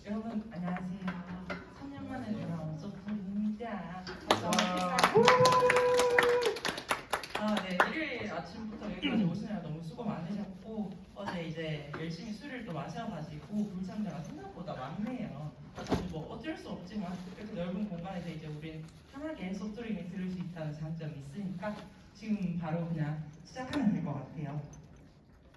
여러분 안녕하세요. 3년 만에 돌아온 소프입니다. 네, 일요일 아침부터 여기까지 오시느라 너무 수고 많으셨고 어제 이제 열심히 술을 또 마셔가지고 불참자가 생각보다 많네요. 뭐 어쩔 수 없지만 이렇게 넓은 공간에서 이제 우린 편하게 소프트링을 들을 수 있다는 장점이 있으니까 지금 바로 그냥 시작하면 될 것 같아요.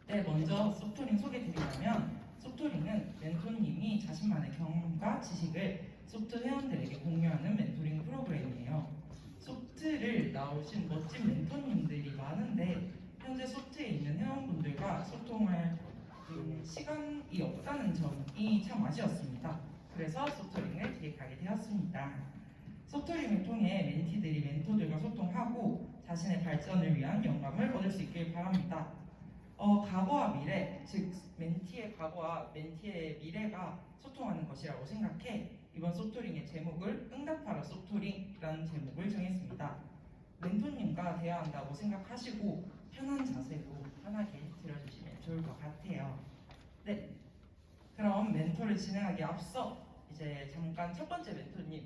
네, 먼저 소프트링 소개드리자면 소프트링은 멘토님이 자신만의 경험과 지식을 소프트 회원들에게 공유하는 멘토링 프로그램이에요. 소프트를 나오신 멋진 멘토님들이 많은데 현재 소프트에 있는 회원분들과 소통할 시간이 없다는 점이 참 아쉬웠습니다. 그래서 소프트링을 기획하게 되었습니다. 소프트링을 통해 멘티들이 멘토들과 소통하고 자신의 발전을 위한 영감을 얻을 수 있길 바랍니다. 과거와 미래, 즉 멘티의 과거와 멘티의 미래가 소통하는 것이라고 생각해 이번 소프트링의 제목을 응답하라 소프트링이라는 제목을 정했습니다. 멘토님과 대화한다고 생각하시고 편한 자세로 편하게 들어주시면 좋을 것 같아요. 네, 그럼 멘토를 진행하기 앞서 이제 잠깐 첫 번째 멘토님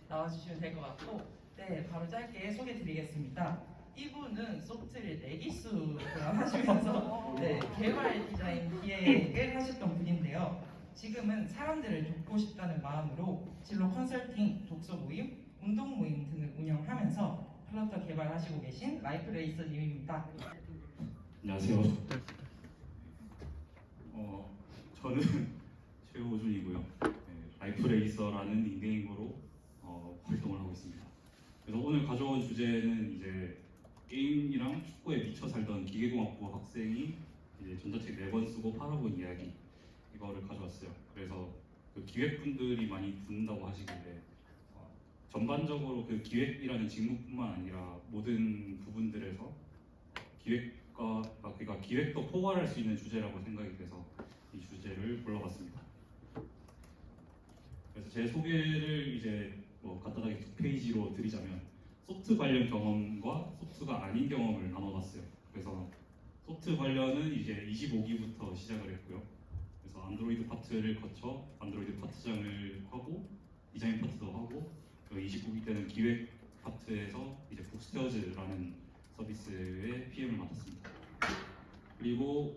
나와주시면 될 것 같고 바로 짧게 소개드리겠습니다. 이분은 소프트를 내기수를 하시면서 개발 디자인 기획을 하셨던 분인데요. 지금은 사람들을 돕고 싶다는 마음으로 진로 컨설팅, 독서 모임, 운동 모임 등을 운영하면서 플러터 개발하시고 계신 라이프 레이서님입니다. 안녕하세요. 저는 최호준이고요. 라이프 레이서라는 닉네임으로 활동을 하고 있습니다. 그래서 오늘 가져온 주제는 이제 게임이랑 축구에 미쳐 살던 기계공학부 학생이 이제 전자책 4권 쓰고 팔아본 이야기 이거를 가져왔어요. 그래서 그 기획분들이 많이 듣는다고 하시길래 전반적으로 그 기획이라는 직무뿐만 아니라 모든 부분들에서 그러니까 기획도 포괄할 수 있는 주제라고 생각이 돼서 이 주제를 골라봤습니다. 그래서 제 소개를 이제 간단하게 2페이지로 드리자면 소프트 관련 경험과 소프트가 아닌 경험을 나눠봤어요. 그래서 소프트 관련은 이제 25기부터 시작을 했고요. 그래서 안드로이드 파트를 거쳐 안드로이드 파트장을 하고 디자인 파트도 하고 25기 때는 기획 파트에서 이제 북스테어즈라는 서비스의 PM을 맡았습니다. 그리고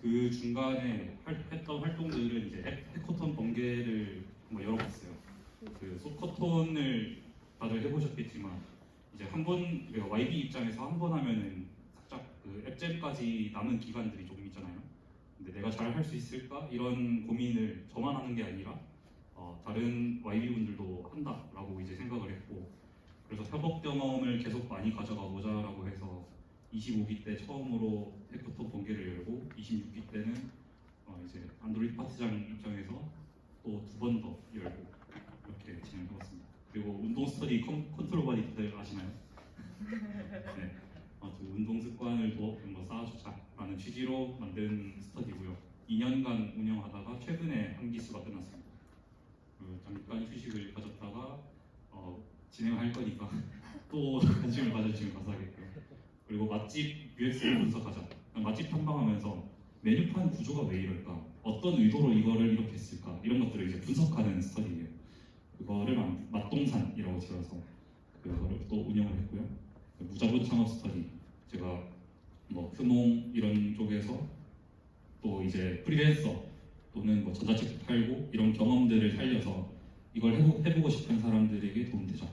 그 중간에 했던 활동들은 이제 해커톤 번개를 한번 열어봤어요. 그 소커톤을 다들 해보셨겠지만 이제 YB 입장에서 한 번 하면은 살짝 그 앱잼까지 남은 기간들이 조금 있잖아요. 근데 내가 잘 할 수 있을까? 이런 고민을 저만 하는 게 아니라 다른 YB 분들도 한다라고 이제 생각을 했고, 그래서 협업 경험을 계속 많이 가져가보자라고 해서 25기 때 처음으로 해커톤 번개를 열고 26기 때는 이제 안드로이드 파트장 입장에서 또 2번 더 열고 이렇게 진행해봤습니다. 그리고 운동 스터디 컨트롤 바디들 아시나요? 네, 운동 습관을 더 쌓아주자라는 취지로 만든 스터디고요. 2년간 운영하다가 최근에 한 기수가 끝났습니다. 잠깐 휴식을 가졌다가 진행할 거니까 또 관심을 가져주시면 감사하겠고요. 그리고 맛집 UX를 분석하자. 맛집 탐방하면서 메뉴판 구조가 왜 이럴까? 어떤 의도로 이거를 이렇게 했을까? 이런 것들을 이제 분석하는 스터디예요. 그거를 맛동산이라고 지어서 그거를 또 운영을 했고요. 무자본 창업 스터디, 제가 크몽 이런 쪽에서 또 이제 프리랜서 또는 전자책 팔고 이런 경험들을 살려서 이걸 해보고 싶은 사람들에게 도움되자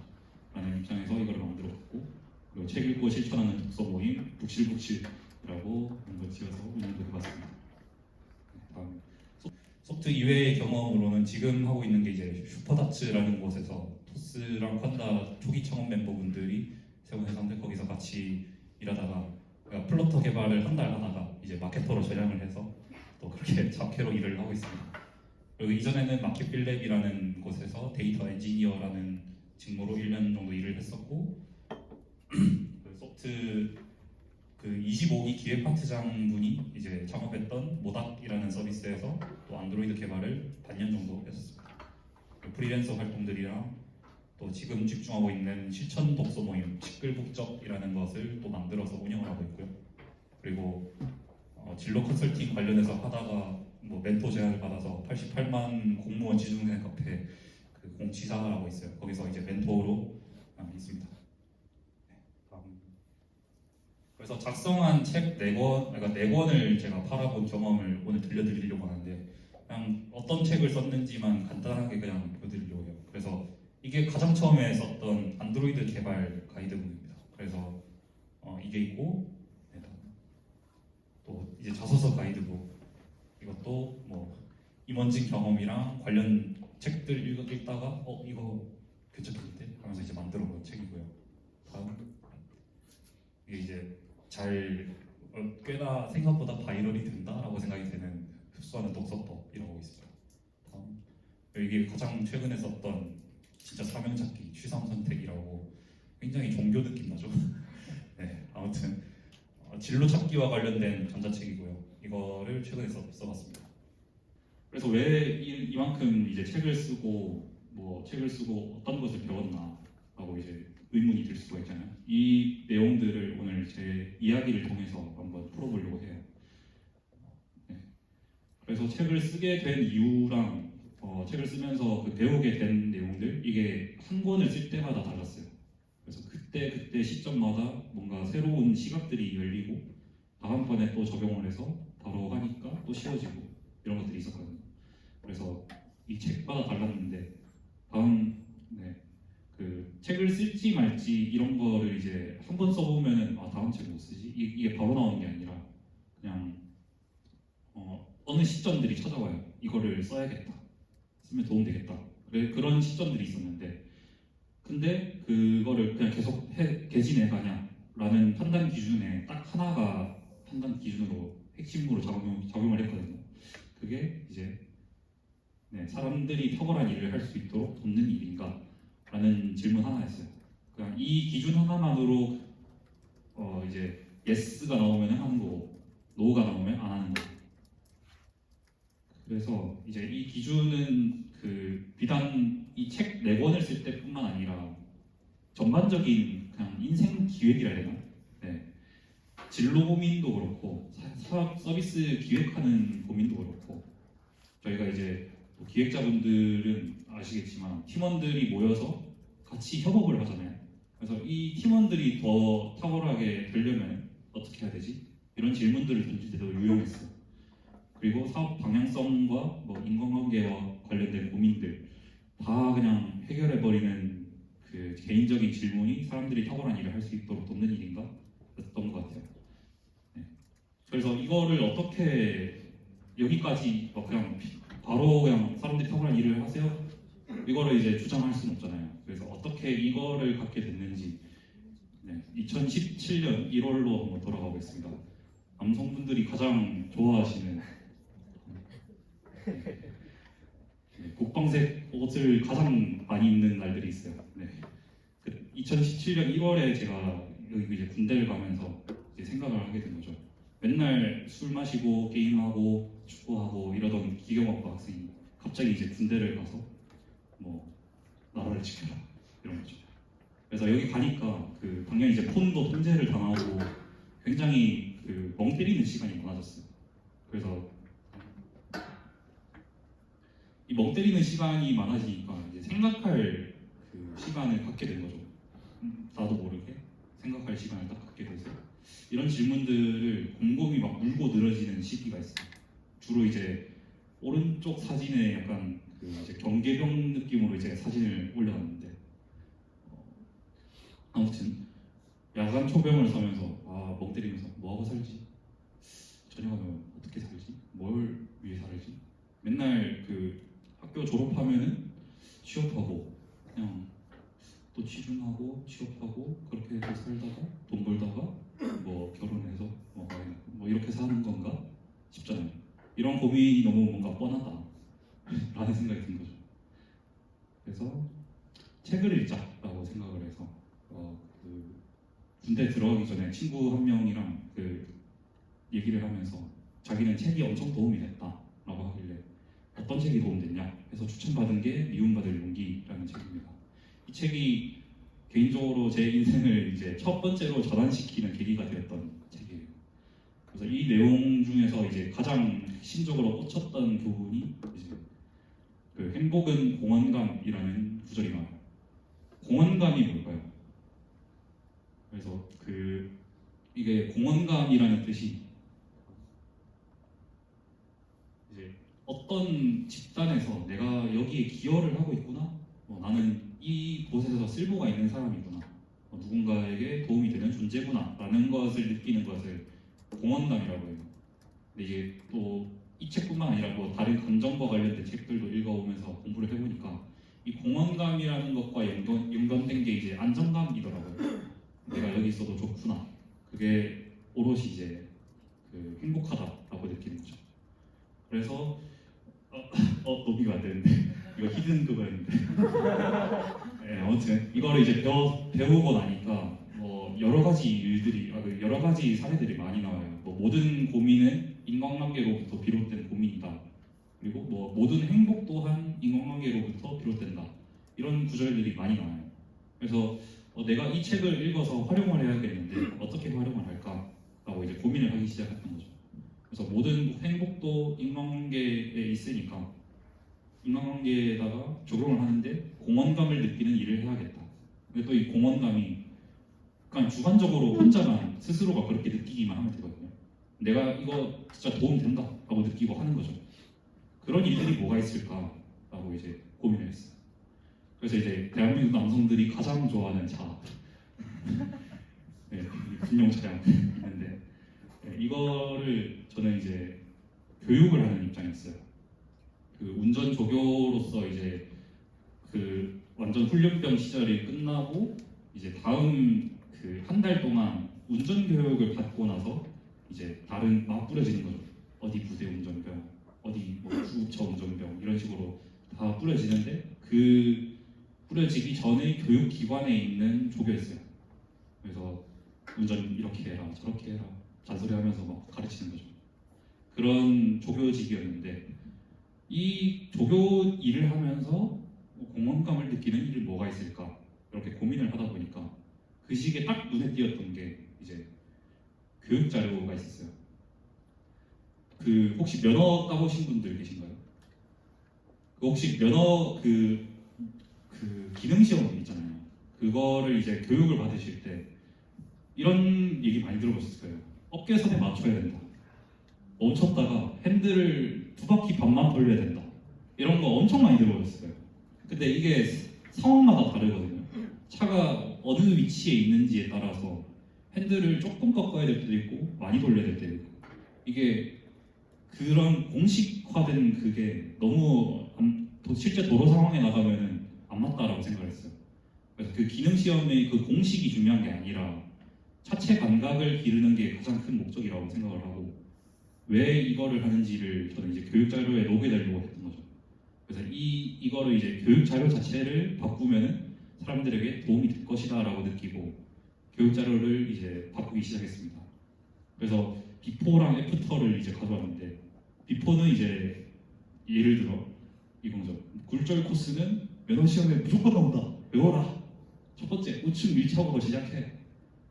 라는 입장에서 이걸 만들었고, 그리고 책 읽고 실천하는 독서 모임 북실북실이라고 한번 지어서 운영도 해봤습니다. 다음 소프트 이외의 경험으로는 지금 하고 있는 게 이제 슈퍼다츠라는 곳에서 토스랑 퀀다 초기 창업 멤버분들이 세운 회사인데 거기서 같이 일하다가 플러터 개발을 한 달 하다가 이제 마케터로 전향을 해서 또 그렇게 잡캐로 일을 하고 있습니다. 그리고 이전에는 마켓빌랩이라는 곳에서 데이터 엔지니어라는 직무로 1년 정도 일을 했었고 그 소프트 그 25기 기획 파트장 분이 이제 창업했던 모닥이라는 서비스에서 또 안드로이드 개발을 반년 정도 했었습니다. 프리랜서 활동들이랑 또 지금 집중하고 있는 실천 독서 모임 시끌북적이라는 것을 또 만들어서 운영을 하고 있고요. 그리고 진로 컨설팅 관련해서 하다가 뭐 멘토 제안을 받아서 88만 공무원 지중생 카페 그 공지사라고 있어요. 거기서 이제 멘토로 있습니다. 네, 다음. 그래서 작성한 책 4권, 그러니까 4권을 제가 팔아본 경험을 오늘 들려드리려고 하는데 그냥 어떤 책을 썼는지만 간단하게 그냥 보여드리려고 해요. 그래서 이게 가장 처음에 썼던 안드로이드 개발 가이드북입니다. 그래서 이게 있고 네, 또 이제 자소서 가이드북 이것도 뭐 임원진 경험이랑 관련 책들 읽다가 이거 괜찮겠는데 하면서 이제 만들어 본 책이고요. 다음 이게 이제 잘 꽤나 생각보다 바이럴이 된다라고 생각이 되는 흡수하는 독서법이라고 있습니다. 다음 이게 가장 최근에 썼던 진짜 사명찾기 취삼 선택이라고 굉장히 종교 느낌 나죠. 네, 아무튼 진로 찾기와 관련된 전자책이고요. 이거를 최근에 써봤습니다. 그래서 왜 이만큼 이제 책을 쓰고 어떤 것을 배웠나라고 이제 의문이 들 수가 있잖아요. 이 내용들을 오늘 제 이야기를 통해서 한번 풀어보려고 해요. 네. 그래서 책을 쓰게 된 이유랑 책을 쓰면서 그 배우게 된 내용들 이게 한 권을 쓸 때마다 달랐어요. 그래서 그때 시점마다 뭔가 새로운 시각들이 열리고 다음번에 또 적용을 해서 바로 하니까 또 쉬워지고 이런 것들이 있었거든요. 그래서 이 책마다 달랐는데 그 책을 쓸지 말지 이런 거를 이제 한 번 써보면은 다음 책 못 쓰지 이게 바로 나오는 게 아니라 그냥 어느 시점들이 찾아와요. 이거를 써야겠다, 쓰면 도움 되겠다. 그런 시점들이 있었는데 근데 그거를 그냥 계속 개진해 가냐라는 판단 기준에 딱 하나가 판단 기준으로 핵심으로 작용을 했거든요. 그게 이제 사람들이 탁월한 일을 할 수 있도록 돕는 일인가? 라는 질문 하나였어요. 그냥 이 기준 하나만으로 이제 yes가 나오면 하는 거고 no가 나오면 안 하는 거고. 그래서 이제 이 기준은 그 비단 이 책 4권을 쓸 때뿐만 아니라 전반적인 그냥 인생 기획이라 해야 되나? 네. 진로 고민도 그렇고 사업 서비스 기획하는 고민도 그렇고 저희가 이제 기획자분들은 아시겠지만 팀원들이 모여서 같이 협업을 하잖아요. 그래서 이 팀원들이 더 탁월하게 되려면 어떻게 해야 되지? 이런 질문들을 던질 때도 유용했어요. 그리고 사업 방향성과 뭐 인간관계와 관련된 고민들 다 그냥 해결해버리는 그 개인적인 질문이 사람들이 탁월한 일을 할 수 있도록 돕는 일인가? 그랬던 것 같아요. 네. 그래서 이거를 어떻게 여기까지 그냥 바로 그냥 사람들이 탁월한 일을 하세요? 이거를 이제 주장할 수는 없잖아요. 그래서 어떻게 이거를 갖게 됐는지 2017년 1월로 한번 돌아가 보겠습니다. 남성분들이 가장 좋아하시는 국방색 옷을 가장 많이 입는 날들이 있어요. 2017년 1월에 제가 여기 이제 군대를 가면서 이제 생각을 하게 된 거죠. 맨날 술 마시고 게임하고 축구하고 이러던 기경학과 학생이 갑자기 이제 군대를 가서 뭐 나라를 지켜라 이런 거죠. 그래서 여기 가니까 그 당연히 이제 폰도 통제를 당하고 굉장히 그 멍 때리는 시간이 많아졌어요. 그래서 이 멍 때리는 시간이 많아지니까 이제 생각할 그 시간을 갖게 된 거죠. 나도 모르게 생각할 시간을 딱 갖게 돼서 이런 질문들을 곰곰이 막 물고 늘어지는 시기가 있어요. 주로 이제 오른쪽 사진에 약간 그 이제 경계병 느낌으로 이제 사진을 올려놨는데 아무튼 야간 초병을 서면서 멍 때리면서 뭐 하고 살지? 저녁하면 어떻게 살지? 뭘 위해 살지? 맨날 그 학교 졸업하면은 취업하고 그냥 또 취준하고 취업하고 그렇게 해서 살다가 돈 벌다가 뭐 결혼해서 뭐 이렇게 사는 건가 싶잖아요. 이런 고민이 너무 뭔가 뻔하다 라는 생각이 든 거죠. 그래서 책을 읽자라고 생각을 해서 그 군대 들어가기 전에 친구 한 명이랑 그 얘기를 하면서 자기는 책이 엄청 도움이 됐다라고 하길래 어떤 책이 도움됐냐 해서 추천받은 게 미움받을 용기라는 책입니다. 이 책이 개인적으로 제 인생을 이제 첫 번째로 전환시키는 계기가 되었던 책이에요. 그래서 이 내용 중에서 이제 가장 핵심적으로 꽂혔던 부분이 이제 그 행복은 공헌감이라는 구절이 나와요. 공헌감이 뭘까요? 그래서 이게 공헌감이라는 뜻이 이제 어떤 집단에서 내가 여기에 기여를 하고 있구나, 나는 이 곳에서 쓸모가 있는 사람이구나, 누군가에게 도움이 되는 존재구나 라는 것을 느끼는 것을 공헌감이라고 해요. 근데 이게 또 이 책뿐만 아니라 뭐 다른 감정과 관련된 책들도 읽어오면서 공부를 해보니까 이 공헌감이라는 것과 연관된 게 이제 안정감이더라고요. 내가 여기 있어도 좋구나, 그게 오롯이 이제 그 행복하다라고 느끼는 거죠. 그래서 넘기면 안 되는데 이거 히든 그거였는데 네, 아무튼 이거를 이제 배우고 나니까 여러 가지 일들이 여러 가지 사례들이 많이 나와요. 모든 고민은 인간관계로부터 비롯된 고민이다. 그리고 모든 행복 또한 인간관계로부터 비롯된다. 이런 구절들이 많이 나와요. 그래서 내가 이 책을 읽어서 활용을 해야겠는데 어떻게 활용을 할까라고 이제 고민을 하기 시작했던 거죠. 그래서 모든 행복도 인간관계에 있으니까 인간관계에다가 적용을 하는데 공헌감을 느끼는 일을 해야겠다. 근데 또 이 공헌감이 그냥 주관적으로 혼자만 스스로가 그렇게 느끼기만 하면 되거든요. 내가 이거 진짜 도움 된다 라고 느끼고 하는 거죠. 그런 일들이 뭐가 있을까라고 이제 고민을 했어요. 그래서 이제 대한민국 남성들이 가장 좋아하는 차, 네, 군용 차량 있는데 이거를 저는 이제 교육을 하는 입장이었어요. 그 운전 조교로서 이제 그 완전 훈련병 시절이 끝나고 이제 다음 그 한 달 동안 운전 교육을 받고 나서 이제 다른 막 뿌려지는 거죠. 어디 부대 운전병, 어디 구급차 운전병 이런 식으로 다 뿌려지는데 그 뿌려지기 전에 교육기관에 있는 조교였어요. 그래서 운전 이렇게 해라 저렇게 해라 잔소리하면서 막 가르치는 거죠. 그런 조교직이었는데 이 조교 일을 하면서 공헌감을 느끼는 일이 뭐가 있을까 이렇게 고민을 하다 보니까 그 시기에 딱 눈에 띄었던 게 이제 교육 자료가 있었어요. 그 혹시 면허 따보신 분들 계신가요? 혹시 면허 그 기능 시험 있잖아요. 그거를 이제 교육을 받으실 때 이런 얘기 많이 들어보셨을 거예요. 어깨선에 맞춰야 된다. 멈췄다가 핸들을 2바퀴 반만 돌려야 된다. 이런 거 엄청 많이 들어보셨을 거예요. 근데 이게 상황마다 다르거든요. 차가 어느 위치에 있는지에 따라서 핸들을 조금 꺾어야 될 때도 있고 많이 돌려야 될 때도 있고 이게 그런 공식화된 그게 너무 실제 도로 상황에 나가면은 안 맞다라고 생각을 했어요. 그래서 그 기능 시험의 그 공식이 중요한 게 아니라 차체 감각을 기르는 게 가장 큰 목적이라고 생각을 하고 왜 이거를 하는지를 저는 이제 교육 자료에 녹여내려고 했던 거죠. 그래서 이거를 이제 교육 자료 자체를 바꾸면은 사람들에게 도움이 될 것이다라고 느끼고 교육 자료를 이제 바꾸기 시작했습니다. 그래서 비포랑 애프터를 이제 가져왔는데 비포는 이제 예를 들어 이거죠. 굴절 코스는 면허 시험에 무조건 나온다. 외워라. 첫 번째 우측 밀착으로 시작해.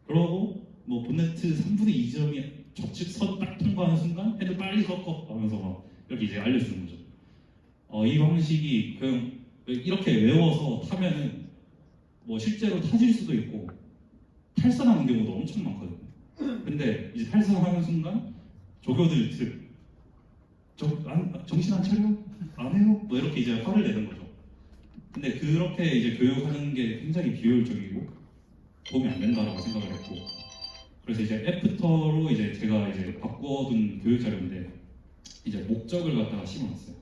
그러고 본네트 3분의 2점이 좌측 선 딱 통과하는 순간 핸들 빨리 꺾어 하면서 막 이렇게 이제 알려주는 거죠. 이 방식이 그냥 이렇게 외워서 타면은 실제로 타질 수도 있고 탈선하는 경우도 엄청 많거든요. 근데 이제 탈선하는 순간 조교들 정신 안 차려? 안 해요? 이렇게 이제 화를 내는 거죠. 근데 그렇게 이제 교육하는 게 굉장히 비효율적이고 도움이 안 된다라고 생각을 했고 그래서 이제 애프터로 이제 제가 이제 바꿔둔 교육 자료인데 이제 목적을 갖다가 심어놨어요.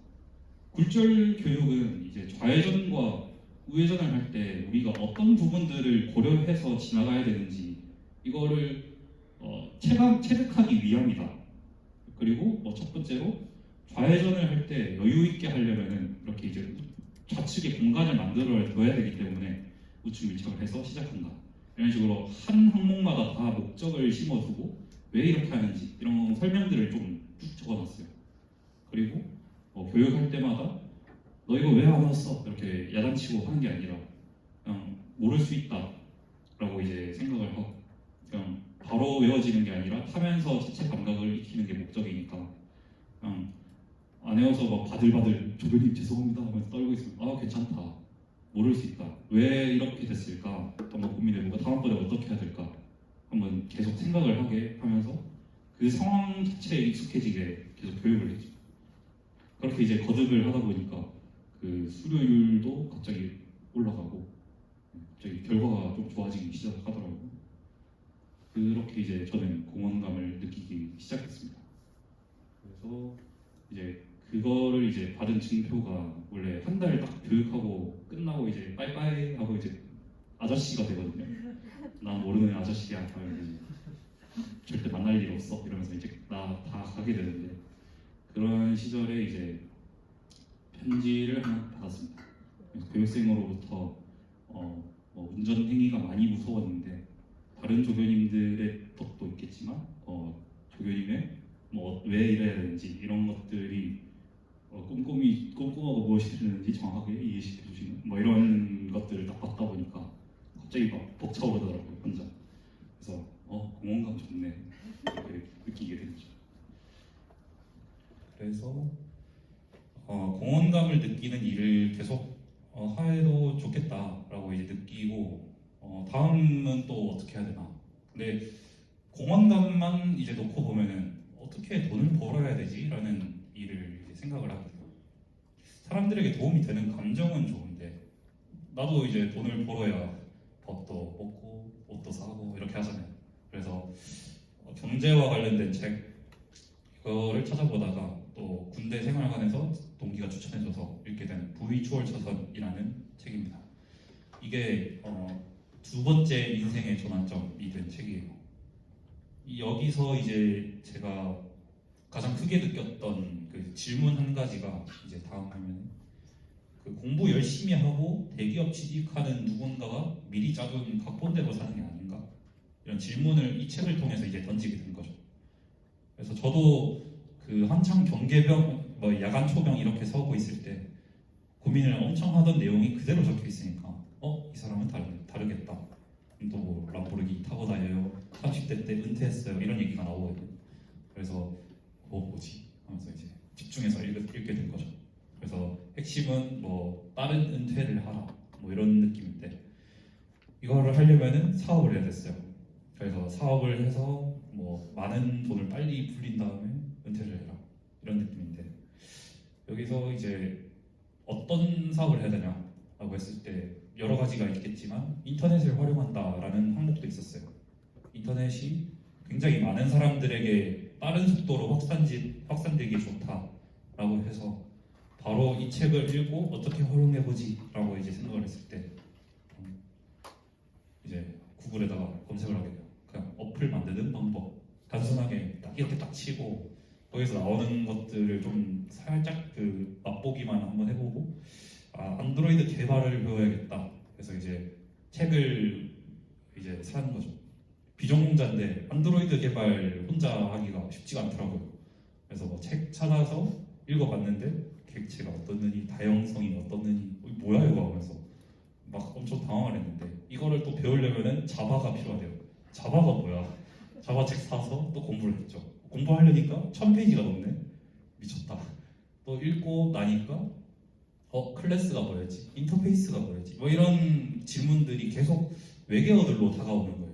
굴절 교육은 이제 좌회전과 우회전을 할 때 우리가 어떤 부분들을 고려해서 지나가야 되는지 이거를 체득하기 위함이다. 그리고 첫 번째로 좌회전을 할 때 여유 있게 하려면은 이렇게 이제 좌측에 공간을 만들어 둬야 되기 때문에 우측 밀착을 해서 시작한다. 이런 식으로 한 항목마다 다 목적을 심어두고 왜 이렇게 하는지 이런 설명들을 좀 쭉 적어놨어요. 그리고 교육할 때마다 너 이거 왜 안 왔어? 이렇게 야단치고 하는 게 아니라 그냥 모를 수 있다 라고 이제 생각을 하고 그냥 바로 외워지는 게 아니라 타면서 자체 감각을 익히는 게 목적이니까 그냥 안 외워서 막 바들바들 조교님 죄송합니다 하면서 떨고 있으면 아 괜찮다, 모를 수 있다, 왜 이렇게 됐을까 한번 고민해보고 다음번에 어떻게 해야 될까 한번 계속 생각을 하게 하면서 그 상황 자체에 익숙해지게 계속 교육을 했죠. 그렇게 이제 거듭을 하다 보니까 그 수료율도 갑자기 올라가고 갑자기 결과가 좀 좋아지기 시작하더라고요. 그렇게 이제 저는 공헌감을 느끼기 시작했습니다. 그래서 이제 그거를 이제 받은 증표가 원래 한 달 딱 교육하고 끝나고 이제 빠이빠이 하고 이제 아저씨가 되거든요. 나 모르는 아저씨야 하면 절대 만날 일 없어 이러면서 이제 나 다 가게 되는데 그런 시절에 이제 편지를 하나 받았습니다. 그래서 교육생으로부터 뭐 운전 행위가 많이 무서웠는데 다른 조교님들의 것도 있겠지만 조교님의 뭐 왜 이래야 되는지 이런 것들이 꼼꼼하고 무엇이 되는지 정확하게 이해시켜 주시는 뭐 이런 것들을 딱 받다 보니까 갑자기 막 벅차오르더라고요 혼자. 그래서 공헌감 좋네 이렇게 느끼게 됐죠. 그래서 공헌감을 느끼는 일을 계속 해도 좋겠다라고 이제 느끼고 다음은 또 어떻게 해야 되나. 근데 공헌감만 이제 놓고 보면은 어떻게 돈을 벌어야 되지라는 일을 이제 생각을 하게 돼요. 사람들에게 도움이 되는 감정은 좋은데 나도 이제 돈을 벌어야 밥도 먹고 옷도 사고 이렇게 하잖아요. 그래서 경제와 관련된 책 이거를 찾아보다가 또 군대 생활관에서 동기가 추천해줘서 읽게 된 부의 추월차선이라는 책입니다. 이게 두 번째 인생의 전환점이 된 책이에요. 여기서 이제 제가 가장 크게 느꼈던 그 질문 한 가지가 이제 다음 화면에 그 공부 열심히 하고 대기업 취직하는 누군가가 미리 짜둔 각본대로 사는 게 아닌가 이런 질문을 이 책을 통해서 이제 던지게 된 거죠. 그래서 저도 그 한창 경계병, 뭐 야간 초병 이렇게 서고 있을 때 고민을 엄청 하던 내용이 그대로 적혀 있으니까 이 사람은 다르겠다. 또 뭐 람보르기니 타고 다녀요. 30대 때 은퇴했어요. 이런 얘기가 나오거든요. 그래서 뭐지? 하면서 이제 집중해서 읽게 된 거죠. 그래서 핵심은 뭐 다른 은퇴를 하라 뭐 이런 느낌인데 이거를 하려면은 사업을 해야 됐어요. 그래서 사업을 해서 뭐 많은 돈을 빨리 불린 다음에 은퇴를 해라 이런 느낌인데 여기서 이제 어떤 사업을 해야 되냐라고 했을 때 여러 가지가 있겠지만 인터넷을 활용한다라는 항목도 있었어요. 인터넷이 굉장히 많은 사람들에게 빠른 속도로 확산되기 좋다라고 해서 바로 이 책을 읽고 어떻게 활용해보지라고 이제 생각을 했을 때 이제 구글에다가 검색을 하게 돼요. 그냥 어플 만드는 방법 단순하게 딱 이렇게 딱 치고 거기서 나오는 것들을 좀 살짝 그 맛보기만 한번 해보고 안드로이드 개발을 배워야겠다. 그래서 이제 책을 이제 사는 거죠. 비전공자인데 안드로이드 개발 혼자 하기가 쉽지가 않더라고요. 그래서 뭐 책 찾아서 읽어봤는데 객체가 어떻느니 다양성이 어떻느니 뭐야 이거 하면서 막 엄청 당황을 했는데 이거를 또 배우려면은 자바가 필요하대요. 자바가 뭐야? 자바 책 사서 또 공부를 했죠. 공부하려니까 1000페이지가 넘네. 미쳤다. 또 읽고 나니까 클래스가 뭐였지? 인터페이스가 뭐였지? 뭐 이런 질문들이 계속 외계어들로 다가오는 거예요.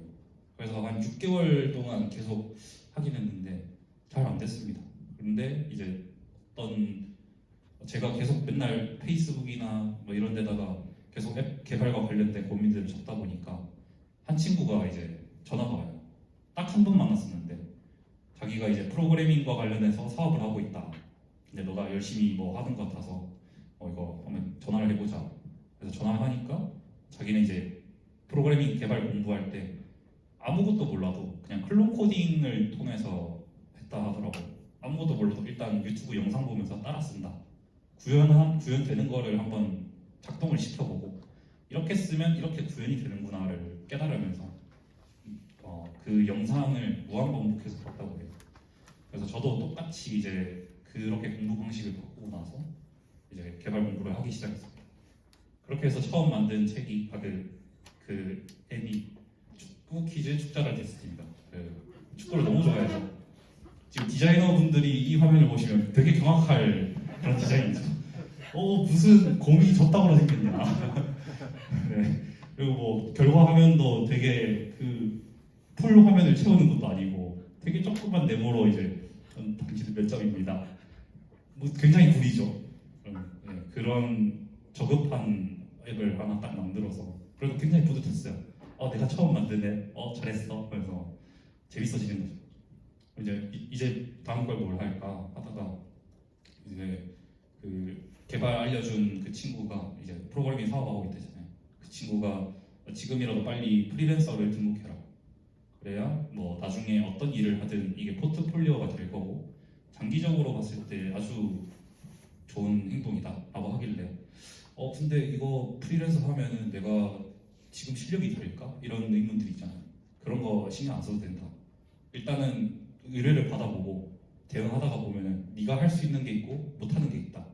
그래서 한 6개월 동안 계속 하긴 했는데 잘 안 됐습니다. 그런데 이제 제가 계속 맨날 페이스북이나 뭐 이런 데다가 계속 앱 개발과 관련된 고민들을 적다 보니까 한 친구가 이제 전화가 와요. 딱 한 번 만났었는데 자기가 이제 프로그래밍과 관련해서 사업을 하고 있다. 근데 너가 열심히 뭐 하는 것 같아서 이거 한번 전화를 해보자. 그래서 전화를 하니까 자기는 이제 프로그래밍 개발 공부할 때 아무것도 몰라도 그냥 클론 코딩을 통해서 했다 하더라고. 아무것도 몰라도 일단 유튜브 영상 보면서 따라 쓴다. 구현되는 거를 한번 작동을 시켜보고 이렇게 쓰면 이렇게 구현이 되는구나를 깨달으면서 그 영상을 무한 반복해서 봤다고 해요. 그래서 저도 똑같이 이제 그렇게 공부 방식을 바꾸고 나서 이제 개발 공부를 하기 시작했습니다. 그렇게 해서 처음 만든 책이 그 앱이 축구 퀴즈 축자라 테스트입니다. 그 축구를 너무 좋아해서 지금 디자이너분들이 이 화면을 보시면 되게 경악할 그런 디자인이죠. 무슨 공이 저따구로 생겼냐. 네. 그리고 뭐 결과 화면도 되게 풀 화면을 채우는 것도 아니고 되게 조그만 네모로 이제 당신은 몇 점입니다. 뭐 굉장히 구리죠. 네. 그런 저급한 앱을 하나 딱 만들어서 그래도 굉장히 뿌듯했어요. 내가 처음 만드네. 잘했어. 그래서 재밌어지는 거죠. 이제 다음 걸 뭘 할까 하다가 이제 그 개발 알려준 그 친구가 이제 프로그래밍 사업하고 있대잖아요. 그 친구가 지금이라도 빨리 프리랜서를 등록해라. 그래야 뭐 나중에 어떤 일을 하든 이게 포트폴리오가 될 거고 장기적으로 봤을 때 아주 좋은 행동이다라고 하길래 근데 이거 프리랜서 하면은 내가 지금 실력이 될까? 이런 의문들이 있잖아요. 그런 거 신경 안 써도 된다. 일단은 의뢰를 받아보고 대응하다가 보면은 네가 할 수 있는 게 있고 못하는 게 있다.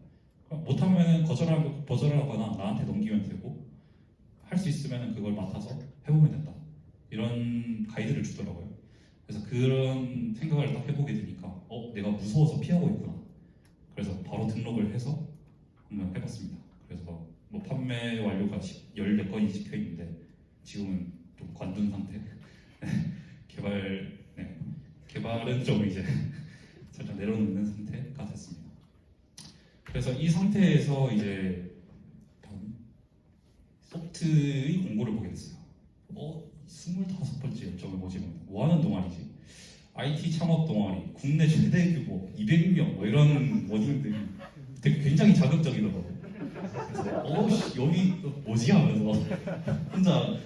못하면은 거절하거나 나한테 넘기면 되고 할 수 있으면은 그걸 맡아서 해보면 된다. 이런 가이드를 주더라고요. 그래서 그런 생각을 딱 해보게 되니까 내가 무서워서 피하고 있구나. 그래서 바로 등록을 해서 한번 해봤습니다. 그래서 뭐 판매 완료가 14건이 찍혀 있는데 지금은 좀 관둔 상태. 개발은 좀 이제 살짝 내려놓는 상태가 됐습니다. 그래서 이 상태에서 이제 소프트의 공고를 보게 됐어요. 25번째 요청을 보시면 뭐 하는 동아리지? IT 창업 동아리, 국내 최대 규모 200명 뭐 이런 워딩들이 되게 굉장히 자극적이더라고요. 그래서 여기 뭐지 하면서 혼자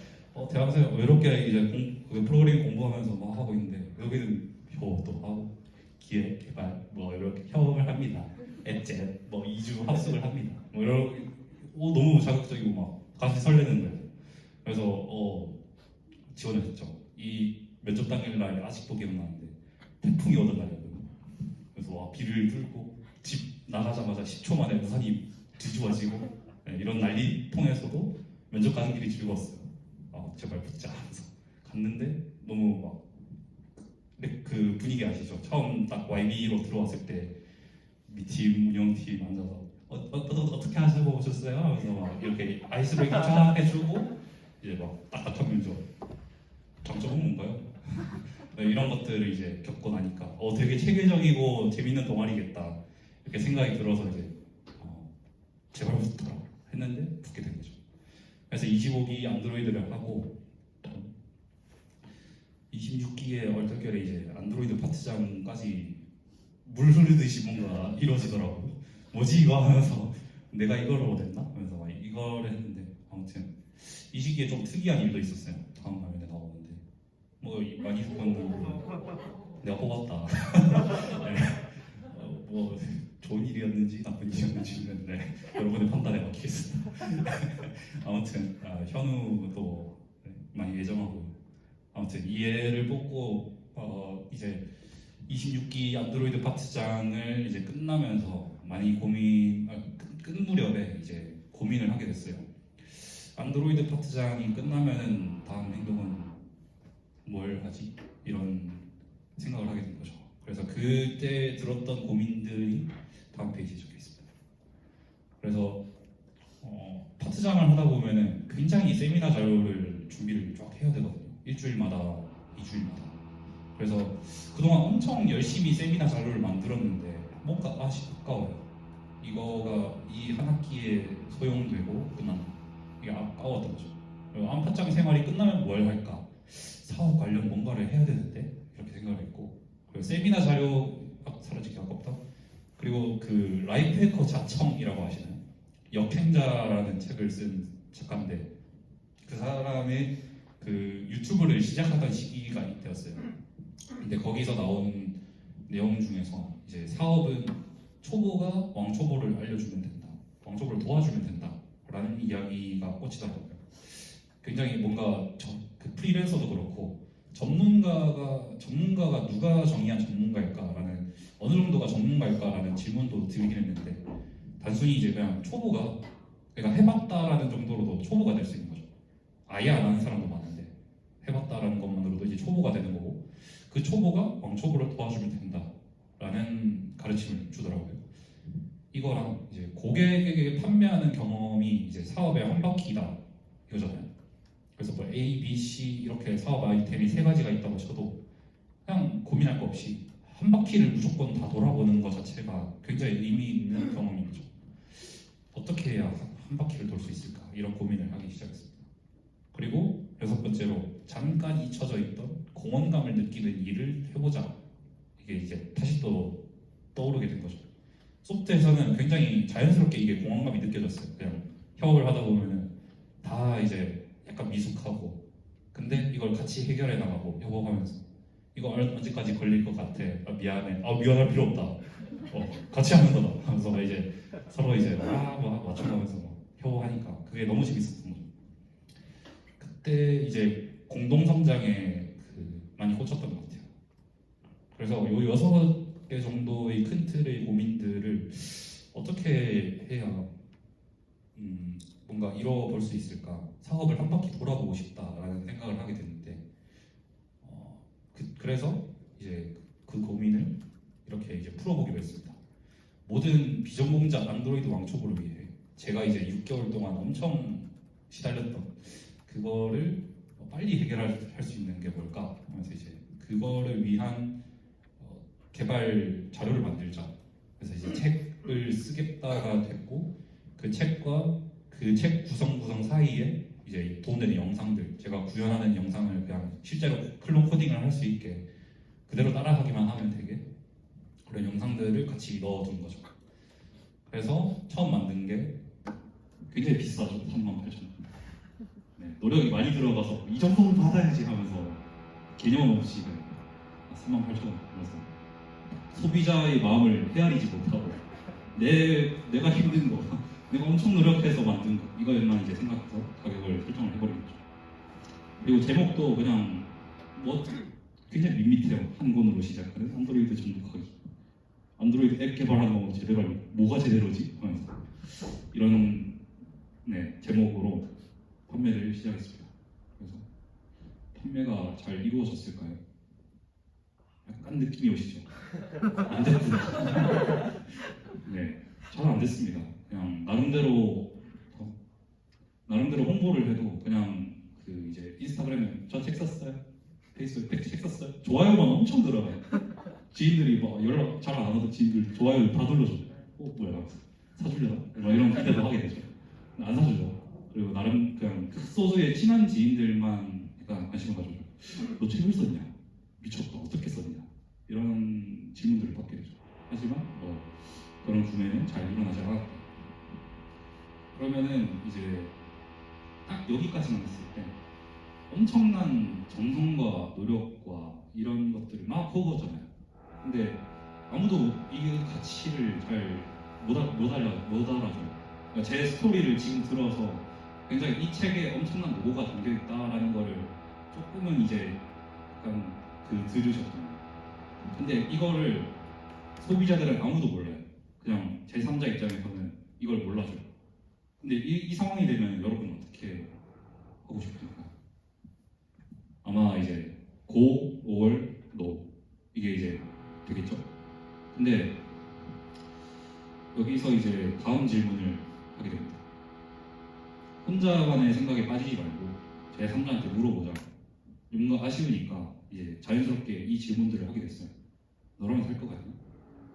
대학생 외롭게 이제 프로그래밍 공부하면서 막 하고 있는데 여기는 협업도 하고 기획 개발 뭐 이렇게 협업을 합니다. 엣젯 뭐 2주 합숙을 합니다. 뭐 이런 너무 자극적이고 막 같이 설레는 거예요. 그래서 지원을 했죠. 이 면접 당일날 아직도 기억나는데 태풍이 오던 날이거든요. 그래서 비를 뚫고 집 나가자마자 10초 만에 우산이 뒤집어지고 이런 난리통에서도 면접 가는 길이 즐거웠어요. 제발 붙자 하면서 갔는데 너무 막 그 분위기 아시죠? 처음 딱 YB로 들어왔을 때 미팀 운영팀 앉아서 어떻게 하시고 오셨어요? 하면서 막 이렇게 아이스 브레이킹 쫙 해주고 이제 막 딱딱한 면접. 장점은 뭔가요? 이런 것들을 이제 겪고 나니까 되게 체계적이고 재밌는 동아리겠다 이렇게 생각이 들어서 이제 제발 붙어라 했는데 붙게 된 거죠. 그래서 25기 안드로이드를 하고 26기에 얼떨결에 이제 안드로이드 파트장까지 물 흐르듯이 뭔가 이루어지더라고요. 뭐지 이거 하면서 내가 이걸 못했나? 하면서 막 이걸 했는데 아무튼 이 시기에 좀 특이한 일도 있었어요. 다음 화면에 나오는데 뭐 많이 겪었는데 내가 뽑았다. 네. 뭐 좋은 일이었는지 나쁜 일이었는지는 여러분의 판단에 맡기겠습니다. 아무튼 현우도 많이 예정하고 아무튼 이 애를 뽑고 이제 26기 안드로이드 파트장을 이제 끝나면서 많이 끝 무렵에 이제 고민을 하게 됐어요. 안드로이드 파트장이 끝나면은 다음 행동은 뭘 하지? 이런 생각을 하게 된 거죠. 그래서 그때 들었던 고민들이 다음 페이지에 적혀 있습니다. 그래서 파트장을 하다 보면은 굉장히 세미나 자료를 준비를 쫙 해야 되거든요. 일주일마다, 2주일마다. 그래서 그동안 엄청 열심히 세미나 자료를 만들었는데 뭔가 아까워요. 이거가 이 한 학기에 소용되고 끝난다. 이게 아까웠던 거죠. 그리고 안파장 생활이 끝나면 뭘 할까? 사업 관련 뭔가를 해야 되는데 이렇게 생각을 했고 그리고 세미나 자료 사라지기 아깝다. 그리고 그 라이프해커 자청이라고 하시나요? 역행자라는 책을 쓴 작가인데 그 사람의 그 유튜브를 시작하던 시기가 이때였어요. 근데 거기서 나온 내용 중에서 이제 사업은 초보가 왕초보를 알려주면 된다, 왕초보를 도와주면 된다라는 이야기가 꽂히더라고요. 굉장히 뭔가 그 프리랜서도 그렇고 전문가가 누가 정의한 전문가일까라는 어느 정도가 전문가일까라는 질문도 들긴 했는데 단순히 이제 그냥 초보가 그러니까 해봤다라는 정도로도 초보가 될 수 있는 거죠. 아예 안 하는 사람도 많은데 해봤다라는 것만으로도 이제 초보가 되는 거고 그 초보가 왕초보를 도와주면 된다라는 가르침을 주더라고요. 이거랑 이제 고객에게 판매하는 경험이 이제 사업의 한 바퀴다 이거잖아요. 그래서 뭐 A, B, C 이렇게 사업 아이템이 세 가지가 있다고 쳐도 그냥 고민할 거 없이 한 바퀴를 무조건 다 돌아보는 것 자체가 굉장히 의미 있는 경험인 거죠. 어떻게 해야 한 바퀴를 돌 수 있을까 이런 고민을 하기 시작했습니다. 그리고 여섯 번째로 잠깐 잊혀져 있던 공헌감을 느끼는 일을 해보자. 이게 이제 다시 또 떠오르게 된 거죠. 소프트에서는 굉장히 자연스럽게 이게 공헌감이 느껴졌어요. 그냥 협업을 하다 보면은 다 이제 약간 미숙하고, 근데 이걸 같이 해결해 나가고 협업하면서 이거 언제까지 걸릴 것 같아. 아, 미안해. 아, 미안할 필요 없다. 같이 하는 거다. 하면서 이제 서로 이제 맞춰가면서 협업하니까 그게 너무 재밌었던 거죠. 그때 이제 공동 성장에 많이 꽂혔던 것 같아요. 그래서 요 6개 정도의 큰 틀의 고민들을 어떻게 해야 뭔가 이뤄볼 수 있을까, 사업을 한 바퀴 돌아보고 싶다라는 생각을 하게 됐는데, 그래서 이제 그 고민을 이렇게 이제 풀어보기로 했습니다. 모든 비전공자 안드로이드 왕초보를 위해 제가 이제 6개월 동안 엄청 시달렸던 그거를 빨리 해결할 수 있는 게 뭘까 하면서 이제 그거를 위한 개발 자료를 만들자. 그래서 이제 책을 쓰겠다가 됐고, 그 책과 그 책 구성 사이에 이제 도움되는 영상들, 제가 구현하는 영상을 그냥 실제로 클론 코딩을 할 수 있게 그대로 따라하기만 하면 되게 그런 영상들을 같이 넣어둔 거죠. 그래서 처음 만든 게 굉장히 비싸죠. 38,000원. 네, 노력이 많이 들어가서 이 정도는 받아야지 하면서 개념 없이 38,000원. 그래서 소비자의 마음을 헤아리지 못하고 내가 힘든 거, 내가 엄청 노력해서 만든 거, 이거에만 이제 생각해서 가격을 설정을 해버린 거죠. 그리고 제목도 그냥 뭐 굉장히 밋밋해요. 한 권으로 시작하는 안드로이드 전독하기. 안드로이드 앱 개발하는 거 제대로 뭐가 제대로지? 하면서 이런 제목으로 판매를 시작했습니다. 그래서 판매가 잘 이루어졌을까요? 약간 느낌이 오시죠? 안 됐구나. 네, 잘 안 됐습니다. 그냥 나름대로 홍보를 해도 그냥 그 이제 인스타그램에 저 책 샀어요, 페이스북에 책 샀어요, 좋아요만 엄청 들어가요. 지인들이 막 연락 잘 안 하던 지인들 좋아요 다 눌러줘. 뭐야, 사주려나? 막 이런 기대도 하게 되죠. 안 사주죠. 그리고 나름 그냥 극소수의 친한 지인들만 약간 관심을 가져줘. 너 책을 썼냐? 미쳤다. 어떻게 썼냐? 이런 질문들을 받게 되죠. 하지만 그런 구매는 잘 일어나지 않았다. 그러면은 이제 딱 여기까지만 했을 때 엄청난 정성과 노력과 이런 것들을 막 퍼부었잖아요. 근데 아무도 이 가치를 잘 못 알아줘요. 그러니까 제 스토리를 지금 들어서 굉장히 이 책에 엄청난 노고가 담겨 있다라는 거를 조금은 이제 약간 들으셨잖아요. 근데 이거를 소비자들은 아무도 몰라요. 그냥 제3자 입장에서는 이걸 몰라줘요. 근데 이 상황이 되면 여러분 어떻게 하고 싶습니까? 아마 이제 go or no 이게 이제 되겠죠. 근데 여기서 이제 다음 질문을 하게 됩니다. 혼자만의 생각에 빠지지 말고 제3자한테 물어보자. 뭔가 아쉬우니까 이제 자연스럽게 이 질문들을 하게 됐어요. 너라면 살 것 같냐?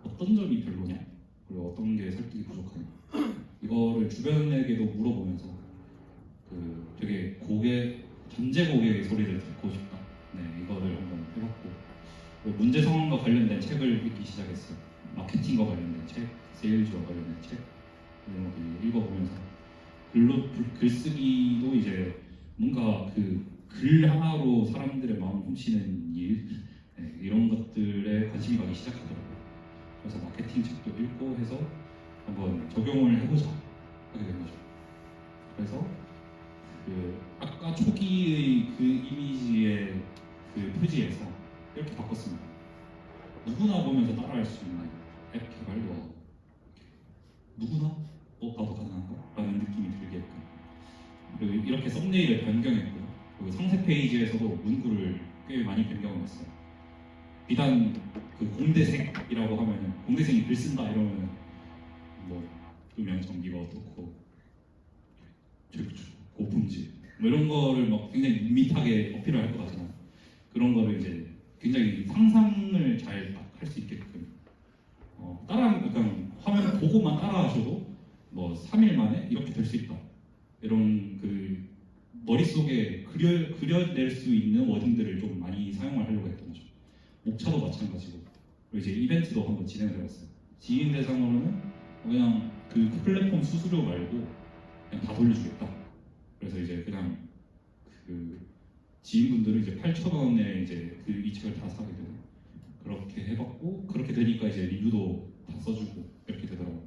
어떤 점이 별로냐? 그리고 어떤 게 설득이 부족하냐? 이거를 주변에게도 물어보면서 되게 잠재 고객의 소리를 듣고 싶다. 네, 이거를 한번 해봤고, 그리고 문제 상황과 관련된 책을 읽기 시작했어요. 마케팅과 관련된 책, 세일즈와 관련된 책 이런 거 읽어보면서 글쓰기도 이제 뭔가 글 하나로 사람들의 마음을 훔치는 일, 이런 것들에 관심이 가기 시작하더라고요. 그래서 마케팅 책도 읽고 해서 한번 적용을 해보자 하게 된 거죠. 그래서 아까 초기의 이미지의 표지에서 이렇게 바꿨습니다. 누구나 보면서 따라할 수 있는 앱 개발도 누구나 나도 가능한가? 라는 느낌이 들게끔, 그리고 이렇게 썸네일을 변경했고요. 그리고 상세 페이지에서도 문구를 꽤 많이 변경을 했어요. 비단 그 공대생이라고 하면은 공대생이 글 쓴다 이러면은 뭐 유명 전기가 어떻고 고품질 뭐 이런 거를 막 굉장히 밋밋하게 어필을 할 것 같잖아요. 그런 거를 이제 굉장히 상상을 잘 할 수 있게끔 따라 그냥 화면 보고만 따라하셔도 뭐 3일 만에 이렇게 될 수 있다 이런 그 머릿속에 그려낼 수 있는 워딩들을 좀 많이 사용을 하려고 했던 거죠. 목차도 마찬가지고 그리고 이제 이벤트도 한번 진행을 해봤어요. 지인 대상으로는 그냥 그 플랫폼 수수료 말고 그냥 다 돌려주겠다. 그래서 이제 그냥 그 지인분들은 이제 8,000원에 이제 그 이 책을 다 사게 되고 그렇게 해봤고 그렇게 되니까 이제 리뷰도 다 써주고 이렇게 되더라고요.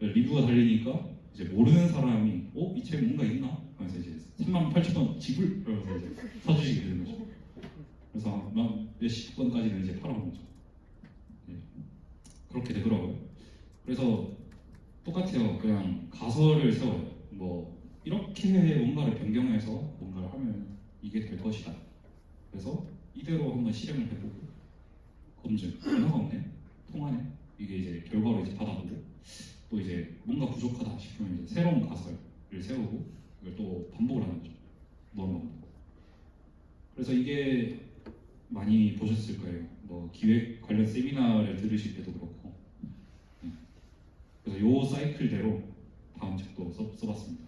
리뷰가 달리니까 이제 모르는 사람이 이 책 뭔가 있나? 하면서 이제 38,000원 지불! 이러면서 이제 사주시게 되는 거죠. 그래서 막 몇십 번까지는 이제 팔아보는 거죠. 네. 그렇게 되더라고요. 그래서 똑같아요. 그냥 가설을 세워요. 뭐 이렇게 뭔가를 변경해서 뭔가를 하면 이게 될 것이다. 그래서 이대로 한번 실행을 해보고 검증, 변화가 없네, 통하네. 이게 이제 결과로 이제 받아보고 또 이제 뭔가 부족하다 싶으면 이제 새로운 가설을 세우고 이걸 또 반복을 하는 거죠. 너무 그래서 이게 많이 보셨을 거예요. 뭐 기획 관련 세미나를 들으실 때도 그렇고. 그래서 요 사이클대로 다음 책도 써봤습니다.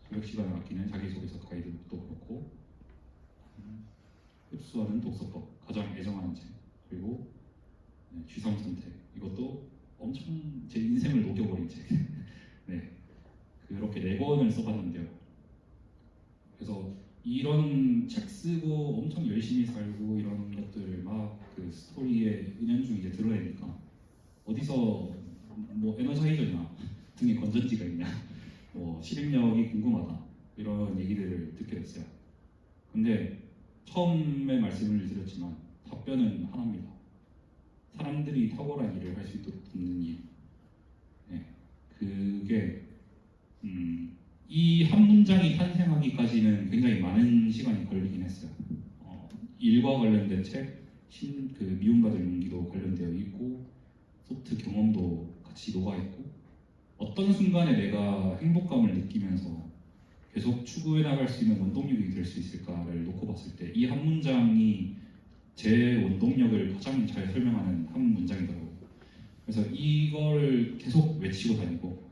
저녁 시간을 아끼는 자기소개서 가이드북도 그렇고, 흡수하는 독서법, 가장 애정하는 책, 그리고 G3 선택, 이것도 엄청 제 인생을 녹여버린 책. 네, 그렇게 4권을 써봤는데요. 그래서 이런 책 쓰고 엄청 열심히 살고 이런 것들을 막 그 스토리에 은연중에 이제 드러내니까 어디서 뭐 에너자이저냐, 등에 건전지가 있냐, 뭐 실행력이 궁금하다 이런 얘기들을 듣게 됐어요. 근데 처음에 말씀을 드렸지만 답변은 하나입니다. 사람들이 탁월한 일을 할 수 있도록 돕는 일. 네, 그게 이 한 문장이 탄생하기까지는 굉장히 많은 시간이 걸리긴 했어요. 일과 관련된 책, 그 미움받을 용기도 관련되어 있고 소프트 경험도 같이 녹아있고 어떤 순간에 내가 행복감을 느끼면서 계속 추구해 나갈 수 있는 원동력이 될 수 있을까를 놓고 봤을 때 이 한 문장이 제 원동력을 가장 잘 설명하는 한 문장이더라고요. 그래서 이걸 계속 외치고 다니고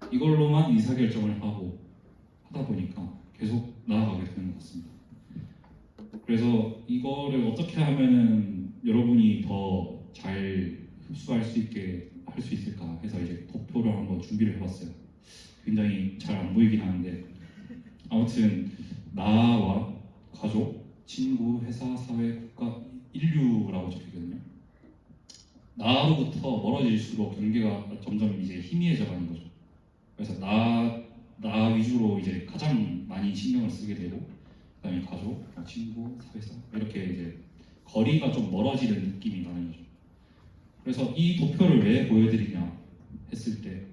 이걸로만 의사결정을 하다 보니까 계속 나아가게 되는 것 같습니다. 그래서 이거를 어떻게 하면은 여러분이 더 잘 흡수할 수 있게 할 수 있을까 해서 이제 도표를 한번 준비를 해봤어요. 굉장히 잘 안 보이긴 하는데 아무튼 나와 가족, 친구, 회사, 사회, 국가, 인류라고 적혀있거든요. 나로부터 멀어질수록 경계가 점점 이제 희미해져 가는 거죠. 그래서 나 위주로 이제 가장 많이 신경을 쓰게 되고 그다음에 가족, 친구, 사회사 이렇게 이제 거리가 좀 멀어지는 느낌이 나는 거죠. 그래서 이 도표를 왜 보여드리냐 했을 때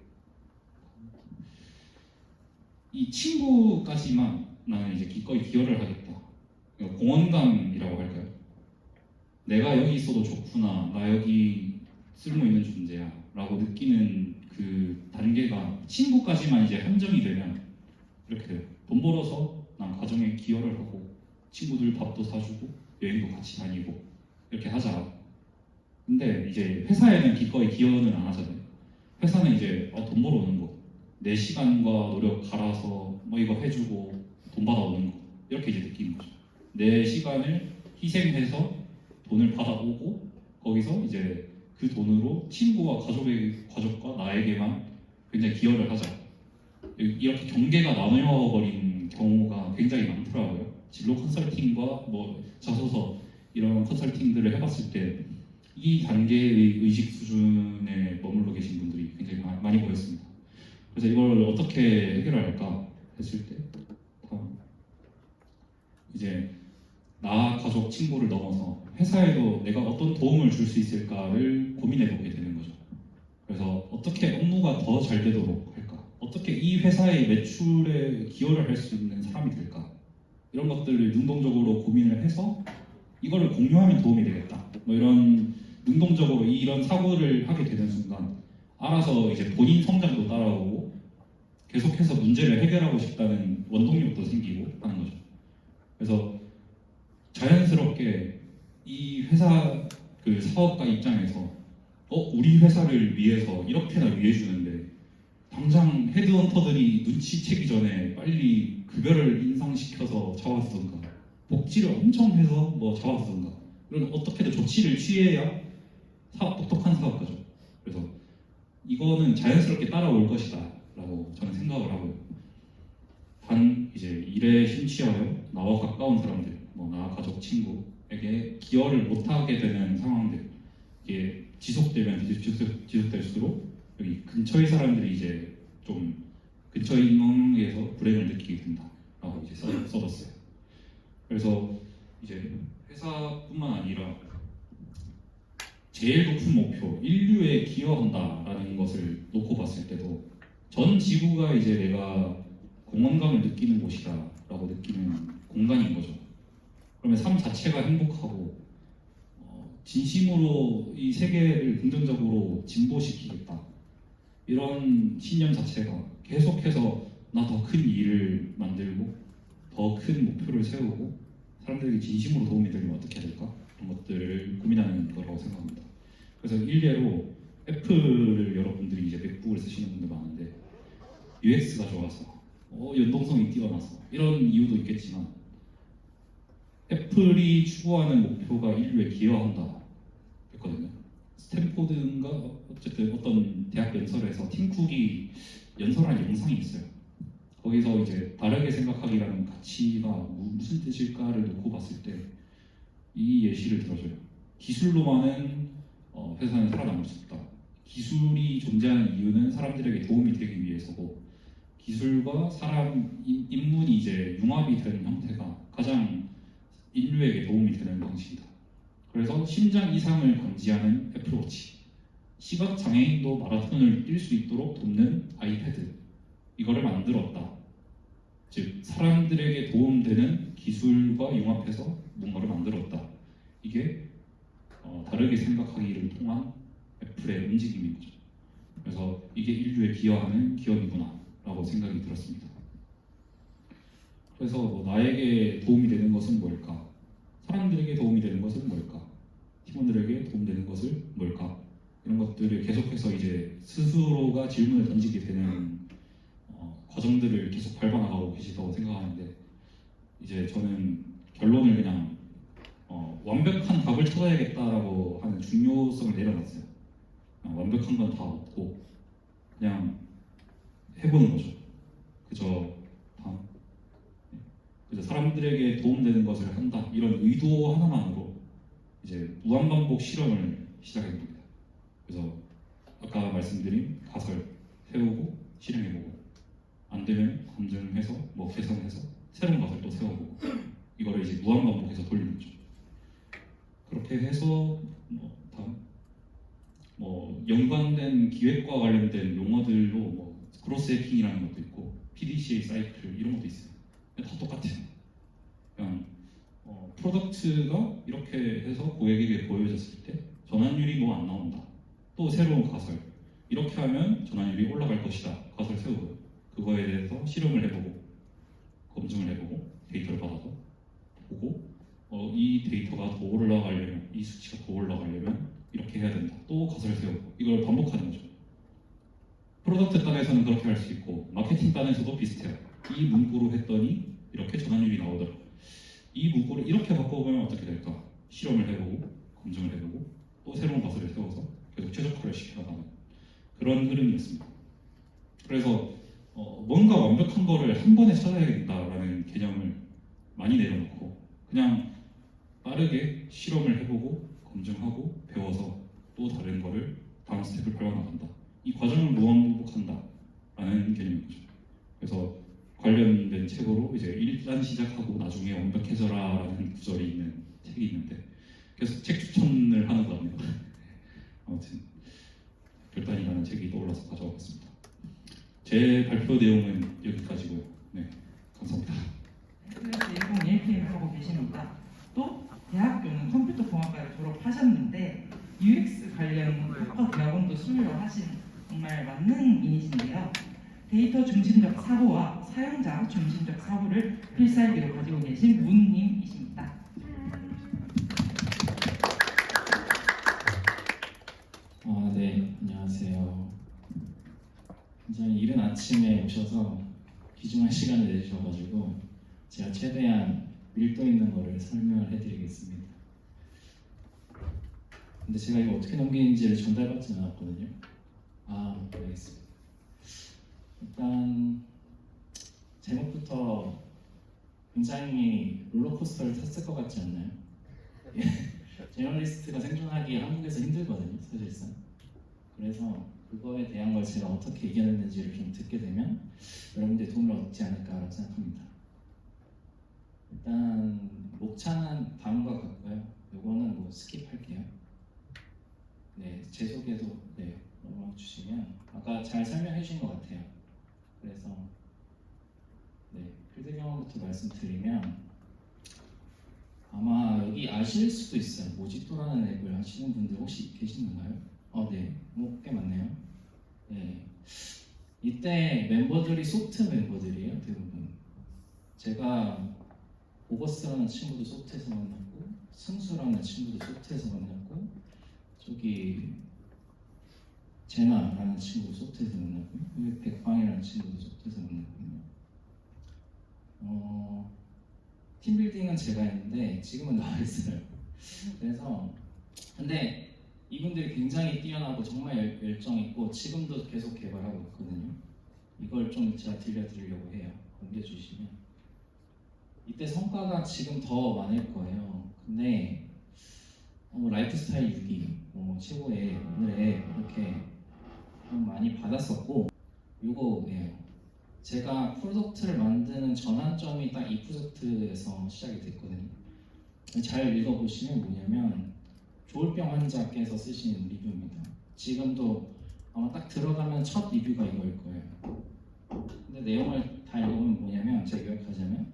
이 친구까지만 나는 이제 기꺼이 기여를 하겠다. 그러니까 공헌감이라고 할까요? 내가 여기 있어도 좋구나, 나 여기 쓸모 있는 존재야 라고 느끼는 그 단계가 친구까지만 이제 한정이 되면 이렇게 돼요. 돈 벌어서 난 가정에 기여를 하고 친구들 밥도 사주고 여행도 같이 다니고 이렇게 하자. 근데 이제 회사에는 기꺼이 기여는 안 하잖아요. 회사는 이제 돈 벌어오는 거, 내 시간과 노력 갈아서 뭐 이거 해주고 돈 받아오는 거 이렇게 이제 느끼는 거죠. 내 시간을 희생해서 돈을 받아오고 거기서 이제 그 돈으로 친구와 가족과 나에게만 굉장히 기여를 하자. 이렇게 경계가 나뉘어버린 경우가 굉장히 많더라고요. 진로 컨설팅과 뭐 자소서 이런 컨설팅들을 해봤을 때 이 단계의 의식 수준에 머물러 계신 분들이 굉장히 많이 보였습니다. 그래서 이걸 어떻게 해결할까 했을 때 이제 나, 가족, 친구를 넘어서 회사에도 내가 어떤 도움을 줄 수 있을까를 고민해보게 되는 거죠. 그래서 어떻게 업무가 더 잘 되도록 할까? 어떻게 이 회사의 매출에 기여를 할 수 있는 사람이 될까? 이런 것들을 능동적으로 고민을 해서 이거를 공유하면 도움이 되겠다. 뭐 이런 능동적으로 이런 사고를 하게 되는 순간 알아서 이제 본인 성장도 따라오고 계속해서 문제를 해결하고 싶다는 원동력도 생기고 하는 거죠. 그래서 자연스럽게 이 회사 그 사업가 입장에서 우리 회사를 위해서 이렇게나 위해주는데 당장 헤드헌터들이 눈치채기 전에 빨리 급여를 인상시켜서 잡아주던가 복지를 엄청 해서 뭐 잡아주던가 이런 어떻게든 조치를 취해야 똑똑한 사업가죠. 그래서 이거는 자연스럽게 따라올 것이다 라고 저는 생각을 하고요. 단 이제 일에 심취하여 나와 가까운 사람들, 뭐 나 가족 친구에게 기여를 못하게 되는 상황들, 이게 지속되면 지속될수록 여기 근처의 사람들이 이제 좀 근처의 인원에서 불행을 느끼게 된다라고 이제 써뒀어요. 그래서 이제 회사뿐만 아니라 제일 높은 목표, 인류에 기여한다라는 것을 놓고 봤을 때도 전 지구가 이제 내가 공헌감을 느끼는 곳이다라고 느끼는 공간인 거죠. 그러면 삶 자체가 행복하고 진심으로 이 세계를 긍정적으로 진보시키겠다. 이런 신념 자체가 계속해서 나 더 큰 일을 만들고 더 큰 목표를 세우고 사람들에게 진심으로 도움이 되면 어떻게 해야 될까? 그런 것들을 고민하는 거라고 생각합니다. 그래서 일례로 애플을 여러분들이 이제 맥북을 쓰시는 분들 많은데 UX가 좋아서 연동성이 뛰어나서 이런 이유도 있겠지만 애플이 추구하는 목표가 인류에 기여한다 했거든요. 스탠포드인가 어쨌든 어떤 대학 연설에서 팀 쿡이 연설한 영상이 있어요. 거기서 이제 다르게 생각하기라는 가치가 무슨 뜻일까를 놓고 봤을 때 이 예시를 들어줘요. 기술로만은 회사는 살아남을 수 없다. 기술이 존재하는 이유는 사람들에게 도움이 되기 위해서고 기술과 사람, 인문이 이제 융합이 되는 형태가 가장 인류에게 도움이 되는 방식이다. 그래서 심장 이상을 감지하는 애플워치, 시각 장애인도 마라톤을 뛸 수 있도록 돕는 아이패드, 이거를 만들었다. 즉 사람들에게 도움되는 기술과 융합해서 뭔가를 만들었다. 이게 다르게 생각하기를 통한 애플의 움직임인 거죠. 그래서 이게 인류에 기여하는 기업이구나라고 생각이 들었습니다. 그래서 나에게 도움이 되는 것은 뭘까? 사람들에게 도움이 되는 것은 뭘까? 팀원들에게 도움되는 것은 뭘까? 이런 것들을 계속해서 이제 스스로가 질문을 던지게 되는 과정들을 계속 밟아나가고 계시다고 생각하는데 이제 저는 결론을 그냥 완벽한 답을 찾아야겠다라고 하는 중요성을 내려놨어요. 완벽한 건 다 없고 그냥 해보는 거죠. 그저 사람들에게 도움되는 것을 한다 이런 의도 하나만으로 이제 무한반복 실험을 시작한 겁니다. 그래서 아까 말씀드린 가설 세우고 실행해보고 안 되면 검증해서 뭐 개선해서 새로운 가설 또 세워보고 이거를 이제 무한반복해서 돌리는 거죠. 그렇게 해서 연관된 기획과 관련된 용어들로 뭐 크로스 해킹이라는 것도 있고 PDCA 사이클 이런 것도 있어요. 다 똑같아요. 그냥 프로덕트가 이렇게 해서 고객에게 보여졌을 때 전환율이 뭐 안 나온다. 또 새로운 가설 이렇게 하면 전환율이 올라갈 것이다. 가설 세우고 그거에 대해서 실험을 해보고 검증을 해보고 데이터를 받아서 보고 이 데이터가 더 올라가려면 이 수치가 더 올라가려면 이렇게 해야 된다. 또 가설을 세우고 이걸 반복하는 거죠. 프로덕트 단에서는 그렇게 할 수 있고 마케팅 단에서도 비슷해요. 이 문구로 했더니 이렇게 전환율이 나오더라고요. 이 문구를 이렇게 바꿔보면 어떻게 될까? 실험을 해보고 검증을 해보고 또 새로운 가설을 세워서 계속 최적화를 시켜나가는 그런 흐름이었습니다. 그래서 뭔가 완벽한 거를 한 번에 찾아야 된다라는 개념을 많이 내려놓고 그냥 빠르게 실험을 해보고 검증하고 배워서 또 다른 거를 다음 스텝을 밟아나간다. 이 과정을 무한반복한다 라는 개념인 거죠. 그래서 관련된 책으로 이제 일단 시작하고 나중에 완벽해져라 라는 구절이 있는 책이 있는데 계속 책 추천을 하는 거 같네요. 아무튼 결단이라는 책이 떠올라서 가져와 봤습니다. 제 발표 내용은 여기까지고요. 네, 감사합니다. SLS 101PM 하고 계십니다. 또 대학교는 컴퓨터 공학과를 졸업하셨는데 잘 맞는 이미지인데요. 데이터 중심적 사고와 사용자 중심적 사고를 필살기로 가지고 계신 문님이십니다. 네, 안녕하세요. 굉장히 이른 아침에 오셔서 귀중한 시간을 내주셔가지고 제가 최대한 밀도 있는 거를 설명을 해드리겠습니다. 근데 제가 이거 어떻게 넘기는지를 전달받지 않았거든요. 알겠습니다. 일단 제목부터 굉장히 롤러코스터를 탔을 것 같지 않나요? 저널리스트가 생존하기 한국에서 힘들거든요, 사실상. 그래서 그거에 대한 걸 제가 어떻게 이겨냈는지를 좀 듣게 되면 여러분들의 도움을 얻지 않을까라고 생각합니다. 일단 목차는 다음과 같고요. 요거는 뭐 스킵할게요. 네, 제 소개도 넘어가 주시면 아까 잘 설명해 주신 것 같아요. 그래서 필드 경험부터 말씀드리면 아마 여기 아실 수도 있어요. 모지토라는 앱을 하시는 분들 혹시 계시는가요? 네, 꽤 많네요. 네, 이때 멤버들이 소프트 멤버들이에요, 대부분. 제가 오버스라는 친구도 소프트에서 만났고, 승수라는 친구도 소프트에서 만났고, 저기 제나라는 친구도 소프트에서 만났고, 여기 백방이라는 친구도 소프트에서 만났거든요. 팀빌딩은 제가 했는데 지금은 나와 있어요. 그래서 근데 이분들이 굉장히 뛰어나고 정말 열정 있고 지금도 계속 개발하고 있거든요. 이걸 좀 제가 들려드리려고 해요. 옮겨주시면 이때 성과가 지금 더 많을 거예요. 근데 라이프스타일 6위, 최고의 오늘의 이렇게 많이 받았었고 요거예요. 제가 프로덕트를 만드는 전환점이 딱 이 프로젝트에서 시작이 됐거든요. 잘 읽어보시면 뭐냐면 조울병 환자께서 쓰신 리뷰입니다. 지금도 아마 딱 들어가면 첫 리뷰가 이거일 거예요. 근데 내용을 다 읽으면 뭐냐면 제가 요약하자면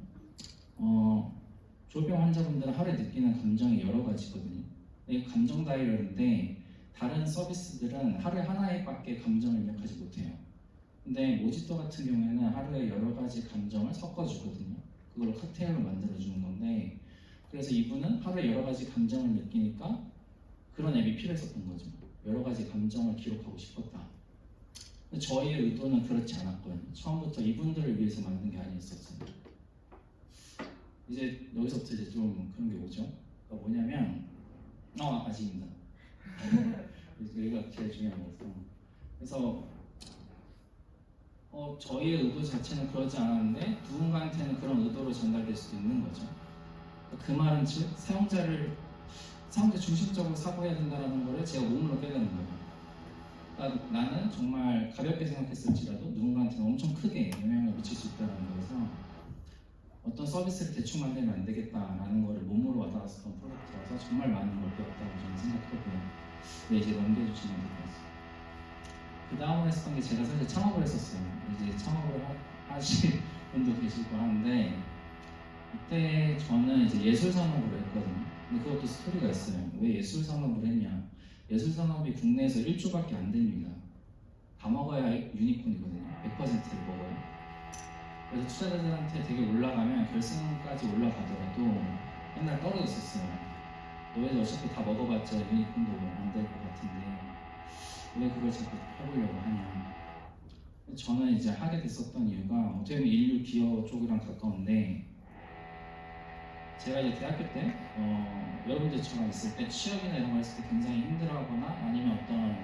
조울병 환자분들은 하루에 느끼는 감정이 여러 가지거든요. 이게 감정 다이어리인데 다른 서비스들은 하루에 하나밖에 감정을 입력하지 못해요. 근데 모지토 같은 경우에는 하루에 여러 가지 감정을 섞어주거든요. 그걸 칵테일로 만들어주는 건데 그래서 이분은 하루에 여러 가지 감정을 느끼니까 그런 앱이 필요했었던 거죠. 여러 가지 감정을 기록하고 싶었다. 근데 저희의 의도는 그렇지 않았거든요. 처음부터 이분들을 위해서 만든 게 아니었었어요. 이제 여기서부터 이제 좀 그런 게 오죠. 그러니까 뭐냐면 아직입니다. 여기가 제일 중요한 거였어. 그래서 저희의 의도 자체는 그러지 않았는데 누군가한테는 그런 의도로 전달될 수도 있는 거죠. 그 말은 즉 사용자 중심적으로 사고해야 된다는 거를 제가 몸으로 깨닫는 거예요. 그러니까 나는 정말 가볍게 생각했을지라도 누군가한테는 엄청 크게 영향을 미칠 수 있다는 거에서 어떤 서비스를 대충 만들면 안 되겠다라는 거를 몸으로 와닿았던 프로젝트라서 정말 많은 걸 배웠다고 저는 생각하고요. 네, 이제 넘겨주시면 될 것 같습니다. 그 다음으로 했었던 게 제가 사실 창업을 했었어요. 이제 창업을 하실 분도 계시고 하는데 이때 저는 이제 예술 산업으로 했거든요. 근데 그것도 스토리가 있어요. 왜 예술 산업을 했냐? 예술 산업이 국내에서 1조밖에 안 됩니다. 다 먹어야 유니콘이거든요. 100%를 먹어요. 그래서 투자자들한테 되게 올라가면 결승까지 올라가더라도 맨날 떨어졌었어요. 너희들 어차피 다 먹어봤자 유니콘도 안 될 것 같은데 왜 그걸 자꾸 해보려고 하냐. 저는 이제 하게 됐었던 이유가 어떻게 보면 인류 기여 쪽이랑 가까운데 제가 이제 대학교 때 여러분들처럼 있을 때 취업이나 이런 거 했을 때 굉장히 힘들어하거나 아니면 어떤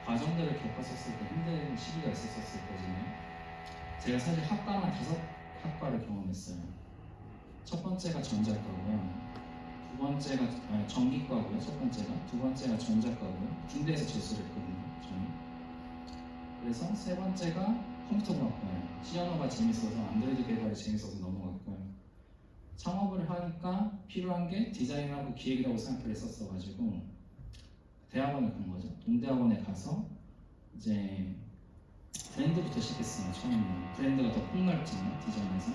과정들을 겪었었을 때 힘든 시기가 있었을 거거든요. 제가 사실 학과만 5학과를 경험했어요. 첫 번째가 전자과고요. 두 번째가 전기과고요. 첫 번째가. 두 번째가 전자과고요. 군대에서 재수를 했거든요. 저는. 그래서 세 번째가 컴퓨터공학과예요. C 언어가 재밌어서 안드로이드 개발이 재밌어서 넘어갔고요. 창업을 하니까 필요한 게 디자인하고 기획이라고 생각을 했었어가지고 대학원을 간 거죠. 동대학원에 가서 이제 브랜드부터 시작했어요. 처음에는 브랜드가 더 폭넓잖아요. 디자인에서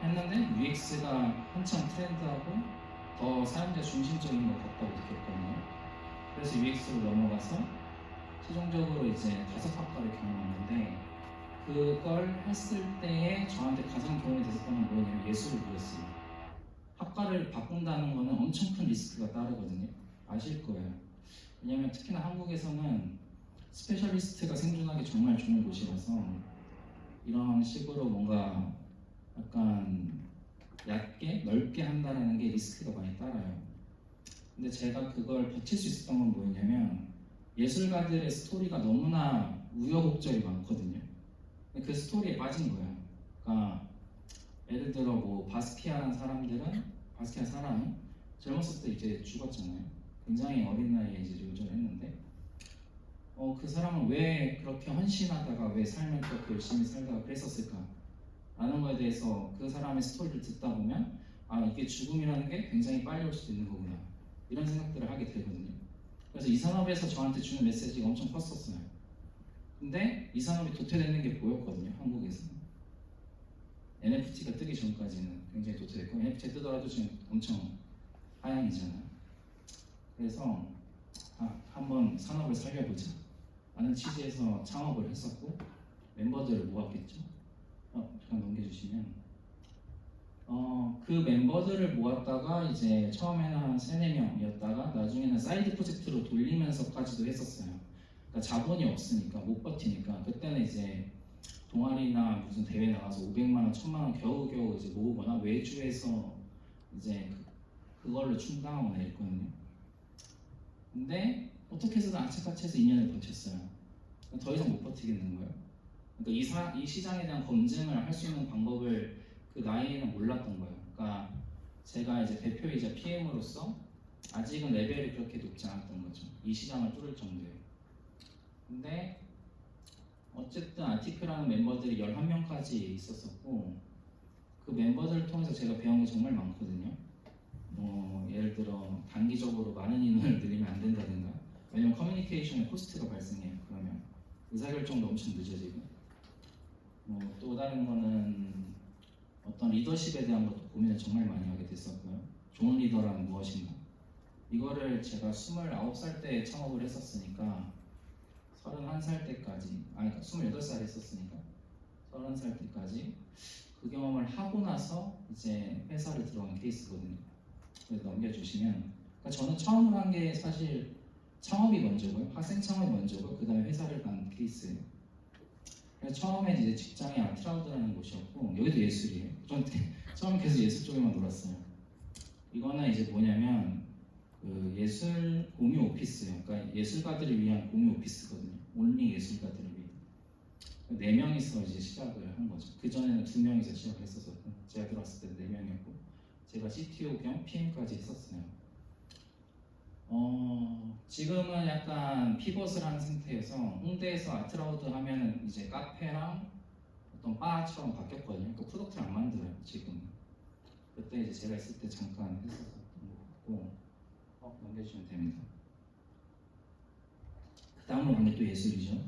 했는데 UX가 한참 트렌드하고 더 사용자 중심적인 것 같다고 느꼈거든요. 그래서 UX로 넘어가서 최종적으로 이제 5학과를 경험했는데 그걸 했을 때에 저한테 가장 도움이 됐었던 건 뭐냐면 예술이었어요. 학과를 바꾼다는 거는 엄청 큰 리스크가 따르거든요. 아실 거예요. 왜냐면 특히나 한국에서는 스페셜리스트가 생존하기 정말 좋은 곳이라서 이런 식으로 뭔가 약간 얕게 넓게 한다는 게 리스크가 많이 따라요. 근데 제가 그걸 버틸 수 있었던 건 뭐였냐면 예술가들의 스토리가 너무나 우여곡절이 많거든요. 근데 그 스토리에 빠진 거예요. 그러니까 예를 들어 뭐 바스키아라는 사람은 젊었을 때 이제 죽었잖아요. 굉장히 어린 나이에 이제 요절했는데 그 사람은 왜 그렇게 헌신하다가 왜 삶을 그렇게 열심히 살다가 그랬었을까? 라는 거에 대해서 그 사람의 스토리를 듣다 보면 아 이게 죽음이라는 게 굉장히 빨리 올 수도 있는 거구나 이런 생각들을 하게 되거든요. 그래서 이 산업에서 저한테 주는 메시지가 엄청 컸었어요. 근데 이 산업이 도태되는 게 보였거든요. 한국에서는 NFT가 뜨기 전까지는 굉장히 도태됐고 NFT 뜨더라도 지금 엄청 하향이잖아요. 그래서 한번 산업을 살려보자 라는 취지에서 창업을 했었고 멤버들을 모았겠죠. 잠깐 넘겨주시면 그 멤버들을 모았다가 이제 처음에는 한 3-4명이었다가 나중에는 사이드 프로젝트로 돌리면서까지도 했었어요. 그러니까 자본이 없으니까 못 버티니까 그때는 이제 동아리나 무슨 대회 나가서 500만 원, 1000만 원 겨우겨우 이제 모으거나 외주에서 이제 그걸로 충당하거나 이랬거든요. 근데 어떻게 해서든 악착같이해서 2년을 버텼어요. 더 이상 못 버티겠는 거예요. 그러니까 이 시장에 대한 검증을 할 수 있는 방법을 그 나이에는 몰랐던 거예요. 그러니까 제가 이제 대표이자 PM으로서 아직은 레벨이 그렇게 높지 않았던 거죠. 이 시장을 뚫을 정도예요. 근데 어쨌든 아티크라는 멤버들이 11명까지 있었었고 그 멤버들을 통해서 제가 배운 게 정말 많거든요. 예를 들어 단기적으로 많은 인원을 늘리면 안 된다든가 왜냐면 커뮤니케이션에 코스트가 발생해요. 그러면 의사결정도 엄청 늦어지고 또 다른 거는 어떤 리더십에 대한 것도 고민을 정말 많이 하게 됐었고요. 좋은 리더란 무엇인가 이거를 제가 29살 때 창업을 했었으니까 31살 때까지 그러니까 28살 했었으니까 30살 때까지 그 경험을 하고 나서 이제 회사를 들어간 케이스거든요. 그래서 넘겨주시면 그러니까 저는 처음으로 한 게 사실 창업이 먼저고요. 학생 창업이 먼저고 그 다음에 회사를 간 케이스예요. 그래서 처음에 이제 직장이 아트라우드라는 곳이었고 여기도 예술이에요. 전 처음에 계속 예술 쪽에만 놀았어요. 이거는 이제 뭐냐면 그 예술 공유 오피스예요. 그러니까 예술가들을 위한 공유 오피스거든요. 온리 예술가들을 위해 4명이서 이제 시작을 한 거죠. 그 전에는 2명이서 시작을 했었고 제가 들어왔을 때 4명이었고 제가 CTO 겸 PM까지 했었어요. 지금은 약간 피벗을 하는 상태여서 홍대에서 아트라우드 하면은 이제 카페랑 어떤 바처럼 바뀌었거든요. 그 프로덕트를 안 만들어요 지금. 그때 이제 제가 있을 때 잠깐 했었던 것 같고 넘겨주시면 됩니다. 그 다음으로 간 게 또 예술이죠.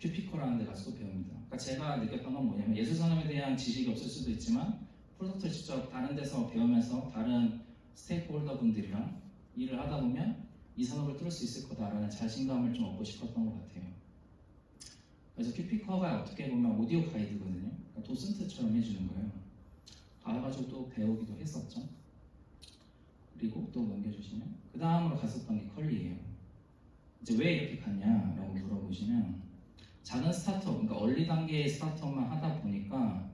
큐피커라는 데 가서 또 배웁니다. 그러니까 제가 느꼈던 건 뭐냐면 예술 산업에 대한 지식이 없을 수도 있지만 프로덕트를 직접 다른 데서 배우면서 다른 스테이크홀더 분들이랑 일을 하다 보면 이 산업을 뚫을 수 있을 거다라는 자신감을 좀 얻고 싶었던 것 같아요. 그래서 큐피커가 어떻게 보면 오디오 가이드거든요. 그러니까 도슨트처럼 해주는 거예요. 가가지고 또 배우기도 했었죠. 그리고 또 넘겨주시면 그 다음으로 갔었던 게 컬리예요. 이제 왜 이렇게 갔냐라고 물어보시면 작은 스타트업, 그러니까 얼리 단계의 스타트업만 하다 보니까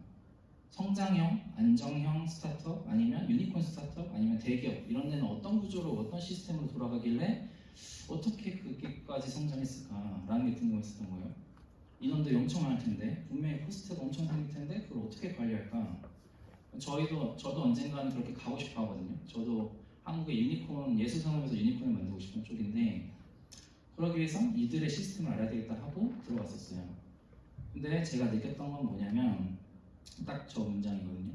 성장형, 안정형 스타트업 아니면 유니콘 스타트업 아니면 대기업 이런 데는 어떤 구조로 어떤 시스템으로 돌아가길래 어떻게 그렇게까지 성장했을까라는 게 궁금했었던 거예요. 인원도 엄청 많을 텐데 분명히 코스트가 엄청 생길 텐데 그걸 어떻게 관리할까? 저도 언젠가는 그렇게 가고 싶어 하거든요. 저도 한국의 유니콘 예술 산업에서 유니콘을 만들고 싶은 쪽인데 그러기 위해서 이들의 시스템을 알아야 되겠다 하고 들어갔었어요. 근데 제가 느꼈던 건 뭐냐면 딱 저 문장이거든요.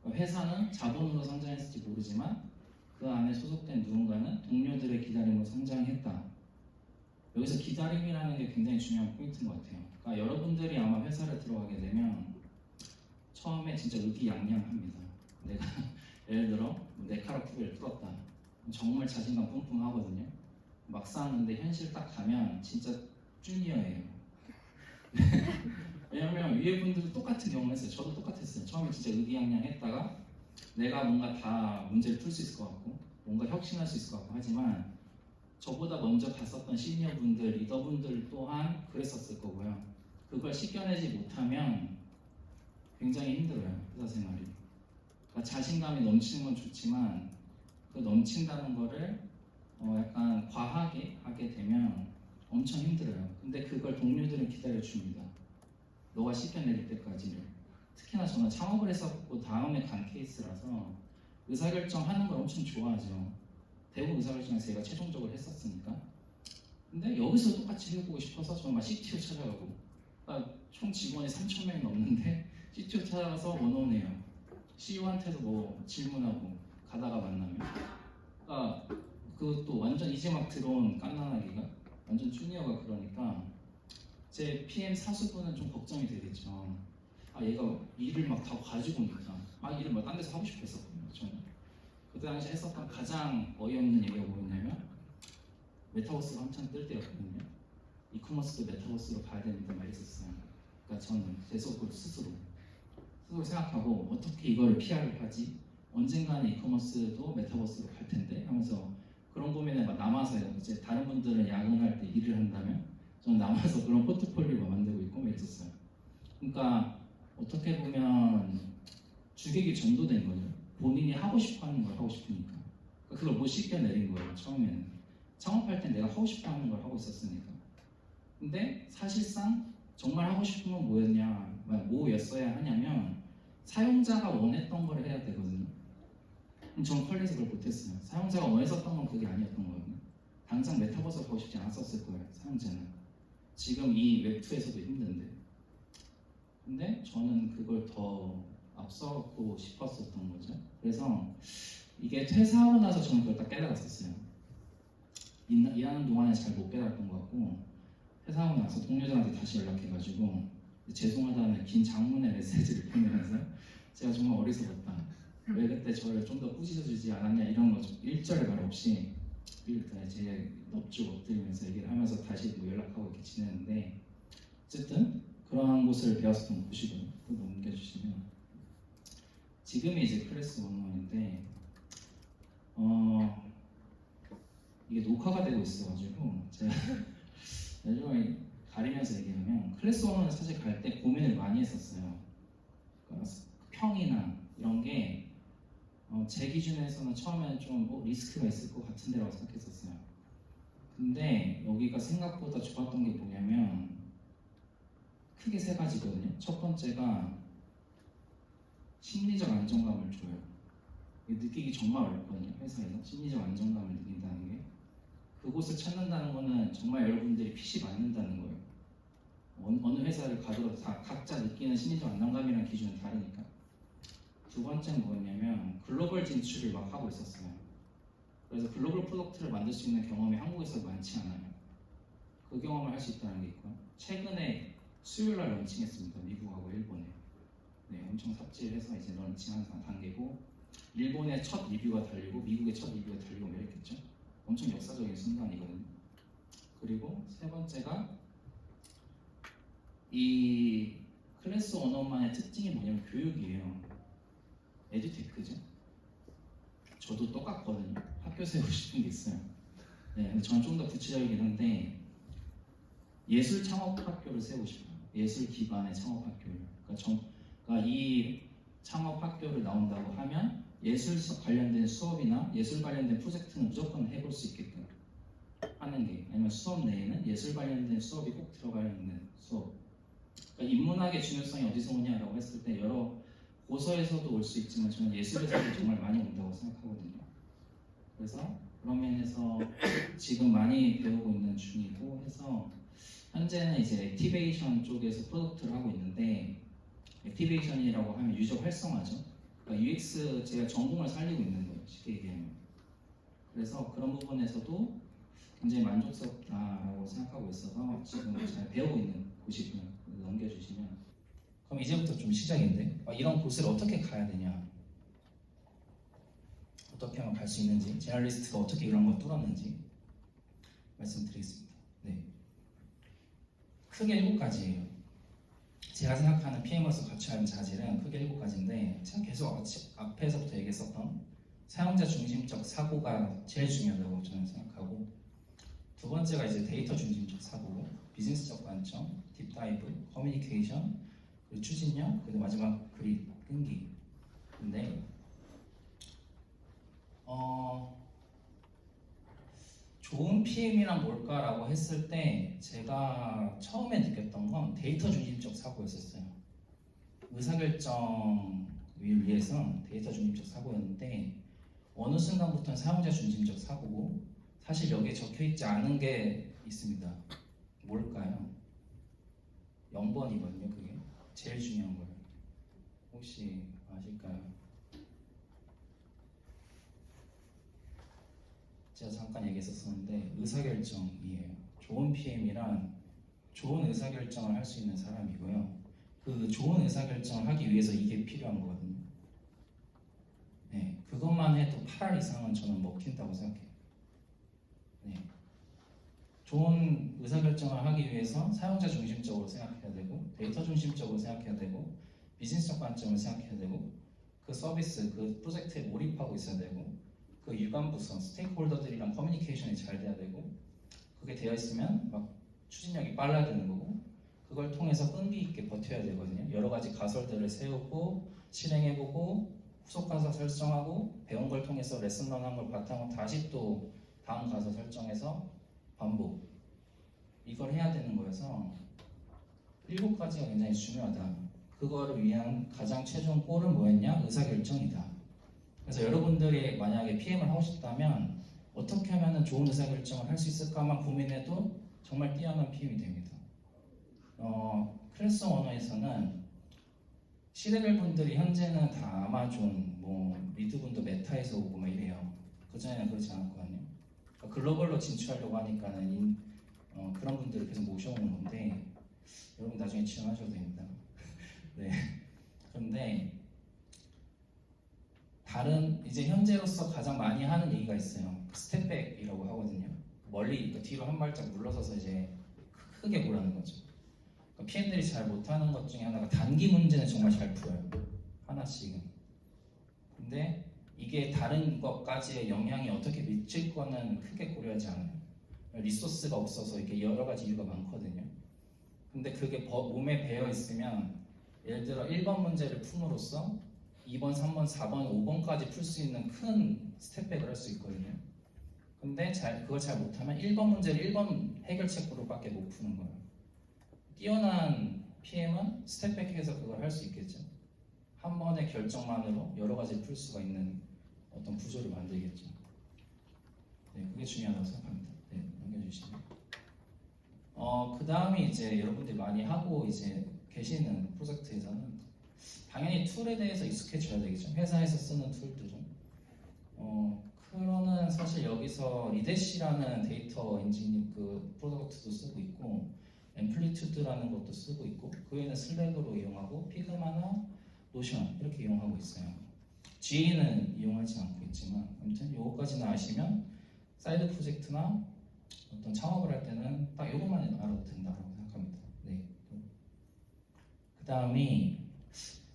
회사는 자본으로 성장했을지 모르지만 그 안에 소속된 누군가는 동료들의 기다림으로 성장했다. 여기서 기다림이라는 게 굉장히 중요한 포인트인 것 같아요. 그러니까 여러분들이 아마 회사를 들어가게 되면 처음에 진짜 의기양양합니다. 내가 예를 들어 내 카라쿠를 풀었다. 정말 자신감 뿜뿜하거든요. 막상 근데 현실 딱 가면 진짜 주니어예요. 왜냐면 위에 분들도 똑같은 경험을 했어요. 저도 똑같았어요. 처음에 진짜 의기양양했다가 내가 뭔가 다 문제를 풀 수 있을 것 같고 뭔가 혁신할 수 있을 것 같고 하지만 저보다 먼저 갔었던 시니어분들, 리더분들 또한 그랬었을 거고요. 그걸 식견내지 못하면 굉장히 힘들어요. 회사 생활이. 그러니까 자신감이 넘치는 건 좋지만 그 넘친다는 거를 약간 과하게 하게 되면 엄청 힘들어요. 근데 그걸 동료들은 기다려줍니다. 너가 식견내릴 때까지를. 특히나 저는 창업을 했었고 다음에 간 케이스라서 의사결정하는 걸 엄청 좋아하죠. 대부분 의사결정에서 제가 최종적으로 했었으니까. 근데 여기서 똑같이 해보고 싶어서 저는 막 CTO 찾아가고 그러니까 총 직원이 3,000명이 넘는데 CTO 찾아가서 원원해요. CEO한테도 뭐 질문하고 가다가 만나면 그러니까 그것도 완전 이제 막 들어온 깐난아기가 완전 주니어가 그러니까 제 PM 사수분은 좀 걱정이 되겠죠. 아 얘가 일을 막 다 가지고 오니까 일을 막 딴 데서 하고 싶어 했었거든요. 저는 그때 당시 했었던 가장 어이없는 얘기가 뭐였냐면 메타버스가 한창 뜰 때였거든요. 이커머스도 메타버스로 가야 됩니다 막 이랬었어요. 그러니까 저는 제 속으로 스스로 생각하고 어떻게 이거를 PR을 하지? 언젠가는 이커머스도 메타버스로 갈 텐데 하면서 그런 고민에 막 남아서요. 이제 다른 분들은 야근할 때 일을 한다면 저는 남아서 그런 포트폴리오가 만들고 있고 막 이랬었어요. 그러니까 어떻게 보면 주객이 전도된 거죠. 본인이 하고 싶어 하는 걸 하고 싶으니까. 그러니까 그걸 못 시켜내린 거예요. 처음에는. 창업할 땐 내가 하고 싶어 하는 걸 하고 있었으니까. 근데 사실상 정말 하고 싶은 건 뭐였어야 하냐면 사용자가 원했던 걸 해야 되거든요. 저는 컬리에서 그걸 못했어요. 사용자가 원했었던 건 그게 아니었던 거거든요. 당장 메타버스 가고 싶지 않았었을 거예요. 사용자는. 지금 이 웹2에서도 힘든데. 근데 저는 그걸 더 앞서고 싶었었던 거죠. 그래서 이게 퇴사하고 나서 저는 그걸 딱 깨달았었어요. 일하는 동안에 잘 못 깨달았던 것 같고 퇴사하고 나서 동료들한테 다시 연락해가지고 죄송하다는 긴 장문의 메시지를 보내면서 제가 정말 어리석었다. 왜 그때 저를 좀 더 꾸짖어주지 않았냐 이런 거 좀 일절의 말 없이 일단 제 넙죽 엎드리면서 얘기를 하면서 다시 뭐 연락하고 이렇게 지내는데 어쨌든 그러한 곳을 배웠었던 곳이거든요. 그거 넘겨주시면 지금이 이제 클래스 101인데 이게 녹화가 되고 있어가지고 제가 나중에 가리면서 얘기하면 클래스 101은 사실 갈 때 고민을 많이 했었어요. 그러니까 평이나 이런 게 제 기준에서는 처음에는 좀 리스크가 있을 것 같은데라고 생각했었어요. 근데 여기가 생각보다 좋았던 게 뭐냐면 크게 세 가지거든요. 첫 번째가 심리적 안정감을 줘요. 느끼기 정말 어렵거든요. 회사에서 심리적 안정감을 느낀다는 게 그곳을 찾는다는 거는 정말 여러분들이 핏이 맞는다는 거예요. 어느 회사를 가도 다 각자 느끼는 심리적 안정감이라는 기준은 다르니까. 두 번째는 뭐였냐면 글로벌 진출을 막 하고 있었어요. 그래서 글로벌 프로덕트를 만들 수 있는 경험이 한국에서 많지 않아요. 그 경험을 할 수 있다는 게 있고요. 최근에 수요일날 런칭했습니다. 미국하고 일본에. 네, 엄청 삽질해서 이제 런칭한 단계고 일본의 첫 리뷰가 달리고 미국의 첫 리뷰가 달리고 이랬겠죠. 엄청 역사적인 순간이거든요. 그리고 세 번째가 이 클래스 101만의 특징이 뭐냐면 교육이에요. 에듀테크죠. 저도 똑같거든요. 학교 세우고 싶은 게 있어요. 네, 근데 저는 좀 더 구체적이긴 한데 예술 창업 학교를 세우고 싶어요. 예술 기반의 창업 학교를. 그러니까 이 창업 학교를 나온다고 하면 예술 관련된 수업이나 예술 관련된 프로젝트는 무조건 해볼 수 있게끔 하는 게 아니면 수업 내에는 예술 관련된 수업이 꼭 들어가 있는 수업. 그러니까 인문학의 중요성이 어디서 오냐라고 했을 때 여러 고서에서도 올 수 있지만 저는 예술에서도 정말 많이 온다고 생각하거든요. 그래서 그런 면에서 지금 많이 배우고 있는 중이고 해서 현재는 이제 액티베이션 쪽에서 프로덕트를 하고 있는데 액티베이션이라고 하면 유저 활성화죠. 그러니까 UX 제가 전공을 살리고 있는 거예요. 쉽게 얘기하면. 그래서 그런 부분에서도 굉장히 만족스럽다라고 생각하고 있어서 지금 잘 배우고 있는 곳이고요. 넘겨주시면 그럼 이제부터 좀 시작인데 이런 곳을 어떻게 가야 되냐, 어떻게 하면 갈 수 있는지, 제너리스트가 어떻게 이런 걸 뚫었는지 말씀드리겠습니다. 네. 크게 7가지예요. 제가 생각하는 PM으로서 갖춰야 하는 자질은 크게 7가지인데 제가 계속 앞에서부터 얘기했었던 사용자 중심적 사고가 제일 중요하다고 저는 생각하고, 두 번째가 이제 데이터 중심적 사고고, 비즈니스적 관점, 딥다이브, 커뮤니케이션, 그리고 추진력, 그리고 마지막 그립, 끈기. 근데 좋은 PM이란 뭘까라고 했을 때 제가 처음에 느꼈던 건 데이터 중심적 사고였었어요. 의사결정을 위해서 데이터 중심적 사고였는데 어느 순간부터는 사용자 중심적 사고고, 사실 여기에 적혀있지 않은 게 있습니다. 뭘까요? 0번이거든요. 그게 제일 중요한 거예요. 혹시 아실까요? 제가 잠깐 얘기했었는데 의사결정이에요. 좋은 PM이란 좋은 의사결정을 할 수 있는 사람이고요. 그 좋은 의사결정을 하기 위해서 이게 필요한 거거든요. 네, 그것만 해도 8알 이상은 저는 먹힌다고 생각해요. 네. 좋은 의사결정을 하기 위해서 사용자 중심적으로 생각해야 되고, 데이터 중심적으로 생각해야 되고, 비즈니스적 관점을 생각해야 되고, 그 서비스, 그 프로젝트에 몰입하고 있어야 되고, 그 유관부서, 스테이크홀더들이랑 커뮤니케이션이 잘 돼야 되고, 그게 되어 있으면 막 추진력이 빨라야 되는 거고, 그걸 통해서 끈기 있게 버텨야 되거든요. 여러 가지 가설들을 세우고 실행해보고 후속 가설 설정하고, 배운 걸 통해서 레슨런한 걸 바탕으로 다시 또 다음 가설 설정해서 반복, 이걸 해야 되는 거여서 7가지가 굉장히 중요하다. 그거를 위한 가장 최종 골은 뭐였냐? 의사결정이다. 그래서 여러분들이 만약에 PM을 하고 싶다면 어떻게 하면 좋은 의사결정을 할 수 있을까만 고민해도 정말 뛰어난 PM이 됩니다. 클래스 언어에서는 C레벨 분들이 현재는 다 아마존, 뭐 리드분도 메타에서 오고 막 이래요. 그전에는 그렇지 않았거든요. 그러니까 글로벌로 진출하려고 하니까는 그런 분들을 계속 모셔오는 건데, 여러분 나중에 지원하셔도 됩니다. 네. 그런데 다른 이제 현재로서 가장 많이 하는 얘기가 있어요. 스텝백이라고 하거든요. 멀리 뒤로 한 발짝 물러서서 이제 크게 보라는 거죠. 그러니까 PM들이 잘 못하는 것 중에 하나가 단기 문제는 정말 잘 풀어요. 하나씩은. 근데 이게 다른 것까지의 영향이 어떻게 미칠 거는 크게 고려하지 않아요. 리소스가 없어서 이렇게 여러 가지 이유가 많거든요. 근데 그게 몸에 배어 있으면, 예를 들어 1번 문제를 푼으로써 2번, 3번, 4번, 5번까지 풀 수 있는 큰 스텝백을 할 수 있거든요. 근데 그걸 잘 못하면 1번 문제를 1번 해결책으로밖에 못 푸는 거예요. 뛰어난 PM은 스텝백해서 그걸 할 수 있겠죠. 한 번의 결정만으로 여러 가지 풀 수가 있는 어떤 구조를 만들겠죠. 네, 그게 중요하다고 생각합니다. 네, 넘겨주시면. 그 다음에 이제 여러분들이 많이 하고 이제 계시는 프로젝트에서는 당연히 툴에 대해서 익숙해져야 되겠죠. 회사에서 쓰는 툴도 좀. 크로는 사실 여기서 리데시라는 데이터 엔진 그 프로덕트도 쓰고 있고, 앰플리튜드라는 것도 쓰고 있고, 그 외에는 슬랙으로 이용하고, 피그마나 노션 이렇게 이용하고 있어요. GA는 이용하지 않고 있지만, 아무튼 요거까지는 아시면 사이드 프로젝트나 어떤 창업을 할 때는 딱 요것만 알아도 된다고 생각합니다. 네. 그 다음이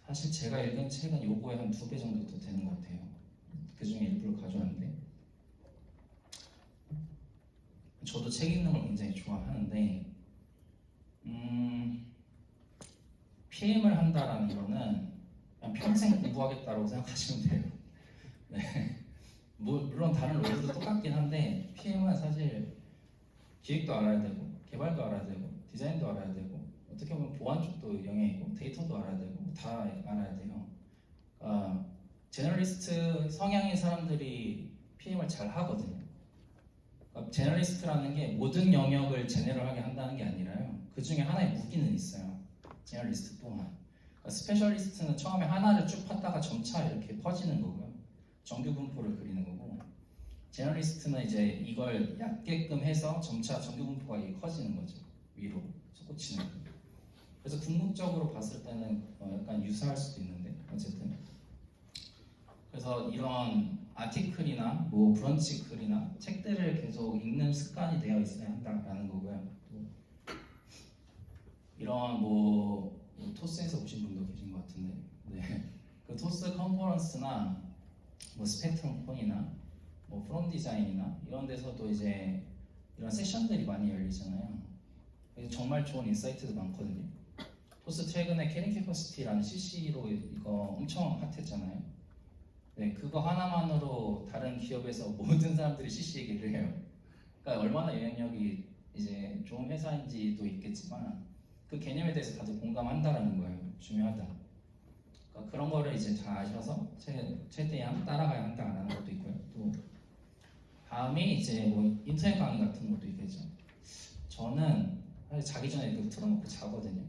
사실 제가 읽은 책은 요거의 한 2배 정도 더 되는 것 같아요. 그 중에 일부를 가져왔는데, 저도 책 읽는 걸 굉장히 좋아하는데, PM을 한다라는 거는 그냥 평생 공부하겠다고 생각하시면 돼요. 네. 물론 다른 롤도 똑같긴 한데, PM은 사실 기획도 알아야 되고, 개발도 알아야 되고, 디자인도 알아야 되고, 어떻게 보면 보안 쪽도 영역이고, 데이터도 알아야 되고, 다 알아야 돼요. 제너리스트 성향의 사람들이 PM을 잘 하거든요. 제너리스트라는 게 모든 영역을 제너럴하게 한다는 게 아니라요. 그 중에 하나의 무기는 있어요. 제너리스트 또한. 스페셜리스트는 처음에 하나를 쭉 팠다가 점차 이렇게 퍼지는 거고요. 정규 분포를 그리는 거고, 제너리스트는 이제 이걸 얕게끔 해서 점차 정규 분포가 커지는 거죠. 위로 솟구치는 거. 그래서 궁극적으로 봤을 때는 약간 유사할 수도 있는데, 어쨌든. 그래서 그래서 이런 아티클이나 뭐 브런치 글이나 책들을 계속 읽는 습관이 되어 있어야 한다라는 거고요. 또 이런 토스에서 오신 분도 계신 것 같은데, 네. 그 토스 컨퍼런스나 뭐 스펙트럼 콘이나 뭐 프롬 디자인이나 이런 데서도 이제 이런 세션들이 많이 열리잖아요. 그래서 정말 좋은 인사이트도 많거든요. 토스 최근에 캐링 캐퍼시티라는 CC로 이거 엄청 핫했잖아요. 네, 그거 하나만으로 다른 기업에서 모든 사람들이 CC 얘기를 해요. 그러니까 얼마나 영향력이 이제 좋은 회사인지도 있겠지만 그 개념에 대해서 다들 공감한다라는 거예요. 중요하다. 그러니까 그런 거를 이제 잘 아셔서 최대한 따라가야 한다라는 것도 있고요. 또 다음이 이제 뭐 인터넷 강의 같은 것도 있겠죠. 저는 사실 자기 전에 이거 틀어놓고 자거든요.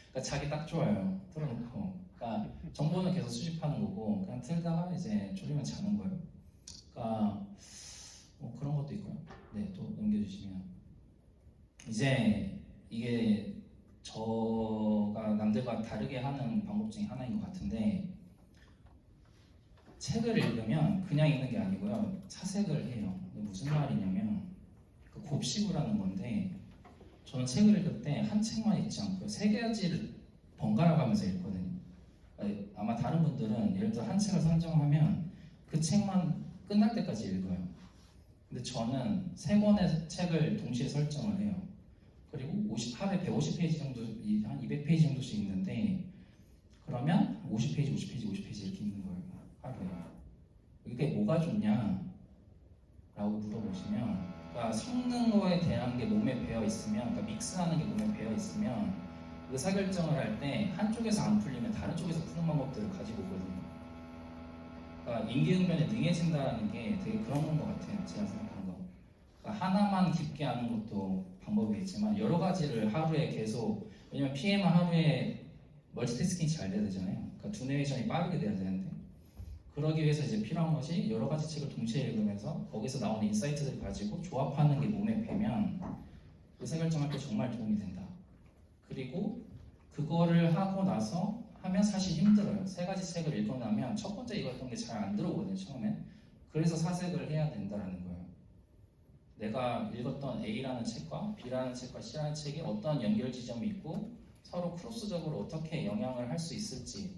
그러니까 자기 딱 좋아요. 틀어놓고. 그러니까 정보는 계속 수집하는 거고 그냥 틀다가 이제 졸리면 자는 거예요. 그러니까 뭐 그런 것도 있고요. 네, 또 넘겨주시면 이제 이게 저가 남들과 다르게 하는 방법 중에 하나인 것 같은데 책을 읽으면 그냥 읽는 게 아니고요. 사색을 해요. 무슨 말이냐면 그 곱씹으라는 건데 저는 책을 읽을 때 한 책만 읽지 않고요. 세 가지를 번갈아 가면서 읽거든요. 아마 다른 분들은 예를 들어 한 책을 선정하면 그 책만 끝날 때까지 읽어요. 근데 저는 세 권의 책을 동시에 설정을 해요. 그리고 하루에 150페이지 정도, 한 200페이지 정도씩 읽는데 그러면 50페이지, 50페이지, 50페이지 이렇게 읽는 거예요. 하루에. 이게 뭐가 좋냐? 라고 물어보시면 그러니까 섞는 거에 대한 게 몸에 배어 있으면 그러니까 믹스하는 게 몸에 배어 있으면 의사결정을 할 때 한쪽에서 안 풀리면 다른 쪽에서 푸는 방법들을 가지고 오거든요. 그러니까 임기응변에 능해진다는 게 되게 그런 건 것 같아요. 제가 생각한 거. 그러니까 하나만 깊게 아는 것도 방법이겠지만 여러 가지를 하루에 계속 왜냐면 PM은 하루에 멀티태스킹이 잘 돼야 되잖아요. 그러니까 두뇌회전이 빠르게 돼야 되는데 그러기 위해서 이제 필요한 것이 여러 가지 책을 동시에 읽으면서 거기서 나오는 인사이트들을 가지고 조합하는 게 몸에 배면 의사결정할 때 정말 도움이 된다. 그리고 그거를 하고 나서 하면 사실 힘들어요. 세 가지 책을 읽고 나면 첫 번째 읽었던 게 잘 안 들어오거든요. 처음엔. 그래서 사색을 해야 된다는 거예요. 내가 읽었던 A라는 책과 B라는 책과 C라는 책이 어떤 연결 지점이 있고 서로 크로스적으로 어떻게 영향을 할 수 있을지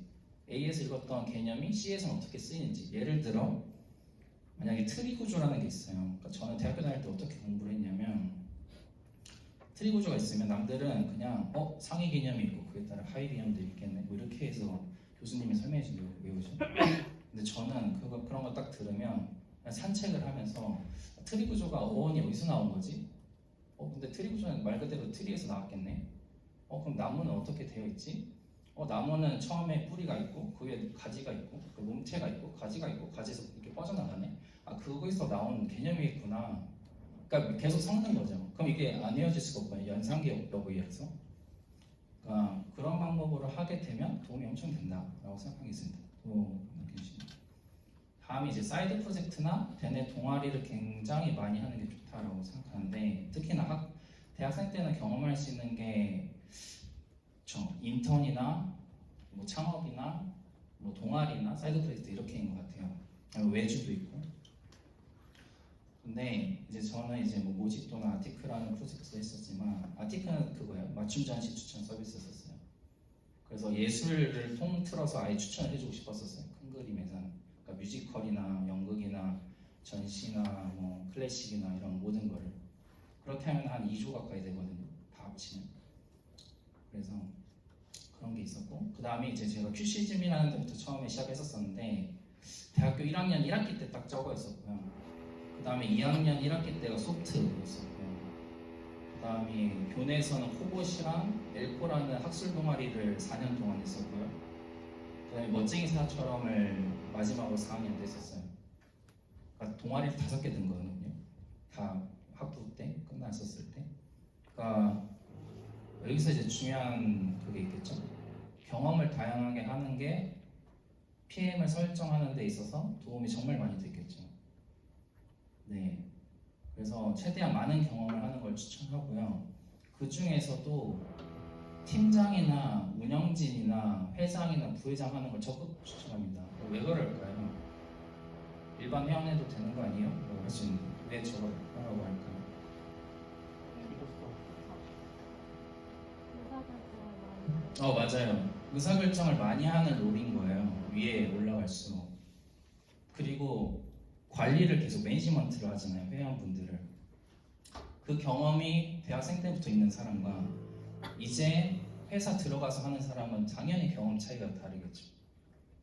A에서 읽었던 개념이 C에서는 어떻게 쓰이는지 예를 들어 만약에 트리 구조라는 게 있어요. 그러니까 저는 대학교 다닐 때 어떻게 공부를 했냐면 트리 구조가 있으면 남들은 그냥 상위 개념이 있고 그에 따라 하위 개념도 있겠네 뭐 이렇게 해서 교수님이 설명해 주려고 외우죠. 근데 저는 그런 거 딱 들으면 그냥 산책을 하면서 트리 구조가 어원이 어디서 나온 거지? 근데 트리 구조는 말 그대로 트리에서 나왔겠네. 그럼 나무는 어떻게 되어 있지? 나무는 처음에 뿌리가 있고 그 위에 가지가 있고 그 몸체가 있고 가지가 있고 가지에서 이렇게 뻗어나가네. 그거에서 나온 개념이겠구나. 그러니까 계속 섞는 거죠. 그럼 이게 안 이어질 수가 없거든요. 연상기억법에 의해서. 그러니까 그런 방법으로 하게 되면 도움이 엄청 된다라고 생각하겠습니다. 또 느끼시면. 다음이 이제 사이드 프로젝트나 대내 동아리를 굉장히 많이 하는 게 좋다라고 생각하는데 특히나 대학생 때는 경험할 수 있는 게 인턴이나 뭐 창업이나 뭐 동아리나 사이드 프로젝트 이렇게인 것 같아요. 외주도 있고. 근데 이제 저는 이제 뭐 모집도나 아티클라는 프로젝트도 했었지만 아티클은 그거예요. 맞춤 전시 추천 서비스였었어요. 그래서 예술을 통틀어서 아예 추천을 해주고 싶었었어요. 큰 그림에서는. 그러니까 뮤지컬이나 연극이나 전시나 뭐 클래식이나 이런 모든 거를 그렇게 하면 한 2조 가까이 되거든요. 다 합치면. 그래서 그런 게 있었고 그 다음에 이제 제가 큐시즘이라는 데부터 처음에 시작했었는데 대학교 1학년 1학기 때 딱 적어였었고요. 그 다음에 2학년 1학기 때가 소프트였었고요. 그 다음에 교내에서는 코봇이랑 엘코라는 학술 동아리를 4년 동안 했었고요. 그 다음에 멋쟁이 사처럼을 마지막으로 4학년 때 했었어요. 그러니까 동아리를 5개 든 거거든요. 다 학부 때 끝났었을 때. 그러니까 여기서 이제 중요한 그게 있겠죠. 경험을 다양하게 하는 게 PM을 설정하는 데 있어서 도움이 정말 많이 되겠죠. 네. 그래서 최대한 많은 경험을 하는 걸 추천하고요. 그 중에서도 팀장이나 운영진이나 회장이나 부회장 하는 걸 적극 추천합니다. 왜 그럴까요? 일반 회원해도 되는 거 아니에요? 라고 할 수 있는데 왜 저걸 하라고 할까요? 맞아요. 의사결정을 많이 하는 롤인 거예요. 위에 올라갈수록. 그리고 관리를 계속 매니지먼트를 하잖아요. 회원분들을. 그 경험이 대학생 때부터 있는 사람과 이제 회사 들어가서 하는 사람은 당연히 경험 차이가 다르겠죠.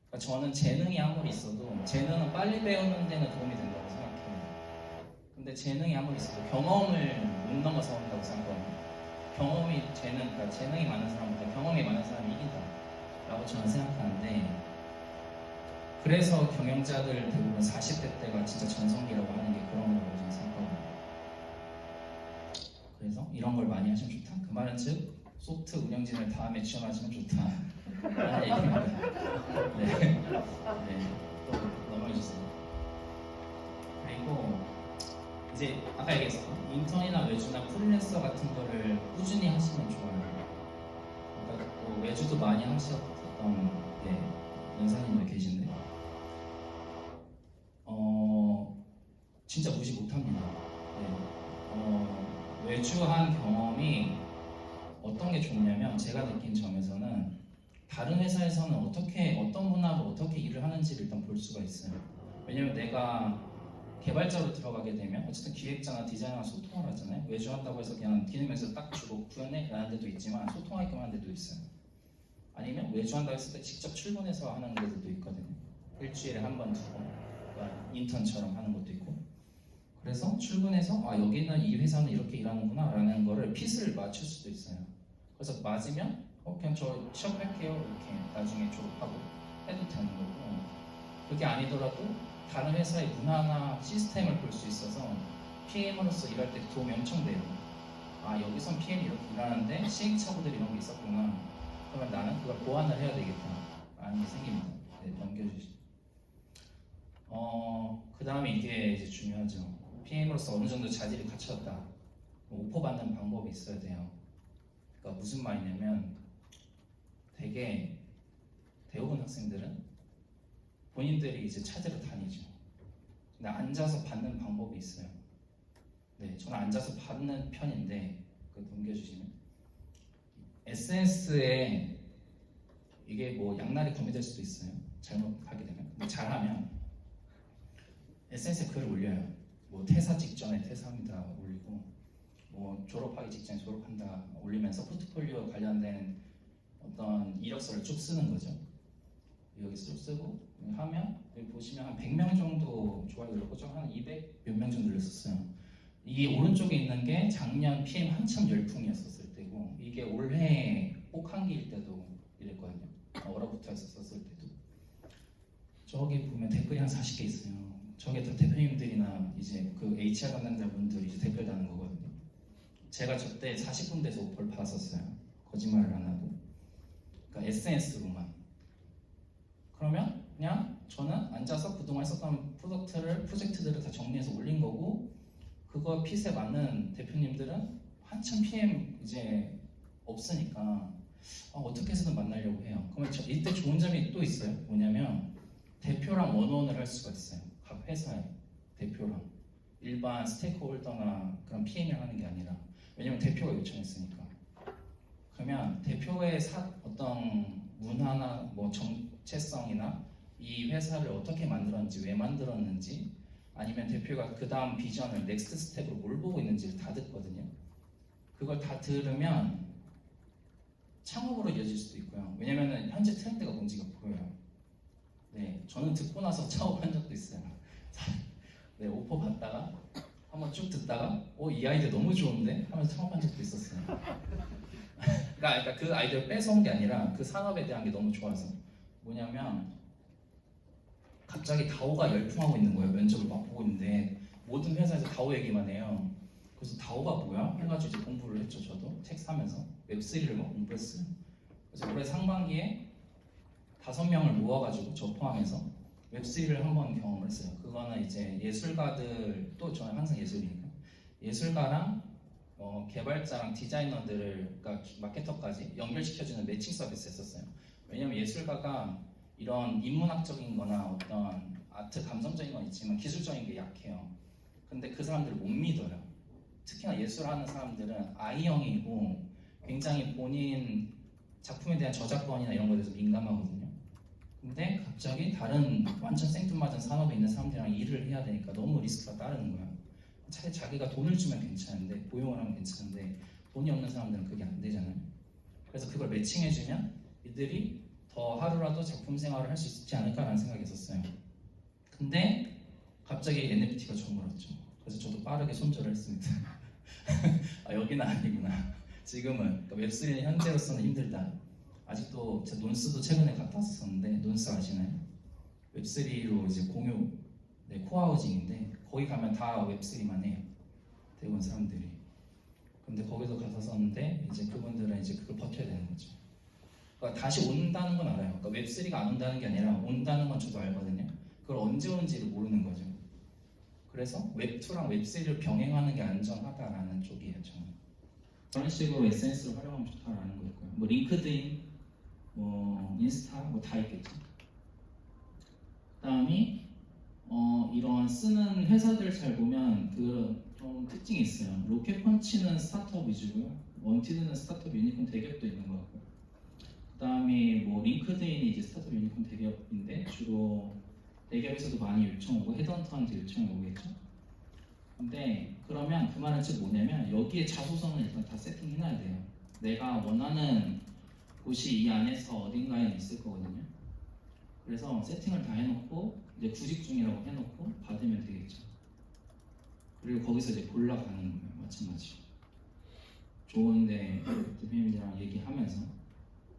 그러니까 저는 재능이 아무리 있어도 재능은 빨리 배우는 데는 도움이 된다고 생각해요. 근데 재능이 아무리 있어도 경험을 못 넘어서 한다고 생각하거든요. 그러니까 재능이 많은 사람보다 경험이 많은 사람이 이긴다라고 저는 생각하는데, 그래서 경영자들 대부분 40대 때가 진짜 전성기라고 하는 게 그런 거라고 저는 생각하거든요. 그래서 이런 걸 많이 하시면 좋다. 그 말은 즉 소프트 운영진을 다음에 지원하시면 좋다 라는 얘기입니다. 네, 또 넘어가주세요. 그리고 이제 아까 얘기했어요. 인턴이나 외주나 프리랜서 같은 거를 꾸준히 하시면 좋아요. 그러니까 또 외주도 많이 하셨던 연사님도 계신데 진짜 무시 못합니다. 외주한 경험이 어떤 게 좋냐면, 제가 느낀 점에서는 다른 회사에서는 어떤 문화로 어떻게 일을 하는지를 일단 볼 수가 있어요. 왜냐면 내가 개발자로 들어가게 되면 어쨌든 기획자나 디자이너랑 소통을 하잖아요. 외주한다고 해서 그냥 기능에서 딱 주고 구현해 라는 데도 있지만 소통하게끔 하는 데도 있어요. 아니면 외주한다고 했을 때 직접 출근해서 하는 데도 있거든요. 일주일에 한 번, 두 번, 그러니까 인턴처럼 하는 것도 있고. 그래서 출근해서 여기는 이 회사는 이렇게 일하는구나 라는 거를 핏을 맞출 수도 있어요. 그래서 맞으면 그냥 저 취업할게요 이렇게 나중에 졸업하고 해도 되는 거고, 그게 아니더라도 다른 회사의 문화나 시스템을 볼 수 있어서 PM으로서 일할 때 도움이 엄청 돼요. 여기선 PM이 이렇게 일하는데 시행착오들이 이런 게 있었구나. 그러면 나는 그걸 보완을 해야 되겠다 라는 게 생깁니다. 넘겨주시죠. 그 다음에 이게 이제 중요하죠. PM으로서 어느 정도 자질이 갖췄다. 오퍼 받는 방법이 있어야 돼요. 그러니까 무슨 말이냐면, 되게 대부분 학생들은 본인들이 이제 찾으러 다니죠. 근데 앉아서 받는 방법이 있어요. 네, 저는 앉아서 받는 편인데, 그거 넘겨주시면 SNS에 이게 뭐 양날이 검이 될 수도 있어요. 잘못하게 되면. 근데 잘하면 SNS에 글을 올려요. 뭐 퇴사 직전에 퇴사합니다 올리고, 뭐 졸업하기 직전에 졸업한다 올리면서 포트폴리오 관련된 어떤 이력서를 쭉 쓰는 거죠. 여기서 쭉 쓰고 하면 여기 보시면 한 100명 정도 좋아요 눌렀고, 한 200 몇 명 정도 눌렀었어요. 이 오른쪽에 있는 게 작년 PM 한참 열풍이었었을 때고, 이게 올해 혹한기일 때도 이랬거든요. 얼어붙어 있었을 때도. 저기 보면 댓글이 한 40개 있어요. 저게 다 대표님들이나 이제 그 HR 담당자분들이 이제 댓글 다는 거거든요. 제가 저때 40군데에서 오퍼를 받았었어요. 거짓말을 안 하고. 그러니까 SNS로만. 그러면 그냥 저는 앉아서 그동안 썼던 프로젝트들을 다 정리해서 올린 거고, 그거 핏에 맞는 대표님들은 한참 PM 이제 없으니까 어떻게 해서든 만나려고 해요. 그러면 이때 좋은 점이 또 있어요. 뭐냐면 대표랑 원어원을 할 수가 있어요. 각 회사에 대표랑. 일반 스테이크홀더나 그런 PM을 하는 게 아니라. 왜냐면 대표가 요청했으니까. 그러면 대표의 어떤 문화나 뭐 정체성이나 이 회사를 어떻게 만들었는지, 왜 만들었는지, 아니면 대표가 그 다음 비전을 넥스트 스텝으로 뭘 보고 있는지를 다 듣거든요. 그걸 다 들으면 창업으로 이어질 수도 있고요. 왜냐면은 현재 트렌드가 뭔지가 보여요. 네, 저는 듣고 나서 창업한 적도 있어요. 네, 오퍼 받다가 한번 쭉 듣다가 이 아이디어 너무 좋은데 하면서 창업한 적도 있었어요. 그러니까 그 아이디어를 뺏어온 게 아니라 그 산업에 대한 게 너무 좋아서. 뭐냐면 갑자기 다오가 열풍하고 있는 거예요. 면접을 막 보고 있는데 모든 회사에서 다오 얘기만 해요. 그래서 다오가 뭐야? 해가지고 이제 공부를 했죠. 저도 책 사면서 웹3를 막 공부했어요. 그래서 올해 상반기에 5명을 모아가지고 저 포함해서 웹3를 한번 경험을 했어요. 그거는 이제 예술가들, 또 저는 항상 예술이니까 예술가랑 개발자랑 디자이너들을, 그러니까 마케터까지 연결시켜주는 매칭 서비스 했었어요. 왜냐면 예술가가 이런 인문학적인 거나 어떤 아트 감성적인 건 있지만 기술적인 게 약해요. 근데 그 사람들을 못 믿어요. 특히나 예술하는 사람들은 I형이고 굉장히 본인 작품에 대한 저작권이나 이런 거에 대해서 민감하거든요. 근데 갑자기 다른 완전 생뚱맞은 산업에 있는 사람들이랑 일을 해야 되니까 너무 리스크가 따르는 거야. 차라리 자기가 돈을 주면 괜찮은데, 고용을 하면 괜찮은데 돈이 없는 사람들은 그게 안 되잖아요. 그래서 그걸 매칭해주면 이들이 더 하루라도 작품 생활을 할 수 있지 않을까라는 생각이 있었어요. 근데 갑자기 NFT가 저물었죠. 그래서 저도 빠르게 손절을 했습니다. 아, 여기는 아니구나. 지금은 그러니까 웹3는 현재로서는 힘들다. 아직도 제 논스도 최근에 갔다 왔었는데, 논스 아시나요? 웹3로 이제 공유, 네, 코하우징인데 거기 가면 다 웹3만 해요. 대부분 사람들이. 근데 거기도 갔었는데 이제 그분들은 이제 그걸 버텨야 되는 거죠. 그러니까 다시 온다는 건 알아요. 그러니까 웹3가 안 온다는 게 아니라 온다는 건 저도 알거든요. 그걸 언제 오는지를 모르는 거죠. 그래서 웹2랑 웹3를 병행하는 게 안전하다라는 쪽이에요, 저는. 그런 식으로 SNS를 활용하면 좋다라는 거였고요. 뭐 링크드인, 뭐 인스타, 뭐 다 있겠죠. 그다음이 이런 쓰는 회사들 잘 보면 그 좀 특징이 있어요. 로켓펀치는 스타트업 위주고요. 원티드는 스타트업 유니콘 대기업도 있는 것 같고요. 그다음에 뭐 링크드인이 이제 스타트업 유니콘 대기업인데 주로 대기업에서도 많이 요청 오고 헤드헌터한테 요청이 오겠죠. 근데 그러면 그 말은 즉 뭐냐면 여기에 자소서는 일단 다 세팅해놔야 돼요. 내가 원하는 곳이 이 안에서 어딘가에 있을 거거든요. 그래서 세팅을 다 해놓고 이제 구직 중이라고 해놓고 받으면 되겠죠. 그리고 거기서 이제 골라가는 거예요. 마찬가지. 좋은데 대표님이랑 얘기하면서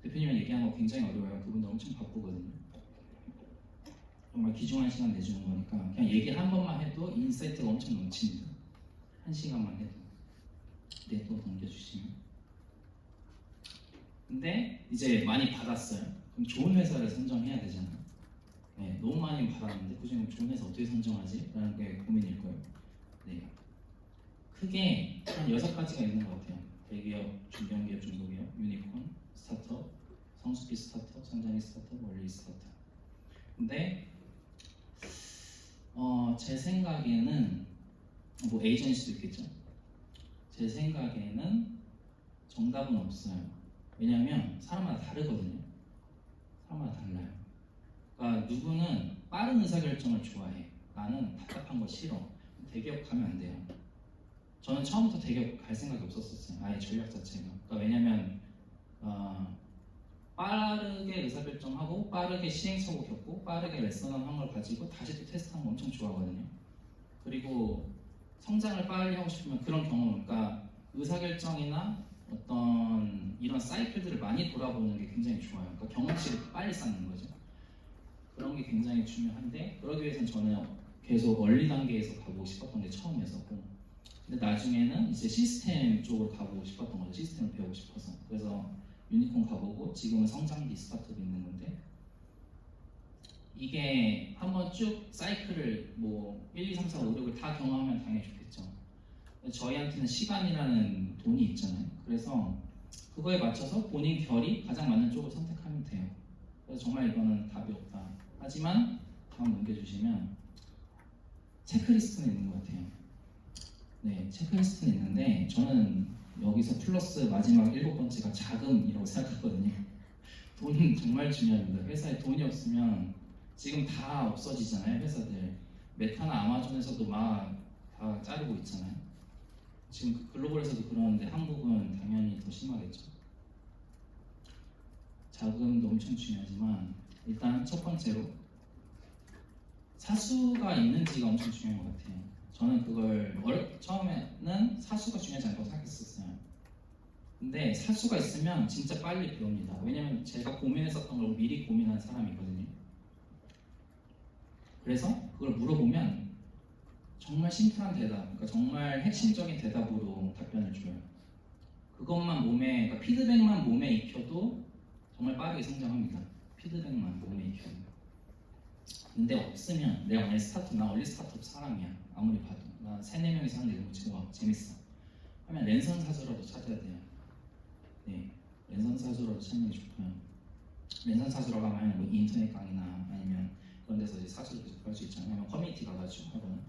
대표님이랑 얘기하는 거 굉장히 어려워요. 그분도 엄청 바쁘거든요. 정말 귀중한 시간 내주는 거니까 그냥 얘기 한 번만 해도 인사이트가 엄청 넘칩니다. 한 시간만 해도. 네, 또 넘겨주시면. 근데 이제 많이 받았어요. 그럼 좋은 회사를 선정해야 되잖아요. 네, 너무 많이 받았는데 그중에 좋은 회사 어떻게 선정하지? 라는 게 고민일 거예요. 네, 크게 한 6가지가 있는 것 같아요. 대기업, 중견기업, 중소기업, 유니콘, 스타트업, 성수기 스타트업, 성장기 스타트업, 원리 스타트업. 근데 제 생각에는 뭐 에이전시도 있겠죠. 제 생각에는 정답은 없어요. 왜냐하면 사람마다 다르거든요. 사람마다 달라요. 그러니까 누구는 빠른 의사결정을 좋아해. 나는 답답한 거 싫어. 대기업 가면 안 돼요. 저는 처음부터 대기업 갈 생각이 없었어요. 아예 전략 자체가. 그러니까 왜냐면 빠르게 의사결정하고 빠르게 시행착오 겪고 빠르게 레슨한 걸 가지고 다시 또 테스트하는 거 엄청 좋아하거든요. 그리고 성장을 빨리 하고 싶으면 그런 경험, 그러니까 의사결정이나 어떤 이런 사이클들을 많이 돌아보는 게 굉장히 좋아요. 그러니까 경험치를 빨리 쌓는 거죠. 그런 게 굉장히 중요한데 그러기 위해서는 저는 계속 원리 단계에서 가보고 싶었던 게 처음이었었고, 근데 나중에는 이제 시스템 쪽으로 가보고 싶었던 거죠. 시스템을 배우고 싶어서. 그래서 유니콘 가보고 지금은 성장기 스타트업이 있는 건데, 이게 한번 쭉 사이클을 뭐 1, 2, 3, 4, 5, 6을 다 경험하면 당연히 좋겠죠. 저희한테는 시간이라는 돈이 있잖아요. 그래서 그거에 맞춰서 본인 결이 가장 맞는 쪽을 선택하면 돼요. 그래서 정말 이거는 답이 없다. 하지만 다음 넘겨주시면 체크리스트는 있는 것 같아요. 네, 체크리스트는 있는데 저는 여기서 플러스 마지막 7번째가 자금이라고 생각하거든요. 돈은 정말 중요합니다. 회사에 돈이 없으면 지금 다 없어지잖아요. 회사들 메타나 아마존에서도 막 다 자르고 있잖아요. 지금 글로벌에서도 그러는데 한국은 당연히 더 심하겠죠. 자금도 엄청 중요하지만 일단 첫 번째로 사수가 있는지가 엄청 중요한 것 같아요. 저는 그걸 처음에는 사수가 중요하지 않다고 생각했었어요. 근데 사수가 있으면 진짜 빨리 배웁니다. 왜냐면 제가 고민했었던 걸 미리 고민한 사람이거든요. 그래서 그걸 물어보면 정말 심플한 대답, 그러니까 정말 핵심적인 대답으로 답변을 줘요. 그것만 그러니까 피드백만 몸에 익혀도 정말 빠르게 성장합니다. 피드백만 몸에 익혀도. 근데 없으면 내가 나 원래 스타트업 사람이야. 아무리 봐도 나 3-4명이서 하는데 너무 좋아, 재밌어 하면 랜선 사주라도 찾아야 돼요. 네, 랜선 사주라도 찾는 게 좋고요. 랜선 사주라고 하면 뭐 인터넷 강의나 아니면 그런 데서 이제 사주를 구할 수 있죠. 커뮤니티 가가지고 하고는.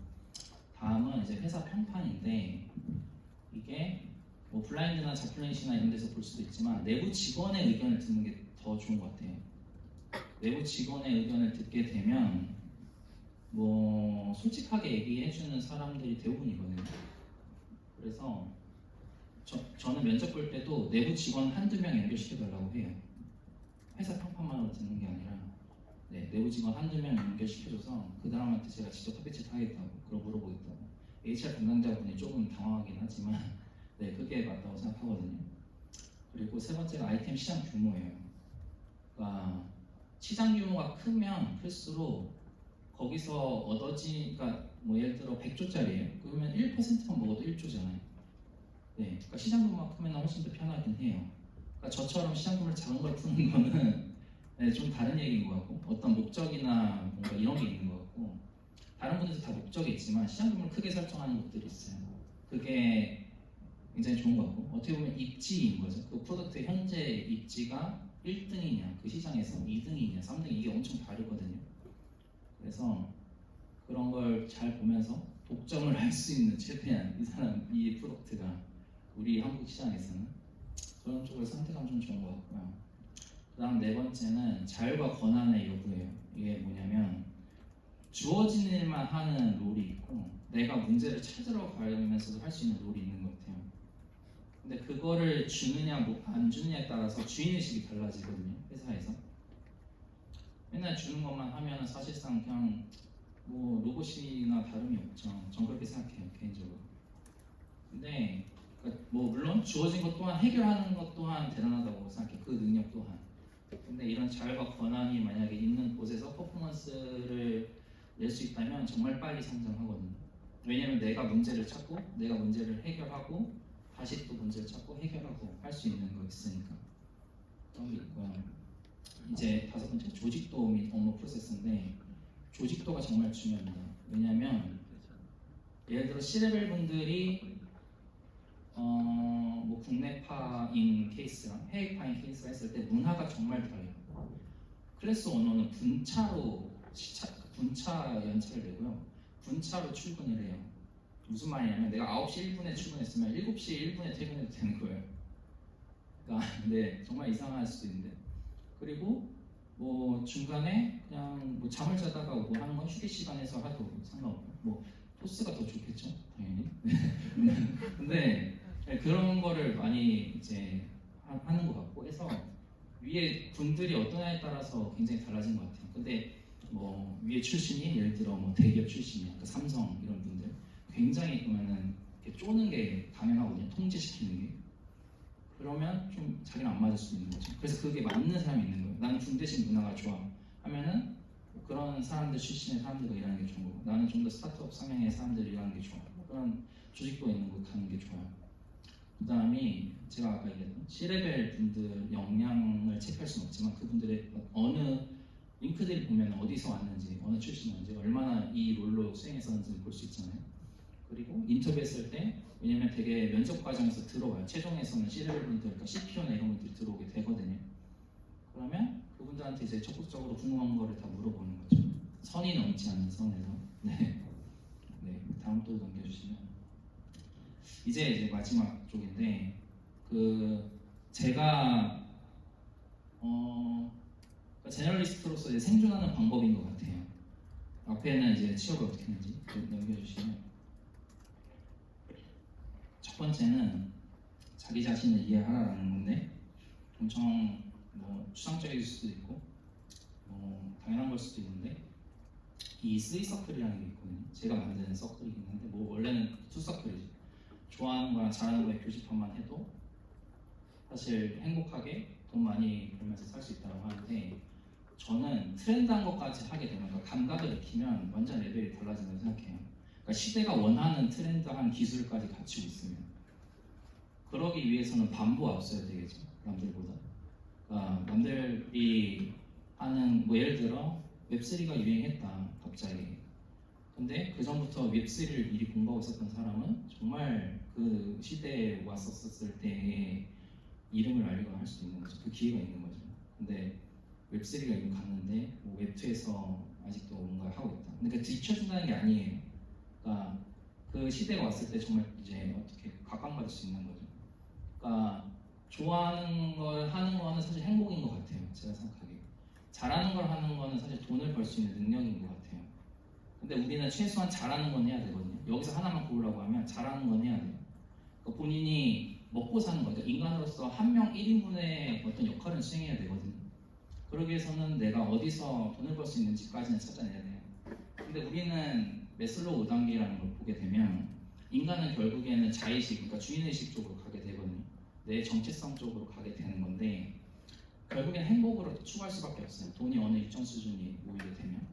다음은 이제 회사 평판인데 이게 뭐 블라인드나 자플넷이나 이런 데서 볼 수도 있지만 내부 직원의 의견을 듣는 게 더 좋은 것 같아요. 내부 직원의 의견을 듣게 되면 뭐 솔직하게 얘기해주는 사람들이 대부분이거든요. 그래서 저는 면접 볼 때도 내부 직원 한두 명 연결시켜달라고 해요. 회사 평판만으로 듣는 게 아니라 내부 직원 한두 명 연결시켜줘서 그 사람한테 제가 직접 협의체크 하겠다고 그걸 물어보겠다고. HR 담당자분이 조금 당황하긴 하지만 그게 맞다고 생각하거든요. 그리고 세 번째가 아이템 시장 규모예요. 그러니까 시장 규모가 크면 클수록 거기서 그러니까 뭐 예를 들어 100조짜리예요. 그러면 1%만 먹어도 1조잖아요. 그러니까 시장 규모가 크면 훨씬 더 편하긴 해요. 그러니까 저처럼 시장 규모를 작은 걸 푸는 거는 좀 다른 얘기인 것 같고 어떤 목적이나 뭔가 이런 게 있는 것 같고 다른 분들도 다 목적이 있지만 시장 규모를 크게 설정하는 것들이 있어요. 그게 굉장히 좋은 것 같고 어떻게 보면 입지인 거죠. 그 프로덕트의 현재 입지가 1등이냐 그 시장에서 2등이냐 3등 이게 엄청 다르거든요. 그래서 그런 걸 잘 보면서 독점을 할 수 있는 최대한 이 프로덕트가 우리 한국 시장에서는 그런 쪽을 선택하면 좀 좋은 것 같고요. 그 다음 네 번째는 자율과 권한의 여부예요. 이게 뭐냐면 주어진 일만 하는 롤이 있고 내가 문제를 찾으러 가면서도 할 수 있는 롤이 있는 것 같아요. 근데 그거를 주느냐 안 주느냐에 따라서 주인의식이 달라지거든요. 회사에서 맨날 주는 것만 하면 사실상 그냥 뭐 로봇이나 다름이 없죠. 전 그렇게 생각해요 개인적으로. 근데 뭐 물론 주어진 것 또한 해결하는 것 또한 대단하다고 생각해요. 그 능력 또한. 근데 이런 자율과 권한이 만약에 있는 곳에서 퍼포먼스를 낼 수 있다면 정말 빨리 성장하거든요. 왜냐면 내가 문제를 찾고 내가 문제를 해결하고 다시 또 문제를 찾고 해결하고 할 수 있는 거 있으니까 그런 게 있고요. 이제 다섯 번째 조직도 및 업무 프로세스인데 조직도가 정말 중요합니다. 왜냐면 예를 들어 C레벨 분들이 뭐 국내파인 케이스랑 해외파인 케이스가 했을 때 문화가 정말 달라요. 클래스 언어는 분차 연차를 내고요. 분차로 출근을 해요. 무슨 말이냐면 내가 9시 1분에 출근했으면 7시 1분에 퇴근해도 되는 거예요. 그러니까 근데 정말 이상할 수도 있는데 그리고 뭐 중간에 그냥 뭐 잠을 자다가 뭐 하는 건 휴게 시간에서 하도 상관없고 뭐 토스가 더 좋겠죠 당연히. 근데 그런 거를 많이 이제 하는 것 같고 해서 위에 분들이 어떠냐에 따라서 굉장히 달라진 것 같아요. 근데 뭐 위에 출신이 예를 들어 뭐 대기업 출신이야, 그 삼성 이런 분들 굉장히 그러면은 이렇게 쪼는 게 당연하거든요. 통제시키는 게. 그러면 좀 자기는 안 맞을 수 있는 거죠. 그래서 그게 맞는 사람이 있는 거예요. 나는 군대식 문화가 좋아 하면은 그런 사람들 출신의 사람들과 일하는 게 좋은 거고 나는 좀 더 스타트업 성향의 사람들이 일하는 게 좋아. 그런 조직도 있는 곳 가는 게 좋아요. 그 다음이 제가 아까 얘기했던 C레벨 분들 역량을 체크할 수는 없지만 그분들의 어느 링크들을 보면 어디서 왔는지 어느 출신인지 얼마나 이 롤로 수행했었는지 볼 수 있잖아요. 그리고 인터뷰했을 때 왜냐면 되게 면접 과정에서 들어와요. 최종에서는 C레벨 분들, 그러니까 CPO나 이런 분들이 들어오게 되거든요. 그러면 그분들한테 이제 적극적으로 궁금한 거를 다 물어보는 거죠. 선이 넘지 않는 선에서. 네. 다음 또 넘겨주시면 이제 마지막 쪽인데 제가 제너리스트로서 이제 생존하는 방법인 것 같아요. 앞에는 이제 취업을 어떻게 하는지 넘겨주시면 첫 번째는 자기 자신을 이해하라는 건데 엄청 뭐 추상적일 수도 있고 당연한 걸 수도 있는데 이 3서클이라는 게 있거든요. 제가 만드는 서클이긴 한데 뭐 원래는 2서클이죠. 좋아하는 거랑 잘하는 거에 교집합만 해도 사실 행복하게 돈 많이 벌면서 살 수 있다고 하는데 저는 트렌드한 것까지 하게 되면 그러니까 감각을 익히면 완전 레벨이 달라진다고 생각해요. 그러니까 시대가 원하는 트렌드한 기술까지 갖추고 있으면 그러기 위해서는 반부 앞서야 되겠죠. 남들보다. 그러니까 남들이 하는 뭐 예를 들어 웹3가 유행했다 갑자기. 근데 그 전부터 웹3를 미리 공부하고 있었던 사람은 정말 그 시대에 왔었을 때의 이름을 알리거나 할 수도 있는 거죠. 그 기회가 있는 거죠. 근데 웹3가 이미 갔는데 뭐 웹2에서 아직도 뭔가 하고 있다. 근데 그 뒤쳐진다는 게 아니에요. 그러니까 그 시대가 왔을 때 정말 이제 어떻게 각광받을 수 있는 거죠. 그러니까 좋아하는 걸 하는 거는 사실 행복인 것 같아요. 제가 생각하기에. 잘하는 걸 하는 거는 사실 돈을 벌 수 있는 능력인 것 같아요. 근데 우리는 최소한 잘하는 건 해야 되거든요. 여기서 하나만 고르라고 하면 잘하는 건 해야 돼요. 그러니까 본인이 먹고 사는 거, 그러니까 인간으로서 한 명 1인분의 어떤 역할은 수행해야 되거든요. 그러기 위해서는 내가 어디서 돈을 벌 수 있는지까지는 찾아내야 돼요. 근데 우리는 메슬로우 5단계라는 걸 보게 되면 인간은 결국에는 자의식, 그러니까 주인의식 쪽으로 가게 되거든요. 내 정체성 쪽으로 가게 되는 건데 결국엔 행복으로 추구할 수밖에 없어요. 돈이 어느 일정 수준이 모이게 되면.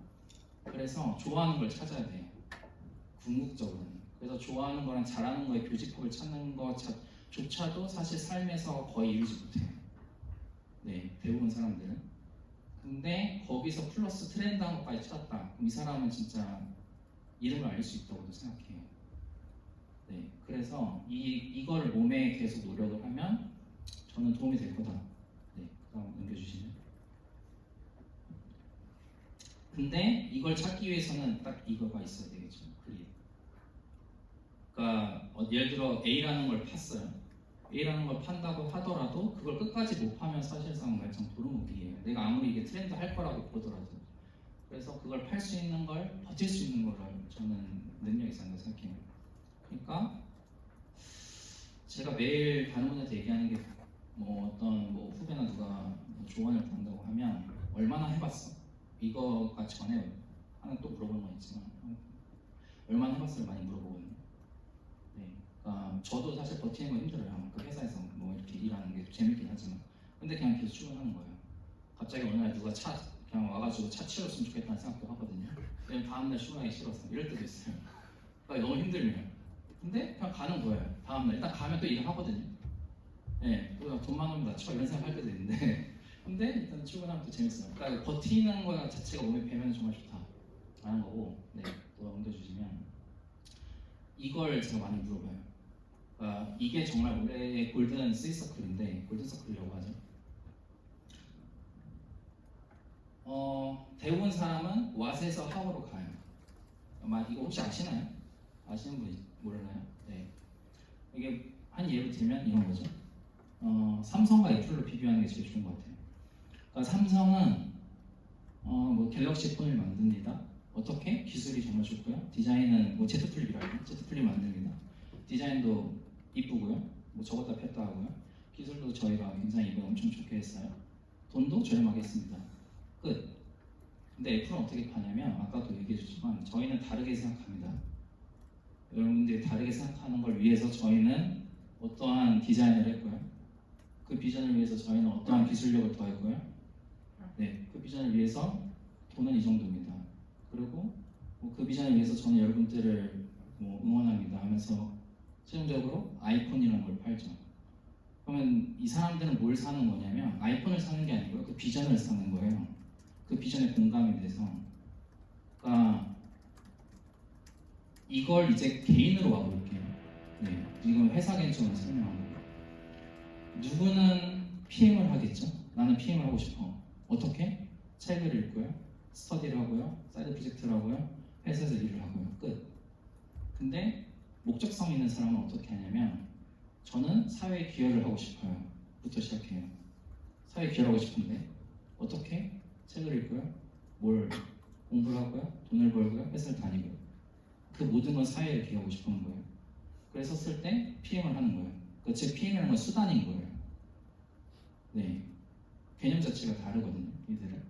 그래서 좋아하는 걸 찾아야 돼요. 궁극적으로는. 그래서 좋아하는 거랑 잘하는 거의 교집합을 찾는 것조차도 사실 삶에서 거의 이루지 못해요. 네, 대부분 사람들은. 근데 거기서 플러스 트렌드한 것까지 찾았다. 그럼 이 사람은 진짜 이름을 알릴 수 있다고도 생각해요. 네, 그래서 이걸 몸에 계속 노력을 하면 저는 도움이 될 거다. 네, 그다음 넘겨주시면. 근데 이걸 찾기 위해서는 딱 이거가 있어야 되겠죠. 클리어. 그러니까 예를 들어 A라는 걸 팠어요. A라는 걸 판다고 하더라도 그걸 끝까지 못 파면 사실상 말짱 도루묵이에요. 내가 아무리 이게 트렌드 할 거라고 보더라도. 그래서 그걸 팔 수 있는 걸, 버틸 수 있는 거를 저는 능력이 있다고 생각해요. 그러니까 제가 매일 다른 분한테 얘기하는 게 어떤 후배나 누가 조언을 구한다고 하면 얼마나 해봤어? 이거가 전에 하나 또 물어보는 건 있지만 얼마나 해봤어요? 많이 물어보거든요. 네, 그러니까 저도 사실 버티는 거 힘들어요. 그 회사에서 이렇게 일하는 게 재밌긴 하지만 근데 그냥 계속 출근하는 거예요. 갑자기 어느 날 누가 그냥 와가지고 차 치웠으면 좋겠다는 생각도 하거든요. 왜냐면 다음날 출근하기 싫어서 이럴 때도 있어요. 그러니까 너무 힘들면 근데 그냥 가는 거예요. 다음날 일단 가면 또 일을 하거든요. 네, 돈만 오면 나 쳐 이런 생각할 때도 있는데 근데 일단 출근하면 또 재밌어요. 그러니까 버티는 거 자체가 몸에 배면 정말 좋다라는 거고. 네, 또 옮겨주시면 이걸 제가 많이 물어봐요. 그러니까 이게 정말 올해의 골든 스리서클인데 골든 서클이라고 하죠. 대부분 사람은 왓에서 하우로 가요. 아마 이거 혹시 아시나요? 아시는 분 몰라요? 네. 이게 한 예로 들면 이런 거죠. 삼성과 애플로 비교하는 게 제일 좋은 것 같아요. 그러니까 삼성은 갤럭시 폰을 만듭니다. 어떻게? 기술이 정말 좋고요. 디자인은 Z 플립이라고 Z 플립 만듭니다. 디자인도 이쁘고요. 저것다 폈다 하고요. 기술도 저희가 굉장히 이번에 엄청 좋게 했어요. 돈도 저렴하게 했습니다. 끝. 근데 애플은 어떻게 파냐면 아까도 얘기해 주지만 저희는 다르게 생각합니다. 여러분들이 다르게 생각하는 걸 위해서 저희는 어떠한 디자인을 했고요. 그 비전을 위해서 저희는 어떠한 기술력을 더했고요. 네, 그 비전을 위해서 돈은 이 정도입니다. 그리고 그 비전을 위해서 저는 여러분들을 응원합니다 하면서 최종적으로 아이폰이라는 걸 팔죠. 그러면 이 사람들은 뭘 사는 거냐면 아이폰을 사는 게 아니고요. 그 비전을 사는 거예요. 그 비전에 공감이 돼서. 그러니까 이걸 이제 개인으로 와볼게요. 네, 이건 회사 개념으로 설명합니다. 누구는 PM을 하겠죠? 나는 PM을 하고 싶어. 어떻게? 책을 읽고요, 스터디를 하고요, 사이드 프로젝트를 하고요, 회사에서 일을 하고요. 끝. 근데 목적성 있는 사람은 어떻게 하냐면 저는 사회에 기여를 하고 싶어요. 부터 시작해요. 사회에 기여를 하고 싶은데 어떻게? 책을 읽고요, 뭘 공부를 하고요, 돈을 벌고요, 회사를 다니고요. 그 모든 건 사회에 기여하고 싶은 거예요. 그래서 쓸 때 PM을 하는 거예요. 그 즉 PM이라는 건 수단인 거예요. 네, 개념 자체가 다르거든요, 이들은.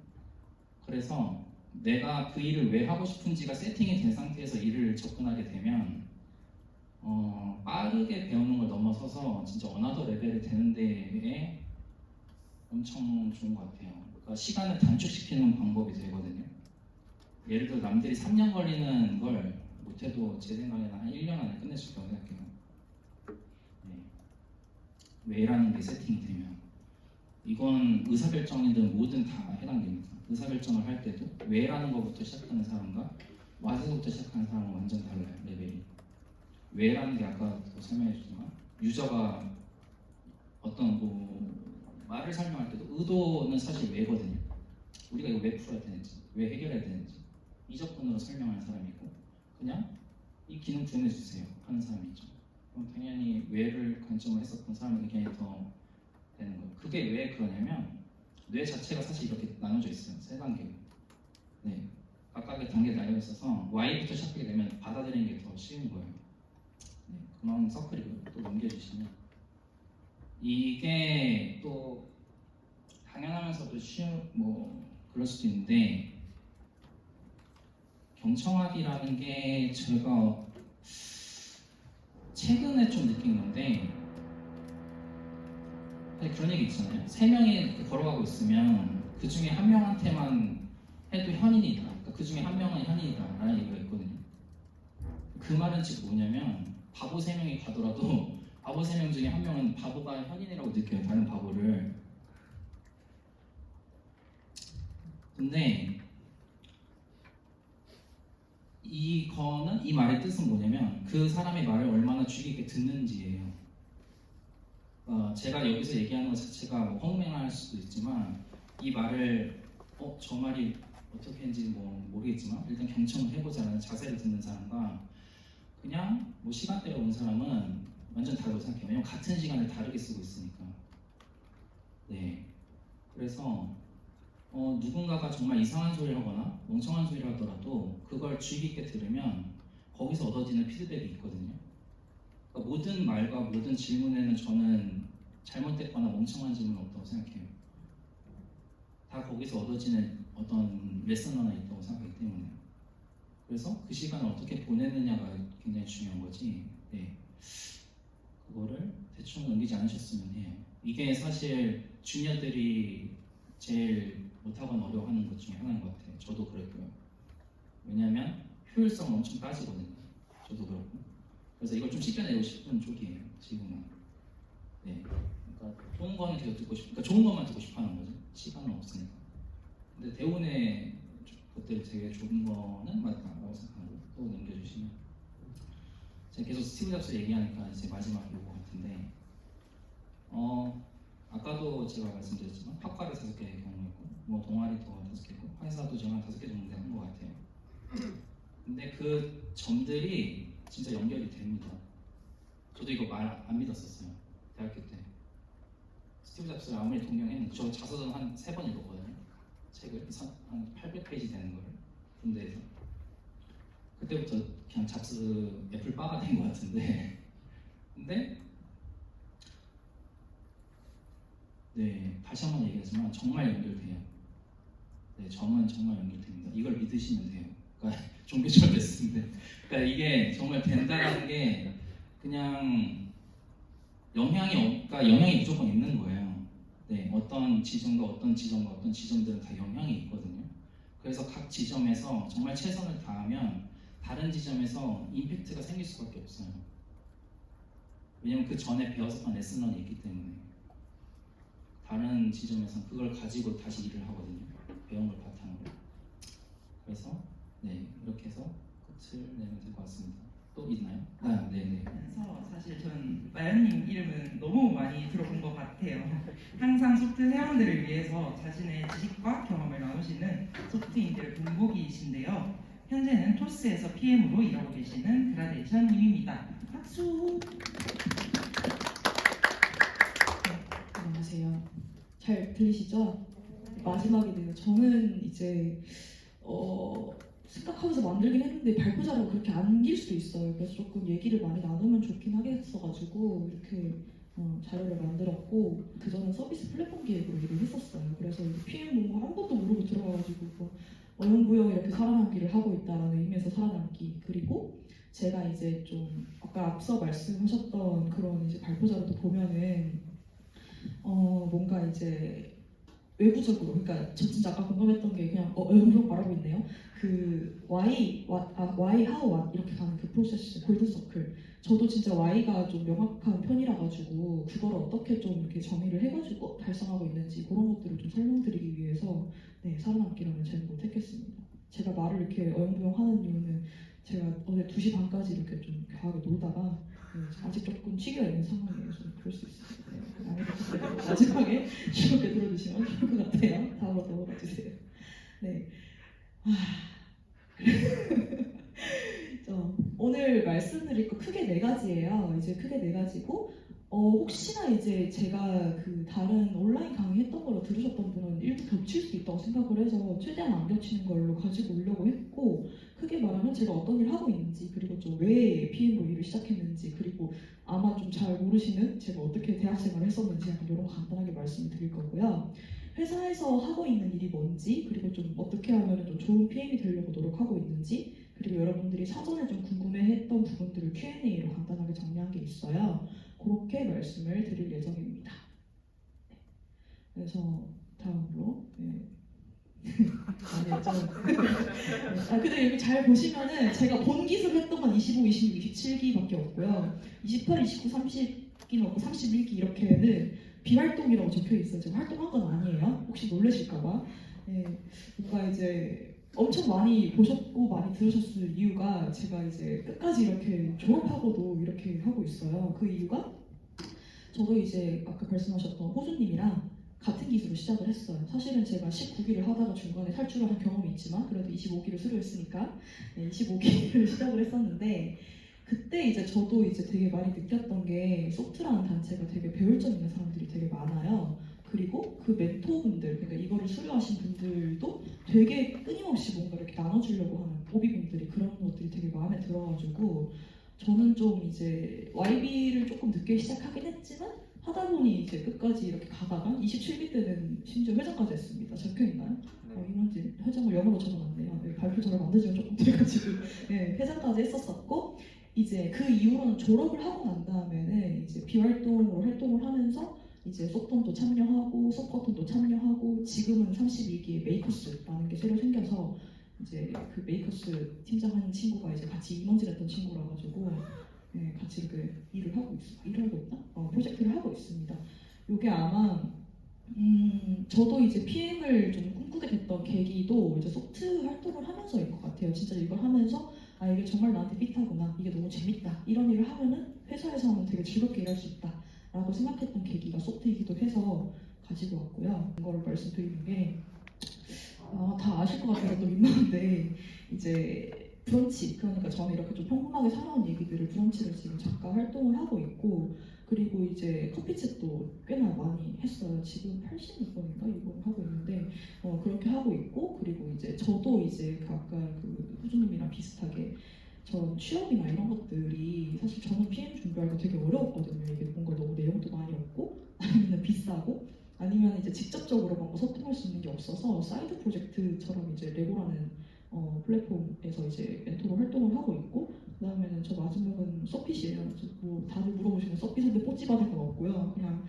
그래서 내가 그 일을 왜 하고 싶은지가 세팅이 된 상태에서 일을 접근하게 되면 빠르게 배우는 걸 넘어서서 진짜 어나더 레벨이 되는 데에 엄청 좋은 것 같아요. 그러니까 시간을 단축시키는 방법이 되거든요. 예를 들어 남들이 3년 걸리는 걸 못해도 제 생각에는 한 1년 안에 끝낼 수 있다고 생각해요. 네. 왜라는 게 세팅이 되면 이건 의사결정이든 뭐든 다 해당됩니다. 의사결정을 할 때도 왜라는 것부터 시작하는 사람과 what에서부터 시작하는 사람은 완전 달라요. 레벨이. 왜라는 게 아까 설명해 주지만 유저가 어떤 말을 설명할 때도 의도는 사실 왜거든요. 우리가 이거 왜 풀어야 되는지, 왜 해결해야 되는지 이적분으로 설명하는 사람이 있고 그냥 이 기능 구현해 주세요 하는 사람이 있죠. 그럼 당연히 왜를 관점으로 했었던 사람의 의견이 더 되는 거예요. 그게 왜 그러냐면 뇌 자체가 사실 이렇게 나눠져 있어요. 세 단계로. 네. 각각의 단계에 나뉘어 있어서 Y부터 시작하게 되면 받아들이는 게 더 쉬운 거예요. 네. 그만 서클이고요. 또 넘겨주시면 이게 또 당연하면서도 쉬운 뭐 그럴 수도 있는데 경청하기라는 게 제가 최근에 좀 느낀 건데 그런 얘기 있잖아요. 세 명이 이렇게 걸어가고 있으면 그 중에 한 명한테만 해도 현인이다. 그러니까 그 중에 한 명은 현인이다라는 얘기가 있거든요. 그 말은 즉 뭐냐면 바보 세 명이 가더라도 바보 세 명 중에 한 명은 바보가 현인이라고 느껴요. 다른 바보를. 근데 이 말의 뜻은 뭐냐면 그 사람의 말을 얼마나 주의 깊게 듣는지예요. 제가 여기서 얘기하는 것 자체가 뭐 허무맹랑할 수도 있지만 이 말을 저 말이 어떻게 했는지 뭐 모르겠지만 일단 경청을 해보자는 자세를 듣는 사람과 그냥 뭐 시간대로 온 사람은 완전 다르다고 생각해요. 왜냐면 같은 시간을 다르게 쓰고 있으니까. 네. 그래서 누군가가 정말 이상한 소리를 하거나 멍청한 소리를 하더라도 그걸 주의 깊게 들으면 거기서 얻어지는 피드백이 있거든요. 그러니까 모든 말과 모든 질문에는 저는 잘못됐거나 멍청한 질문은 없다고 생각해요. 다 거기서 얻어지는 어떤 레슨 하나 있다고 생각하기 때문에 그래서 그 시간을 어떻게 보내느냐가 굉장히 중요한 거지. 네. 그거를 대충 넘기지 않으셨으면 해요. 이게 사실 주니어들이 제일 못하거나 어려워하는 것 중에 하나인 것 같아요. 저도 그랬고요. 왜냐하면 효율성 엄청 따지거든요. 저도 그렇고. 그래서 이걸 좀 씻겨내고 싶은 쪽이에요. 지금은. 네. 그러니까 좋은 거는 계속 듣고 그러니까 좋은 것만 듣고 싶어하는 거죠. 시간은 없으니까. 근데 대운의 것들이 되게 좋은 거는 맞다라고 생각하고 또 넘겨주시면. 제가 계속 스티브 잡스 얘기하니까 이제 마지막이 올 것 같은데. 아까도 제가 말씀드렸지만 학과를 5개 경험했고 뭐 동아리도 5개고 회사도 제가 한 5개 정도 한 것 같아요. 근데 그 점들이 진짜 연결이 됩니다. 저도 이거 말 안 믿었었어요. 대학교 때 스티브 잡스를 아무리 동경했는데 저 자서전 한 3번 읽었거든요. 책을 한 800페이지 되는 거를 군대에서 그때부터 그냥 잡스 애플 바가 된 것 같은데 근데 네, 다시 한번 얘기하지만 정말 연결돼요. 네, 점은 정말 연결됩니다. 이걸 믿으시면 돼요. 그러니까 종교처럼 됐습니다. 그러니까 이게 정말 된다는 게 그냥 영향이 무조건 있는 거예요. 네, 어떤 지점과 어떤 지점과 어떤 지점들은 다 영향이 있거든요. 그래서 각 지점에서 정말 최선을 다하면 다른 지점에서 임팩트가 생길 수밖에 없어요. 왜냐면 그 전에 배워서 레슨런이 있기 때문에. 다른 지점에서는 그걸 가지고 다시 일을 하거든요. 배운 걸 바탕으로. 그래서 네 이렇게 해서 끝을 내면 될 것 같습니다. 또 있나요? 네네. 그래서 사실 전 마연님 이름은 너무 많이 들어본 것 같아요. 항상 소프트 회원들을 위해서 자신의 지식과 경험을 나누시는 소프트인들 본보기이신데요. 현재는 토스에서 PM으로 일하고 계시는 그라데이션님입니다. 박수! 안녕하세요. 잘 들리시죠? 마지막이네요. 저는 이제 생각하면서 만들긴 했는데 발표 자료가 그렇게 안길 수도 있어요. 그래서 조금 얘기를 많이 나누면 좋긴 하겠어가지고 이렇게 자료를 만들었고 그 전에 서비스 플랫폼 기획으로 일을 했었어요. 그래서 PM 뭐 한 번도 모르고 들어가가지고 어영부영 이렇게 살아남기를 하고 있다라는 의미에서 살아남기. 그리고 제가 이제 좀 아까 앞서 말씀하셨던 그런 이제 발표 자료도 보면은 뭔가 이제 외부적으로 그러니까 저 진짜 아까 공감했던 게 그냥 연속 말하고 있네요. 그 why, how, what 이렇게 가는 그 프로세스 골든 서클. 저도 진짜 why가 좀 명확한 편이라 가지고 그걸 어떻게 좀 이렇게 정의를 해가지고 달성하고 있는지 그런 것들을 좀 설명드리기 위해서 네 살아남기라는 제목을 택했습니다. 제가 말을 이렇게 어영부영 하는 이유는 제가 어제 2시 반까지 이렇게 좀 과하게 놀다가 아직 조금 치기가 있는 상황이에요. 좀 그럴 수 있어요. 네, 마지막에 즐겁게 들어주시면 좋을 것 같아요. 다음으로 넘어가 주세요. 네. 오늘 말씀드릴 거 크게 네 가지예요. 이제 크게 네 가지고 혹시나 이제 제가 그 다른 온라인 강의했던 걸로 들으셨던 분은 일부 겹칠 수도 있다고 생각을 해서 최대한 안 겹치는 걸로 가지고 오려고 했고, 크게 말하면 제가 어떤 일을 하고 있는지, 그리고 좀 왜 PM으로 일을 시작했는지, 그리고 아마 좀 잘 모르시는 제가 어떻게 대학생활을 했었는지 약간 이런 거 간단하게 말씀을 드릴 거고요. 회사에서 하고 있는 일이 뭔지, 그리고 좀 어떻게 하면 좀 좋은 PM이 되려고 노력하고 있는지, 그리고 여러분들이 사전에 좀 궁금해했던 부분들을 Q&A로 간단하게 정리한 게 있어요. 그렇게 말씀을 드릴 예정입니다. 네. 그래서 다음으로 아니 좀 근데 여기 잘 보시면은 제가 본 기술 했던 건 25, 26, 27기밖에 없고요. 28, 29, 30기는 없고 31기 이렇게는 비활동이라고 적혀 있어요. 제가 활동한 건 아니에요. 혹시 놀라실까봐. 네, 뭔가 이제 엄청 많이 보셨고 많이 들으셨을 이유가 제가 이제 끝까지 이렇게 졸업하고도 이렇게 하고 있어요. 그 이유가 저도 이제 아까 말씀하셨던 호주님이랑 같은 기술로 시작을 했어요. 사실은 제가 19기를 하다가 중간에 탈출을 한 경험이 있지만 그래도 25기를 수료했으니까 25기를 시작을 했었는데, 그때 이제 저도 이제 되게 많이 느꼈던 게 소프트라는 단체가 되게 배울 점 있는 사람들이 되게 많아요. 그리고 그 멘토분들, 그러니까 이거를 수료하신 분들도 되게 끊임없이 뭔가 이렇게 나눠주려고 하는 오비분들이, 그런 것들이 되게 마음에 들어가지고 저는 좀 이제 YB를 조금 늦게 시작하긴 했지만 하다 보니 이제 끝까지 이렇게 가다가 27기 때는 심지어 회장까지 했습니다. 적혀있나요? 이런지 회장을 영어로 적어놨네요. 네, 발표 잘 만들지만 조금 돼가지고 네, 회장까지 했었었고, 이제 그 이후로는 졸업을 하고 난 다음에는 이제 비활동으로 활동을 하면서 이제 소통도 참여하고 서포팅도 참여하고, 지금은 32기에 메이커스라는 게 새로 생겨서 이제 그 메이커스 팀장하는 친구가 이제 같이 임원질했던 친구라 가지고 네, 같이 이렇게 일하고 있나? 프로젝트를 하고 있습니다. 이게 아마 저도 이제 PM을 좀 꿈꾸게 됐던 계기도 이제 소프트 활동을 하면서인 것 같아요. 진짜 이걸 하면서 아, 이게 정말 나한테 핏하구나, 이게 너무 재밌다, 이런 일을 하면은 회사에서 하면 되게 즐겁게 일할 수 있다 라고 생각했던 계기가 소프트이기도 해서 가지고 왔고요. 이거를 말씀드리는 게 다 아실 것 같아서 또 민망한데, 이제 브런치, 그러니까 저는 이렇게 좀 평범하게 살아온 얘기들을 브런치를 지금 작가 활동을 하고 있고, 그리고 이제 커피챗도 꽤나 많이 했어요. 지금 80번인가 이거 하고 있는데 그렇게 하고 있고, 그리고 이제 저도 이제 아까 그 후주님이랑 비슷하게 전 취업이나 이런 것들이 사실 저는 PM 준비할 때 되게 어려웠거든요. 이게 뭔가 너무 내용도 많이 없고 아니면 비싸고 아니면 이제 직접적으로 뭔가 소통할 수 있는 게 없어서 사이드 프로젝트처럼 이제 레고라는 플랫폼에서 이제 멘토로 활동을 하고 있고, 그다음에는 저 마지막은 서핏이에요. 뭐 다들 물어보시면 서핏인데 뽀찌 받을 건 없고요. 그냥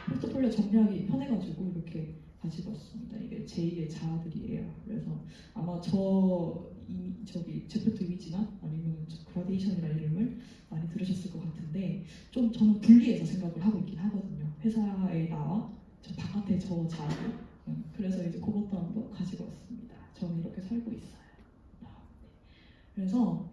포트폴리오 정리하기 편해가지고 이렇게 가지고 왔습니다. 이게 제2의 자아들이에요. 그래서 아마 저기 제프트 이미지나 아니면 그라데이션이라는 이름을 많이 들으셨을 것 같은데, 좀 저는 분리해서 생각을 하고 있긴 하거든요. 회사에 나와 저 바깥에 저 자아들. 그래서 이제 그것도 한번 가지고 왔습니다. 저는 이렇게 살고 있어요. 그래서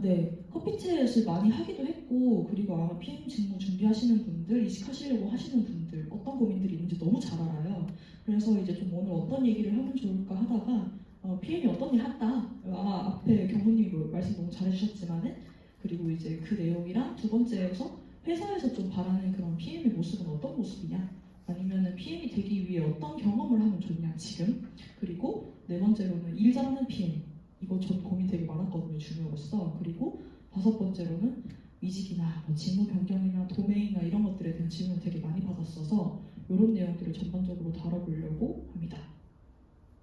네, 커피챗을 많이 하기도 했고, 그리고 아마 PM 직무 준비하시는 분들, 이직하시려고 하시는 분들 어떤 고민들이 있는지 너무 잘 알아요. 그래서 이제 좀 오늘 어떤 얘기를 하면 좋을까 하다가 PM이 어떤 일 한다, 아마 앞에 경무님이 말씀 너무 잘해주셨지만은, 그리고 이제 그 내용이랑 두 번째에서 회사에서 좀 바라는 그런 PM의 모습은 어떤 모습이냐, 아니면은 PM이 되기 위해 어떤 경험을 하면 좋냐 지금, 그리고 네 번째로는 일 잘하는 PM, 이거 전 고민 되게 많았거든요, 중요로서. 그리고 다섯 번째로는 이직이나 뭐 직무 변경이나 도메인이나 이런 것들에 대한 질문을 되게 많이 받았어서 이런 내용들을 전반적으로 다뤄보려고 합니다.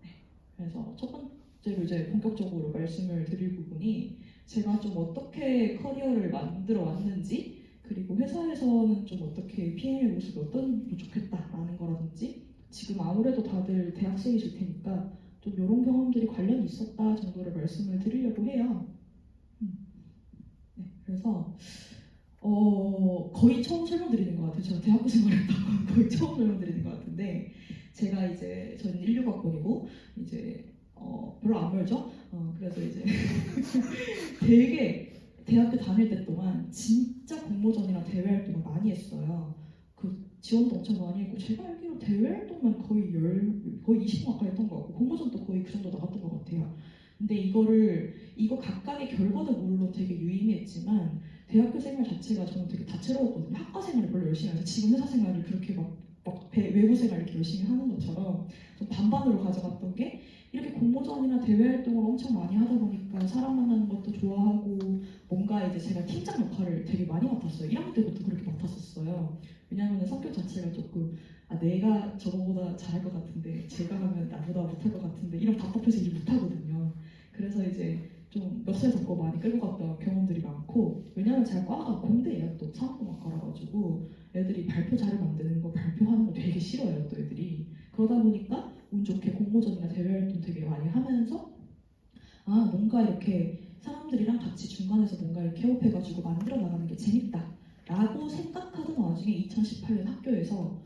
네. 그래서 첫 번째로 이제 본격적으로 말씀을 드릴 부분이, 제가 좀 어떻게 커리어를 만들어 왔는지, 그리고 회사에서는 좀 어떻게 PM의 모습이 어떤 게 좋겠다라는 거라든지, 지금 아무래도 다들 대학생이실 테니까 좀 이런 경험들이 관련이 있었다 정도를 말씀을 드리려고 해요. 네, 그래서 거의 처음 설명드리는 것 같아요. 제가 대학교 생활했던 건 거의 처음 설명드리는 것 같은데, 제가 이제 저는 16학번이고 이제 별로 안 멀죠? 그래서 이제 되게 대학교 다닐 때 동안 진짜 공모전이나 대외 활동을 많이 했어요. 그 지원도 엄청 많이 했고, 제가 알기로 대외 활동만 거의 20번 가까이 했던 것 같고, 공모전도 거의 그 정도 나갔던 근데 이거 각각의 결과도 물론 되게 유의미했지만 대학교 생활 자체가 저는 되게 다채로웠거든요. 학과 생활을 별로 열심히 안 해서 지금 회사 생활을 그렇게 외부 생활 이렇게 열심히 하는 것처럼 좀 반반으로 가져갔던 게 이렇게 공모전이나 대외 활동을 엄청 많이 하다 보니까 사람 만나는 것도 좋아하고 뭔가 이제 제가 팀장 역할을 되게 많이 맡았어요. 1학년 때부터 그렇게 맡았었어요. 왜냐하면 성격 자체가 조금 내가 저거보다 잘할 것 같은데 제가 하면 나보다 못할 것 같은데 이런 답답해서 일 못하거든요. 그래서 이제 좀 멱살 잡고 많이 끌고 갔던 경험들이 많고 왜냐하면 제가 과가 공대예요. 또 상업공학과라가지고 애들이 발표 자료 만드는 거 발표하는 거 되게 싫어해요. 또 애들이 그러다 보니까 운 좋게 공모전이나 대외 활동 되게 많이 하면서 뭔가 이렇게 사람들이랑 같이 중간에서 뭔가 이렇게 협업해가지고 만들어 나가는 게 재밌다라고 생각하던 와중에 2018년 학교에서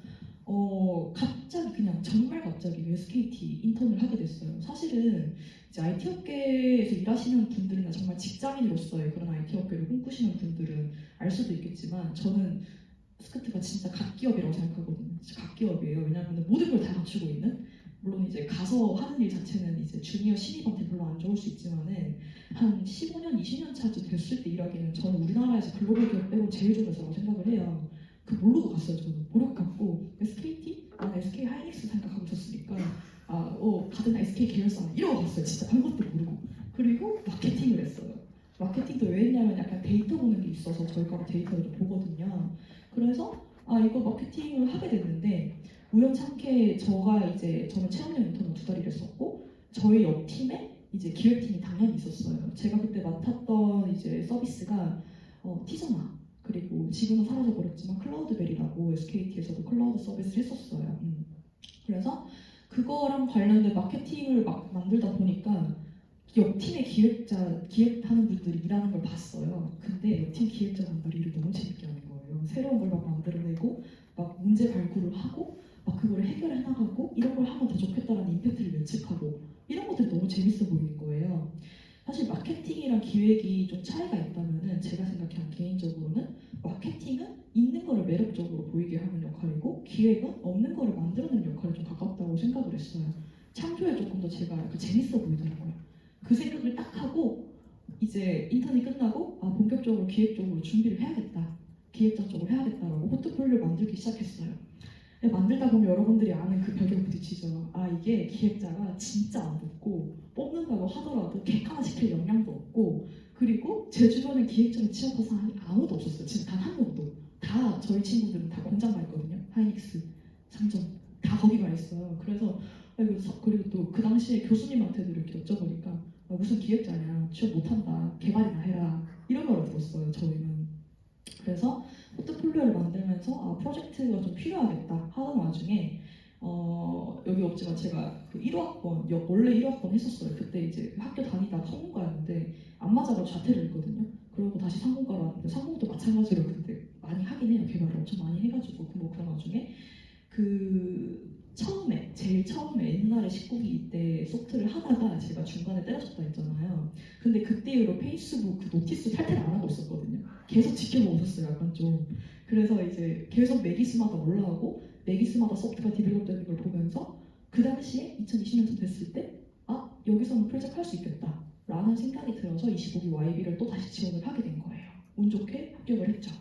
갑자기 그냥 정말 갑자기 SKT 인턴을 하게 됐어요. 사실은 이제 IT 업계에서 일하시는 분들이나 정말 직장인으로서의 그런 IT 업계를 꿈꾸시는 분들은 알 수도 있겠지만 저는 스크트가 진짜 갓기업이라고 생각하거든요. 진짜 갓기업이에요. 왜냐하면 모든 걸 다 갖추고 있는 물론 이제 가서 하는 일 자체는 이제 주니어 신입한테 별로 안 좋을 수 있지만은 한 15년, 20년 차쯤 됐을 때 일하기는 저는 우리나라에서 글로벌 기업 빼고 제일 좋은 회사라고 생각을 해요. 모르고 갔어요. 저는 모르고 갔고 SKT? 나는 SK 하이닉스 생각하고 있었으니까 같은 SK 계열사 이러고 갔어요. 진짜 아무것도 모르고. 그리고 마케팅을 했어요. 마케팅도 왜 했냐면 약간 데이터 보는 게 있어서 저희 과가 데이터를 좀 보거든요. 그래서 이거 마케팅을 하게 됐는데 우연찮게 저는 체험형 인턴을 2달 일했었고 저희 옆 팀에 이제 기획팀이 당연히 있었어요. 제가 그때 맡았던 이제 서비스가 티저나 그리고 지금은 사라져버렸지만 클라우드베리라고 SKT에서도 클라우드 서비스를 했었어요. 그래서 그거랑 관련된 마케팅을 막 만들다 보니까 옆 팀의 기획하는 분들이 일하는 걸 봤어요. 근데 옆 팀 기획자분들이 일을 너무 재밌게 하는 거예요. 새로운 걸 막 만들어내고 막 문제 발굴을 하고 막 그거를 해결해 나가고 이런 걸 하면 더 좋겠다라는 임팩트를 예측하고 이런 것들이 너무 재밌어 보이는 거예요. 사실 마케팅이랑 기획이 좀 차이가 있다면은 제가 생각한 개인적으로는 마케팅은 있는 거를 매력적으로 보이게 하는 역할이고 기획은 없는 거를 만들어내는 역할에 좀 가깝다고 생각을 했어요. 창조에 조금 더 제가 약간 재밌어 보이더라고요. 그 생각을 딱 하고 이제 인턴이 끝나고 본격적으로 기획적으로 준비를 해야겠다. 기획자적으로 해야겠다라고 포트폴리오를 만들기 시작했어요. 만들다 보면 여러분들이 아는 그 벽에 부딪히죠. 이게 기획자가 진짜 안 붙고 뽑는다고 하더라도 객관화시킬 역량도 없고 그리고 제 주변에 기획자를 취업한 사람이 아무도 없었어요. 진짜 단 한 명도. 다 저희 친구들은 다 공장 가 있거든요. 하이닉스, 삼성 다 거기 가 있어요. 그래서 그리고 또 그 당시에 교수님한테도 이렇게 여쭤보니까 무슨 기획자냐 취업 못한다 개발이나 해라 이런 걸 들었어요. 저희는. 그래서 포트폴리오를 만들면서 프로젝트가 좀 필요하겠다 하던 와중에 여기 없지만 제가 그 1호학번 원래 1호학번 했었어요. 그때 이제 학교 다니다가 성공과였는데 안 맞아서 자퇴를 했거든요. 그리고 다시 상공과로 왔는데 상공도 마찬가지로 근데 많이 하긴 해요. 개발을 엄청 많이 해가지고 그런 와중에 제일 처음에 옛날에 19기 때 소프트를 하다가 제가 중간에 때려쳤다 했잖아요. 근데 그때 이후로 페이스북 그 노티스 탈퇴를 안 하고 있었거든요. 계속 지켜보고 있었어요. 약간 좀. 그래서 이제 계속 매기스마다 올라오고 매기스마다 소프트가 디벨롭되는 걸 보면서 그 당시에 2020년쯤 됐을 때 여기서는 프로젝트 할 수 있겠다 라는 생각이 들어서 25기 YB를 또 다시 지원을 하게 된 거예요. 운 좋게 합격을 했죠.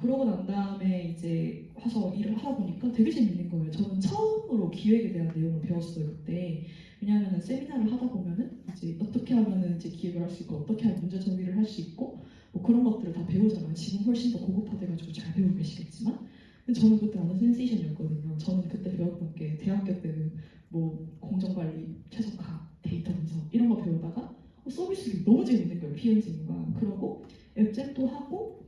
그러고 난 다음에 이제 와서 일을 하다 보니까 되게 재밌는 거예요. 저는 처음으로 기획에 대한 내용을 배웠어요 그때. 왜냐하면 세미나를 하다 보면은 이제 어떻게 하면은 이제 기획을 할 수 있고 어떻게 하면 문제 정리를 할 수 있고 뭐 그런 것들을 다 배우잖아요. 지금 훨씬 더 고급화돼가지고 잘 배우고 계시겠지만, 근데 저는 그때 완전 센세이션이었거든요. 저는 그때 배웠던 게 대학교 때는 뭐 공정관리, 최적화, 데이터 분석 이런 거 배우다가 서비스가 너무 재밌는 거예요. PM진과 그러고 앱젠도 하고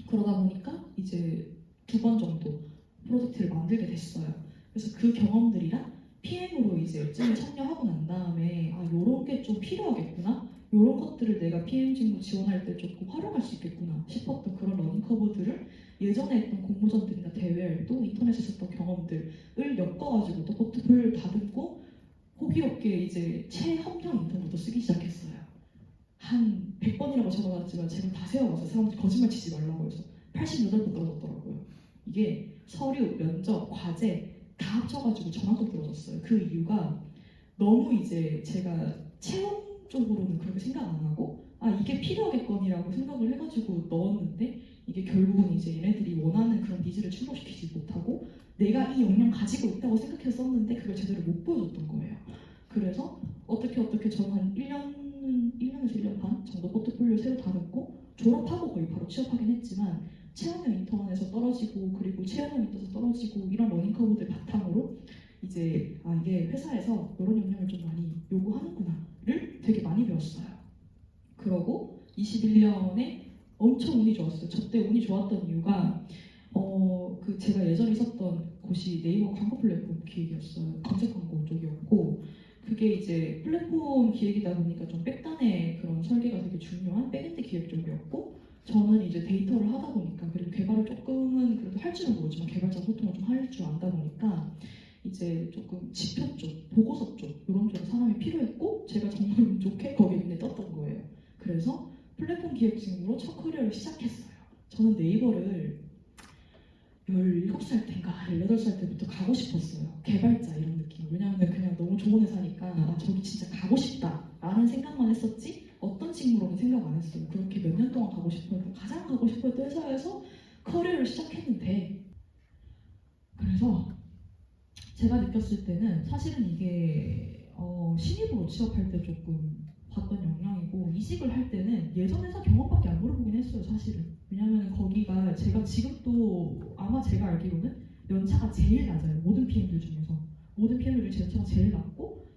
그러다 보니까 이제 2번 정도 프로젝트를 만들게 됐어요. 그래서 그 경험들이랑 PM으로 이제 앱젠에 참여하고 난 다음에 요런 게 좀 필요하겠구나, 요런 것들을 내가 PM진로 지원할 때 조금 활용할 수 있겠구나 싶었던 그런 러닝 커브들을 예전에 했던 공모전들이나 대회활동, 인터넷에서 했던 경험들을 엮어가지고 또 포트폴리오를 다듬고 호기롭게 이제 체험형 인턴부터 쓰기 시작했어요. 한 100번이라고 적어놨지만 제가 다 세워봤어요. 사람들이 거짓말 치지 말라고 해서 88번 떨어졌더라고요. 이게 서류, 면접, 과제 다 합쳐가지고 저만큼 떨어졌어요. 그 이유가 너무 이제 제가 체험 쪽으로는 그렇게 생각 안 하고 아 이게 필요하겠거니라고 생각을 해가지고 넣었는데 이게 결국은 이제 얘네들이 원하는 그런 니즈를 충족시키지 못하고 내가 이 역량 가지고 있다고 생각해서 썼는데 그걸 제대로 못 보여줬던 거예요. 그래서 어떻게 저는 한 1년에서 1년 반 정도 포트폴리오 새로 다듬고 졸업하고 거의 바로 취업하긴 했지만 체험형 인턴에서 떨어지고 그리고 체험형 인턴에서 떨어지고 이런 러닝커브들 바탕으로 이제 아 이게 회사에서 이런 역량을 좀 많이 요구하는구나를 되게 많이 배웠어요. 그러고 21년에 엄청 운이 좋았어요. 저 때 운이 좋았던 이유가 그 제가 예전에 있었던 곳이 네이버 광고 플랫폼 기획이었어요. 검색 광고 쪽이었고 그게 이제 플랫폼 기획이다 보니까 좀 백단의 그런 설계가 되게 중요한 백엔드 기획 쪽이었고 저는 이제 데이터를 하다 보니까 그리고 개발을 조금은 그래도 할 줄은 모르지만 개발자 소통을 좀 할 줄 안다 보니까 이제 조금 지표 쪽, 보고서 쪽 이런 쪽에 사람이 필요했고 제가 정말 운 좋게 거기에 눈에 떴던 거예요. 그래서 플랫폼 기획직으로 첫 커리어를 시작했어요. 저는 네이버를 17살 때인가 18살 때부터 가고 싶었어요. 개발자 이런 느낌. 왜냐하면 그냥 너무 좋은 회사니까 아, 저기 진짜 가고 싶다 라는 생각만 했었지 어떤 직무로는 생각 안 했어요. 그렇게 몇 년 동안 가고 싶었던 가장 가고 싶었던 회사에서 커리어를 시작했는데 그래서 제가 느꼈을 때는 사실은 이게 신입으로 취업할 때 조금 봤던 영향이고 이직을 할 때는 예전 회사 경험밖에 안 물어보긴 했어요. 사실은. 왜냐면 거기가 제가 지금도 아마 제가 알기로는 연차가 제일 낮아요. 모든 PM들 중에서. 모든 PM들 중에 연차가 제일 낮고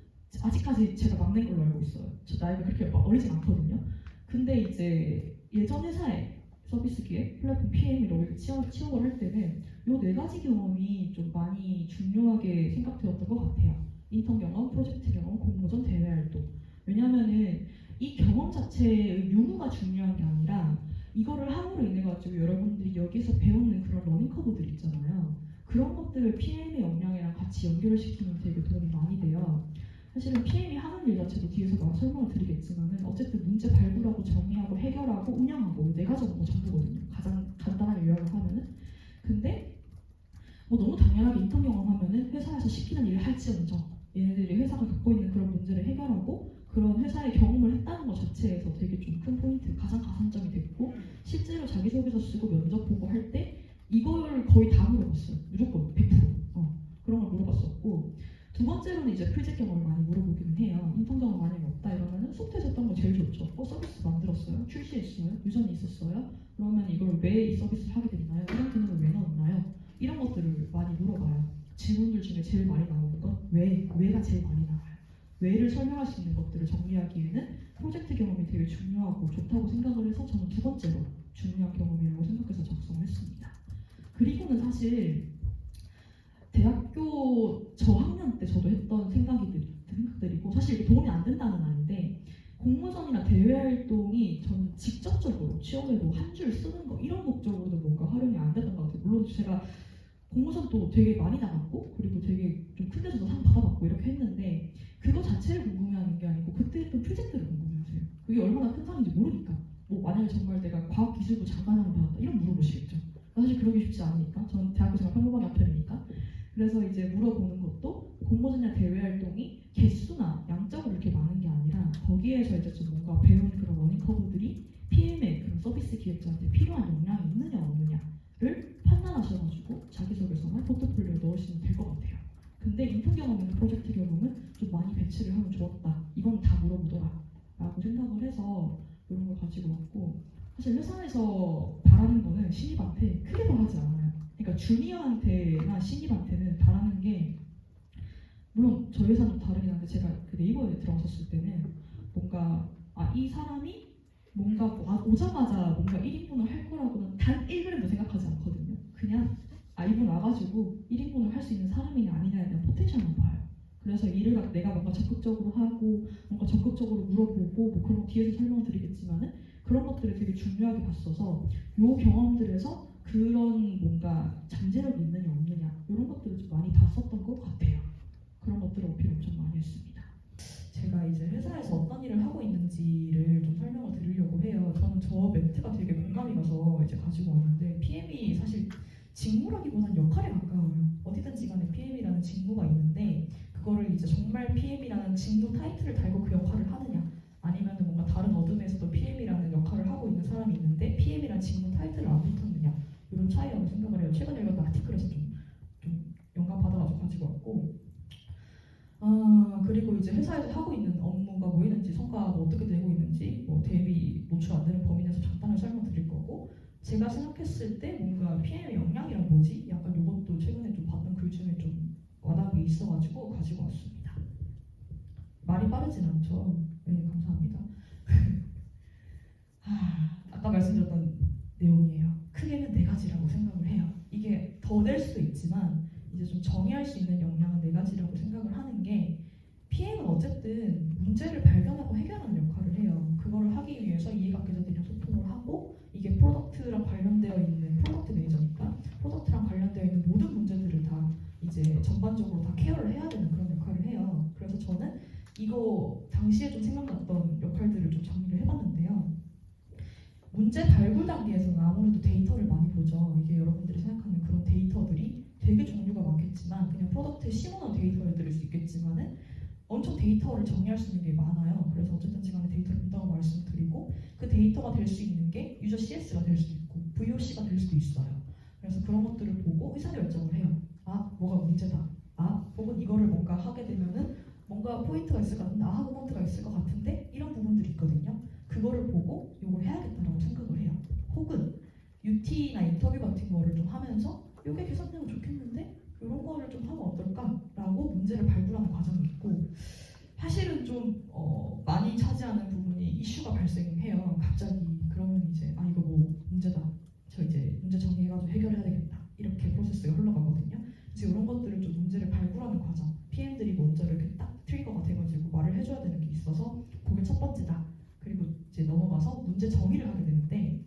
아직까지 제가 막내인 걸로 알고 있어요. 저 나이가 그렇게 어리진 않거든요. 근데 이제 예전 회사에 서비스 기획, 플랫폼 PM으로 취업을 할 때는 이 네 가지 경험이 좀 많이 중요하게 생각되었던 것 같아요. 인턴 경험, 프로젝트 경험, 공모전, 대외 활동. 왜냐면은 이 경험 자체의 유무가 중요한 게 아니라 이거를 함으로 인해 가지고 여러분들이 여기서 배우는 그런 러닝 커브들 있잖아요. 그런 것들을 PM의 역량이랑 같이 연결을 시키면 되게 도움이 많이 돼요. 사실은 PM이 하는 일 자체도 뒤에서 막 설명을 드리겠지만은 어쨌든 문제 발굴하고 정리하고 해결하고 운영하고 네 가지 업무 전부거든요. 가장 간단하게 요약을 하면은. 근데 뭐 너무 당연하게 인턴 경험하면은 회사에서 시키는 일을 할지언정 얘네들이 회사가 갖고 있는 그런 문제를 해결하고 그런 회사의 경험을 했다는 것 자체에서 되게 좀 큰 포인트, 가장 가산점이 됐고 실제로 자기소개서 쓰고 면접 보고 할 때 이걸 거의 다 물어봤어요. 무조건 100%. 그런 걸 물어봤었고 두 번째로는 이제 프리젝 경험을 많이 물어보기는 해요. 인턴 경험 많이 없다 이러면은 소프트에서 했던 거 제일 좋죠. 서비스 만들었어요? 출시했어요? 유전이 있었어요? 그러면 이걸 왜 이 서비스를 하게 됐나요? 이런 기능을 왜 넣었나요? 이런 것들을 많이 물어봐요. 질문들 중에 제일 많이 나오는 건 왜가 제일 많이 나와요. 왜를 설명할 수 있는 것들을 정리하기에는 프로젝트 경험이 되게 중요하고 좋다고 생각을 해서 저는 두 번째로 중요한 경험이라고 생각해서 작성을 했습니다. 그리고는 사실 대학교 저학년 때 저도 했던 생각들이고 사실 이게 도움이 안 된다는 아닌데 공모전이나 대외 활동이 저는 직접적으로 취업에도 한 줄 쓰는 거 이런 목적으로도 뭔가 활용이 안 됐던 것 같아요. 물론 제가 공모전도 되게 많이 나갔고 그리고 되게 좀 큰 데서도 상 받아봤고 이렇게 했는데 그거 자체를 궁금해하는 게 아니고 그때 했던 프로젝트를 궁금해하세요. 그게 얼마나 큰 상인지 모르니까 뭐 만약에 정말 내가 과학기술부 장관상을 받았다 이런 물어보시겠죠. 사실 그러기 쉽지 않으니까 저는 대학교 생활 평범하게 한 편이니까 그래서 이제 물어보는 것도 공모전이나 대외 활동이 개수나 양적으로 이렇게 많은 게 아니라 거기에서 이제 좀 뭔가 배운 그런 러닝 커브들이 PM의 그런 서비스 기획자한테 필요한 역량이 있느냐 없느냐를 판단하셔가지고 자기소개서나 포트폴리오에 넣으시면 될 것 같아요. 근데 인턴 경험이나 프로젝트 경험은 좀 많이 배치를 하면 좋았다. 이건 다 물어보더라 라고 생각을 해서 이런 걸 가지고 왔고 사실 회사에서 바라는 거는 신입한테 크게 바라지 않아요. 그러니까 주니어한테나 신입한테는 바라는 게 물론 저희 회사는 좀 다르긴 한데 제가 그 네이버에 들어갔었을 때는 뭔가 이 사람이 뭔가 오자마자 뭔가 1인분을 할 거라고는 단 1g도 생각하지 않거든요. 그냥 이분 와가지고 1인분을 할 수 있는 사람이냐 아니냐에 대한 포텐셜만 봐요. 그래서 일을 내가 뭔가 적극적으로 하고 뭔가 적극적으로 물어보고 뭐 그런 거 뒤에서 설명을 드리겠지만은 그런 것들을 되게 중요하게 봤어서 요 경험들에서 그런 뭔가 잠재력이 있느냐 없느냐 이런 것들을 좀 많이 봤었던 것 같아요. 그런 것들을 어필 엄청 많이 했습니다. 제가 이제 회사에서 어떤 일을 하고 있는지를 좀 설명을 드리려고 해요. 저는 저 멘트가 되게 공감이 가서 이제 가지고 왔는데 PM이 사실 직무라기보다는 역할에 가까워요. 어디든지 간에 PM이라는 직무가 있는데 그거를 이제 정말 PM이라는 직무 타이틀을 달고 그 역할을 하느냐 PM이라는 직무 타이틀을 안 붙었느냐 이런 차이라고 생각을 해요. 최근에 읽었던 아티클에서 좀 영감 받아가지고 가지고 왔고 그리고 이제 회사에서 하고 있는 업무가 뭐 있는지 성과가 뭐 어떻게 되고 있는지 뭐 대비 노출 안 되는 범위 내에서 간단하게 설명드릴 거고 제가 생각했을 때 뭔가 PM의 역량이란 뭐지? 약간 이것도 최근에 좀 봤던 글 중에 좀 와닿은 게 있어가지고 가지고 왔습니다. 말이 빠르진 않죠? 네, 감사합니다. 아까 말씀드렸던 내용이에요. 크게는 4가지라고 생각을 해요. 이게 더 될 수도 있지만 이제 좀 정의할 수 있는 역량은 4가지라고 생각을 하는 게 PM은 어쨌든 문제를 발견하고 해결하는 역할을 해요. 그거를 하기 위해서 이해관계자들이랑 소통을 하고 이게 프로덕트랑 관련되어 있는 프로덕트 매니저니까 프로덕트랑 관련되어 있는 모든 문제들을 다 이제 전반적으로 다 케어를 해야 되는 그런 역할을 해요. 그래서 저는 이거 당시에 좀 생각났던 역할들을 좀 정리를 해봤는데요. 문제 발굴 단계에서는 아무래도 데이터를 많이 보죠. 이게 여러분들이 생각하는 그런 데이터들이 되게 종류가 많겠지만 그냥 프로덕트에 심어놓은 데이터를 들을 수 있겠지만은 엄청 데이터를 정리할 수 있는 게 많아요. 그래서 어쨌든 지금의 데이터를 본다고 말씀드리고 그 데이터가 될 수 있는 게 유저 CS가 될 수도 있고 VOC가 될 수도 있어요. 그래서 그런 것들을 보고 의사결정을 해요. 뭐가 문제다. 혹은 이거를 뭔가 하게 되면은 뭔가 포인트가 있을 것 같은데 아하고먼트가 있을 것 같은데 이런 부분들이 있거든요. 그거를 보고 이걸 해야겠다라고 생각을 해요. 혹은 UT나 인터뷰 같은 거를 좀 하면서 이게 개선되면 좋겠는데 이런 거를 좀 하면 어떨까라고 문제를 발굴하는 과정이 있고 사실은 좀 많이 차지하는 부분이 이슈가 발생해요. 갑자기 그러면 이제 이거 뭐 문제다. 저 이제 문제 정리해가지고 해결해야 되겠다. 이렇게 프로세스가 흘러가거든요. 그래서 이런 것들을 좀 문제를 발굴하는 과정. PM들이 먼저 이렇게 딱 트리거가 돼가지고 말을 해줘야 되는 게 있어서 그게 첫 번째다. 그리고 이제 넘어가서 문제 정의를 하게 되는데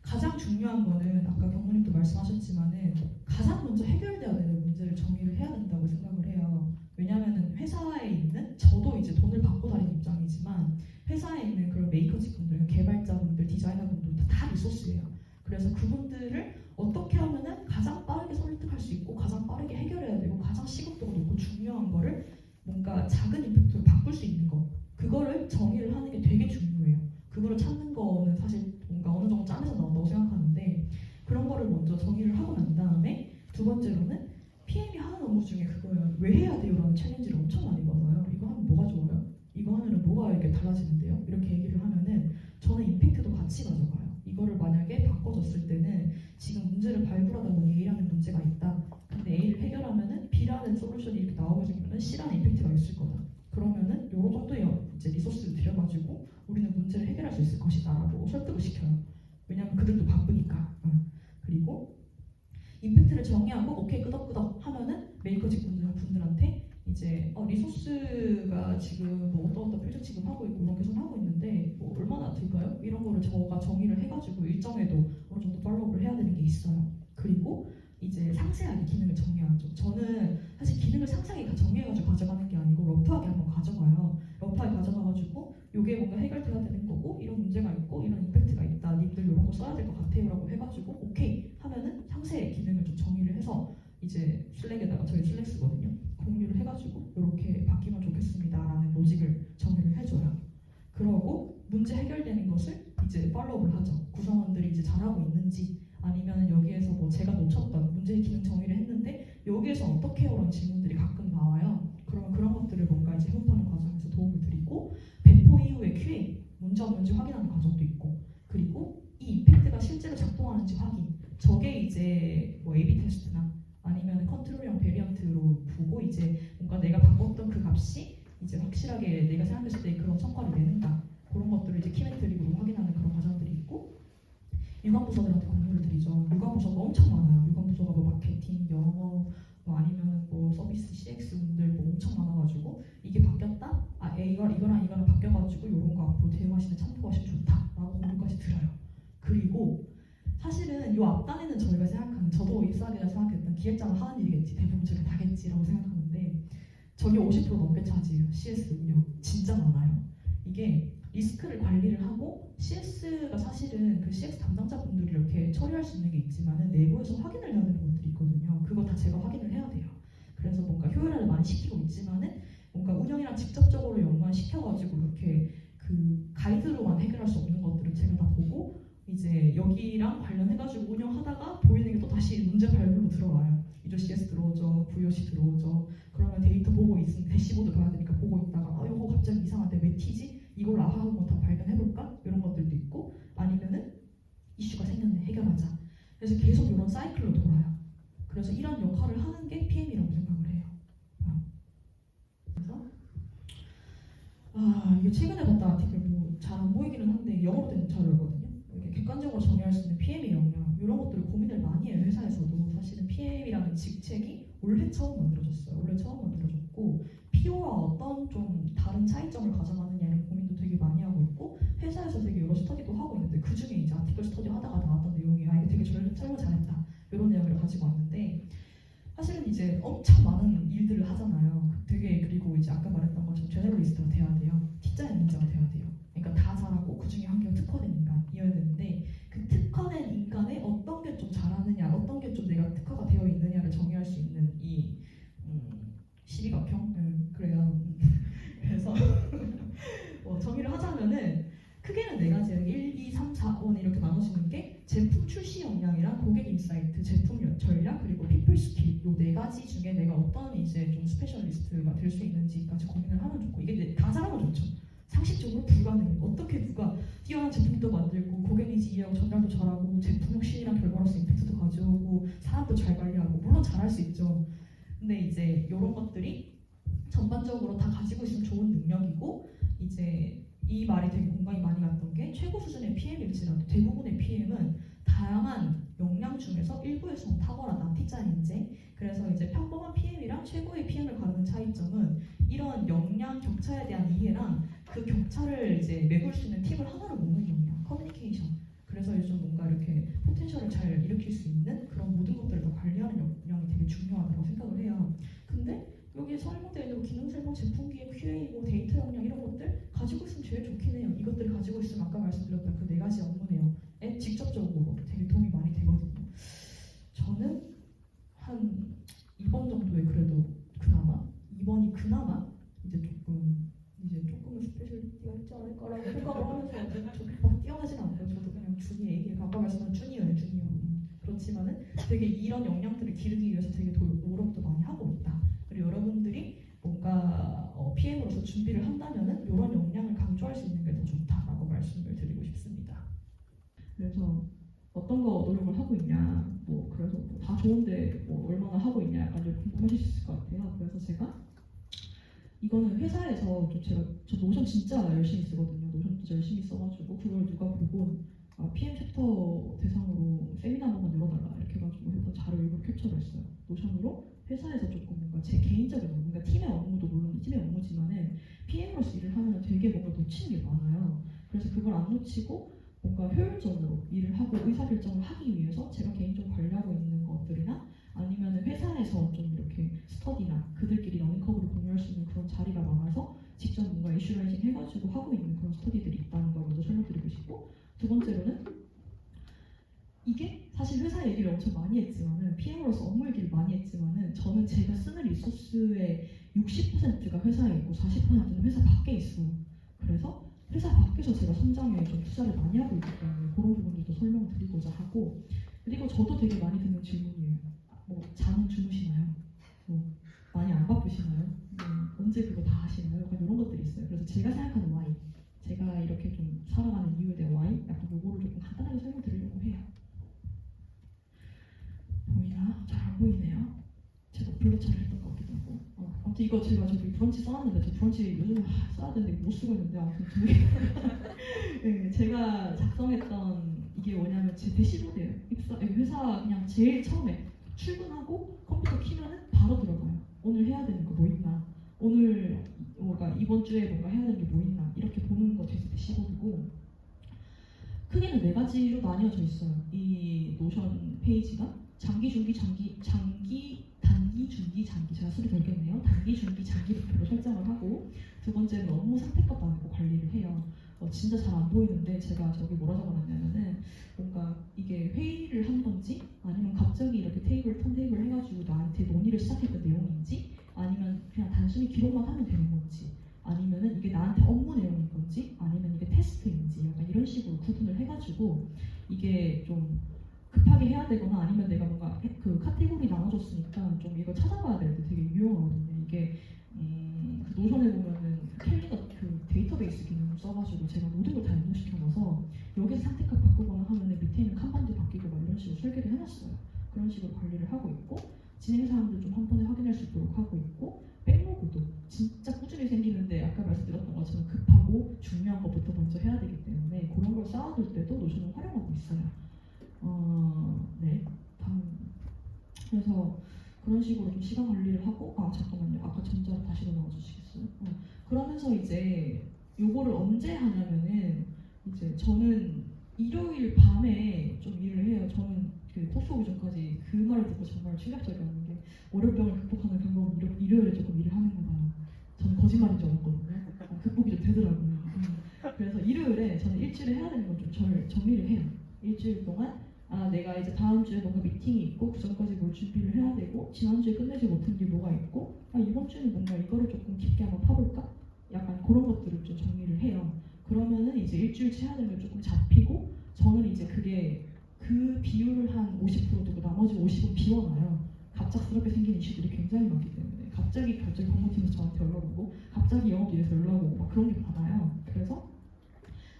가장 중요한 거는 아까 경무님도 말씀하셨지만은 가장 먼저 해결돼야 되는 문제를 정의를 해야 된다고 생각을 해요. 왜냐하면은 회사에 있는 저도 이제 돈을 받고 다니는 입장이지만 회사에 있는 그런 메이커직분들, 개발자분들, 디자이너분들 다 리소스예요. 그래서 그분들을 어떻게 하면은 가장 빠르게 설득할 수 있고 가장 빠르게 해결해야 되고 가장 시급도가 높고 중요한 거를 뭔가 작은 임팩트로 바꿀 수 있는 거 그거를 정의를 하는 게 되게 중요해요. 그거를 찾는 거는 사실 뭔가 어느 정도 짬에서 나온다고 생각하는데 그런 거를 먼저 정의를 하고 난 다음에 두 번째로는 PM이 하는 업무 중에 그거예요. 왜 해야 돼요? 라는 챌린지를 엄청 많이 받아요. 이거 하면 뭐가 좋아요? 이거 하면 뭐가 이렇게 달라지는데요? 이렇게 얘기를 하면은 저는 임팩트도 같이 가져가요. 이거를 만약에 바꿔줬을 때는 지금 문제를 발굴하다 보니 A라는 문제가 있다. 근데 A를 해결하면은 B라는 솔루션이 이렇게 나오게 되면 C라는 임팩트가 있을 거다. 그러면은 요런 정도의 이제 리소스를 들여가지고 우리는 문제를 해결할 수 있을 것이다라고 설득을 시켜요. 왜냐하면 그들도 바쁘니까. 그리고 임팩트를 정의하고 오케이 끄덕끄덕 하면은 메이커직 분들한테 이제 리소스가 지금 뭐 어떤 필적 지금 하고 있고 이런 개선하고 있는데 뭐 얼마나 들까요? 이런 거를 저가 정의를 해가지고 일정에도 어느 정도 팔로우를 해야 되는 게 있어요. 그리고 이제 상세하게 기능을 정의하죠. 저는 사실 기능을 상세하게 정의해가지고 가져가는 게 아니고 러프하게 한번 가져가요. 러프하게 가져가가지고 이게 뭔가 해결돼야 되는 거고 이런 문제가 있고 이런 임팩트가 있다. 님들 이런 거 써야 될 것 같아요 라고 해가지고 오케이 하면은 상세 기능을 좀 정의를 해서 이제 슬랙에다가 저희 슬랙 쓰거든요. 공유를 해가지고 이렇게 바뀌면 좋겠습니다 라는 로직을 정의를 해줘요. 그러고 문제 해결되는 것을 이제 팔로우를 하죠. 구성원들이 이제 잘하고 있는지 아니면 여기에서 뭐 제가 놓쳤던 문제 기능 정의를 했는데 여기에서 어떻게 해요? 라는 질문들이 가끔 나와요. 그러면 그런 것들을 뭔가 이제 회원하는 과정에서 도움을 드리고 배포 이후에 QA 문제 없는지 확인하는 과정도 있고 그리고 이 임팩트가 실제로 작동하는지 확인 저게 이제 뭐 A/B 테스트나 아니면 컨트롤형 베리언트로 보고 이제 뭔가 내가 바꿨던 그 값이 이제 확실하게 내가 생각했을 때 그런 성과를 내는가 그런 것들을 이제 키메트릭으로 확인하는 그런 과정들이 있고 유관부서들한테 공유를 드리죠. 유관부서가 엄청 많아요. 유관부서가 뭐 마케팅, 영어, 뭐 아니면 뭐 서비스 CX 분들 뭐 엄청 많아가지고 이게 바뀌었다? 이거랑 바뀌어가지고 이런 거 앞으로 대응하시면 참고하시면 좋다라고 공유까지 들어요. 그리고 사실은 이 앞단에는 저희가 생각하는 저도 입사하기가 생각했던 기획자가 하는 일이겠지 대부분 저게 다겠지라고 생각하는데 저게 50% 넘게 차지해요. CS 운영 진짜 많아요. 이게 리스크를 관리를 하고 CS가 사실은 그 CX 담당자분들이 이렇게 처리할 수 있는 게 있지만은 내부에서 확인을 해야 되는 것들이 있거든요. 그거 다 제가 확인을 해야 돼요. 그래서 뭔가 효율화를 많이 시키고 있지만은 뭔가 운영이랑 직접적으로 연관시켜가지고 이렇게 그 가이드로만 해결할 수 없는 것들은 제가 다 보고 이제 여기랑 관련해가지고 운영하다가 보이는 게 또 다시 문제 발굴로 들어와요. 이조 CS 들어오죠, VOC 들어오죠. 그러면 데이터 보고 있으면 대시보드 봐야 되니까 보고 있다가 이거 갑자기 이상한데 왜 튀지? 이걸 한번 더 발견해볼까? 이런 것들도 있고 아니면은 이슈가 생겼네 해결하자. 그래서 계속 이런 사이클로 돌아요. 그래서 이런 역할을 하는 게 PM이라고 생각을 해요. 그래서 이게 최근에 봤던 아티클 잘 안 보이기는 한데 영어로 된 자료거든요. 이렇게 객관적으로 정의할 수 있는 PM의 역량 이런 것들을 고민을 많이 해요. 회사에서도 사실은 PM이라는 직책이 올해 처음 만들어졌어요. 올해 처음 만들어졌고 PO와 어떤 좀 다른 차이점을 가져가느냐는 고민도 되게 많이 하고 있고 회사에서 되게 여러 스터디도 하고 있는데 그 중에 이제 아티클 스터디 하다가 나왔던 내용이 이게 되게 설명 잘했다 이런 내용을 가지고 왔는데 사실은 이제 엄청 많은 일들을 하잖아요. 되게 그리고 이제 아까 말했던 것처럼 제너럴리스트가 돼야 돼요. T자의 인자가 돼야 돼요. 그러니까 다 잘하고 그 중에 한 개가 특화된 인간이어야 되는데 그 특화된 인간에 어떤 게 좀 잘하느냐, 어떤 게 좀 내가 특화가 되어 있느냐를 정의할 수 있는 이 12가평 그래요. 그래서 정의를 하자면은 크게는 네 가지예요. 1, 2, 3, 4번 이렇게 나눠지는 게 제품 출시 역량이랑 고객 인사이트, 제품 전략 그리고 피플 스킬 요 네 가지 중에 내가 어떤 이제 좀 스페셜리스트가 될 수 있는지까지 고민을 하면 좋고 이게 다 잘하면 좋죠. 상식적으로 불가능해. 어떻게 누가 뛰어난 제품도 만들고 고객 니즈 이해하고 전달도 잘하고 제품 혁신이랑 결과로서 임팩트도 가져오고 사람도 잘 관리하고 물론 잘할 수 있죠. 근데 이제 이런 것들이 전반적으로 다 가지고 있으면 좋은 능력이고 이제 이 말이 되게 공감이 많이 갔던 게 최고 수준의 PM일지라도 대부분의 PM은 다양한 역량 중에서 일부에서는 탁월하다, T자인제. 그래서 이제 평범한 PM이랑 최고의 PM을 가르는 차이점은 이런 역량 격차에 대한 이해랑 그 격차를 이제 메꿀 수 있는 팁을 하나로 모으는 역량, 커뮤니케이션. 그래서 요즘 뭔가 이렇게 포텐셜을 잘 일으킬 수 있는 그런 모든 것들을 다 관리하는 역량이 되게 중요하다고 생각을 해요. 근데 여기에 설명되어 있는 기능 설명, 제품 기획, QA, 데이터 역량 이런 것들 가지고 있으면 제일 좋긴 해요. 이것들을 가지고 있으면 아까 말씀드렸던 그 네 가지 업무 내용에 직접적으로 되게 도움이 많이 되거든요. 저는 한 2번 정도에 그래도 그나마 2번이 그나마 이제 조금은 스페셜리티가 있지 않을까라고 생각을 하면서 저도 막 뛰어나진 않고요. 저도 그냥 준이 얘기를 아까 말씀한 준이에요, 준이요. 그렇지만은 되게 이런 역량들을 기르기 위해서 되게 노력도 많이 하고 있다. 그리고 여러분들이 뭔가 PM으로서 준비를 한다면은 이런 역량을 강조할 수 있는 게 더 좋다라고 말씀을 드리고 싶습니다. 그래서 어떤 거 노력을 하고 있냐, 그래서 다 좋은데 얼마나 하고 있냐 약간 좀 궁금하실 수 있을 것 같아요. 그래서 제가 이거는 회사에서 저 노션 진짜 열심히 쓰거든요. 노션 진짜 열심히 써가지고 그걸 누가 보고 PM 챕터 대상으로 세미나 한번 열어달라 이렇게 해가지고 했던 자료 일부 캡처를 했어요. 노션으로 회사에서 조금 뭔가 제 개인적인 업무, 그러니까 팀의 업무도 물론 팀의 업무지만은 PM으로서 일을 하면 되게 뭔가 놓치는 게 많아요. 그래서 그걸 안 놓치고 뭔가 효율적으로 일을 하고 의사결정을 하기 위해서 제가 개인적으로 관리하고 있는 것들이나 아니면 회사에서 좀 이렇게 스터디나 그들끼리 러닝컵으로 공유할 수 있는 그런 자리가 많아서 직접 뭔가 이슈라이징 해가지고 하고 있는 그런 스터디들이 있다는 걸 먼저 설명드리고 싶고 두 번째로는 이게 사실 회사 얘기를 엄청 많이 했지만은 PM으로서 업무 얘기를 많이 했지만은 저는 제가 쓰는 리소스의 60%가 회사에 있고 40%는 회사 밖에 있어요. 그래서 회사 밖에서 제가 성장에 좀 투자를 많이 하고 있기 때문에 그런 부분들도 설명드리고자 하고 그리고 저도 되게 많이 듣는 질문이에요. 잠은 주무시나요? 많이 안 바쁘시나요? 언제 그거 다 하시나요? 약간 이런 것들이 있어요. 그래서 제가 생각하는 why, 제가 이렇게 좀 살아가는 이유에 대한 why, 약간 요거를 조금 간단하게 설명드리려고 해요. 보이나? 잘 안 보이네요. 제가 블러처를 했던 것 같기도 하고. 아무튼 이거 제가 저기 브런치 써놨는데 저 브런치 요즘 써야 되는데 못 쓰고 있는데 아무튼 네, 제가 작성했던 이게 뭐냐면 제 대시보드예요. 회사 그냥 제일 처음에 출근하고 컴퓨터 키면은 바로 들어가요. 오늘 해야 되는 거 뭐 있나? 오늘 이번 주에 뭔가 해야 되는 게 뭐 있나? 이렇게 보는 거 제 대시보드고 크게는 네 가지로 나뉘어져 있어요. 이 노션 페이지가 장기, 중기, 단기, 중기, 장기. 제가 수를 걸겠네요. 단기, 중기, 장기 목표로 설정을 하고 두 번째는 업무 상태값 나누고 관리를 해요. 진짜 잘 안 보이는데 제가 저기 뭐라 적어놨냐면은 뭔가 이게 회의를 한 건지 아니면 갑자기 이렇게 턴테이블 해가지고 나한테 논의를 시작했던 내용인지 아니면 그냥 단순히 기록만 하면 되는 건지 아니면은 이게 나한테 업무 내용인 건지 아니면 이게 테스트인지 약간 이런 식으로 구분을 해가지고 이게 좀 급하게 해야 되거나 아니면 내가 뭔가 그 카테고리 나눠줬으니까 좀 이거 찾아봐야 될 때 되게 유용하거든요. 이게 그 노션에 보면은 캘리가 그 데이터베이스 기능을 써가지고 제가 모든 걸 다 입력시켜놔서 여기서 상태값 바꾸거나 하면은 밑에 있는 칸반도 바뀌고 막 이런 식으로 설계를 해놨어요. 그런 식으로 관리를 하고 있고 진행 사항도 좀 한 번에 확인할 수 있도록 하고 있고 백로그도 진짜 꾸준히 생기는데 아까 말씀드렸던 것처럼 급하고 중요한 것부터 먼저 해야 되기 때문에 그런 걸 쌓아둘 때도 노션을 활용하고 있어요. 네, 다음. 그래서 그런 식으로 좀 시간 관리를 하고 잠깐만요. 아까 전자로 다시 넘어가 주시겠어요? 그러면서 이제 요거를 언제 하냐면은 이제 저는 일요일 밤에 좀 일을 해요. 저는 그 토스 오기 전까지 그 말을 듣고 정말 충격적이었는 게 월요병을 극복하는 방법은 일요일에 조금 일을 하는 거다. 저는 거짓말인 줄 알았거든요. 극복이 좀 되더라고요. 그래서 일요일에 저는 일주일에 해야 되는 건 좀 정리를 해요. 일주일 동안 내가 이제 다음 주에 뭔가 미팅이 있고 그 전까지 뭘 준비를 해야 되고 지난주에 끝내지 못한 게 뭐가 있고 이번 주는 뭔가 이거를 조금 깊게 한번 파볼까? 약간 그런 것들을 좀 정리를 해요. 그러면은 이제 일주일치 해야 되는 게 조금 잡히고 저는 이제 그게 그 비율을 한 50% 두고 나머지 50은 비워놔요. 갑작스럽게 생긴 이슈들이 굉장히 많기 때문에 갑자기 법무팀에서 저한테 연락 오고 갑자기 영업일에서 연락 오고 막 그런 게 많아요. 그래서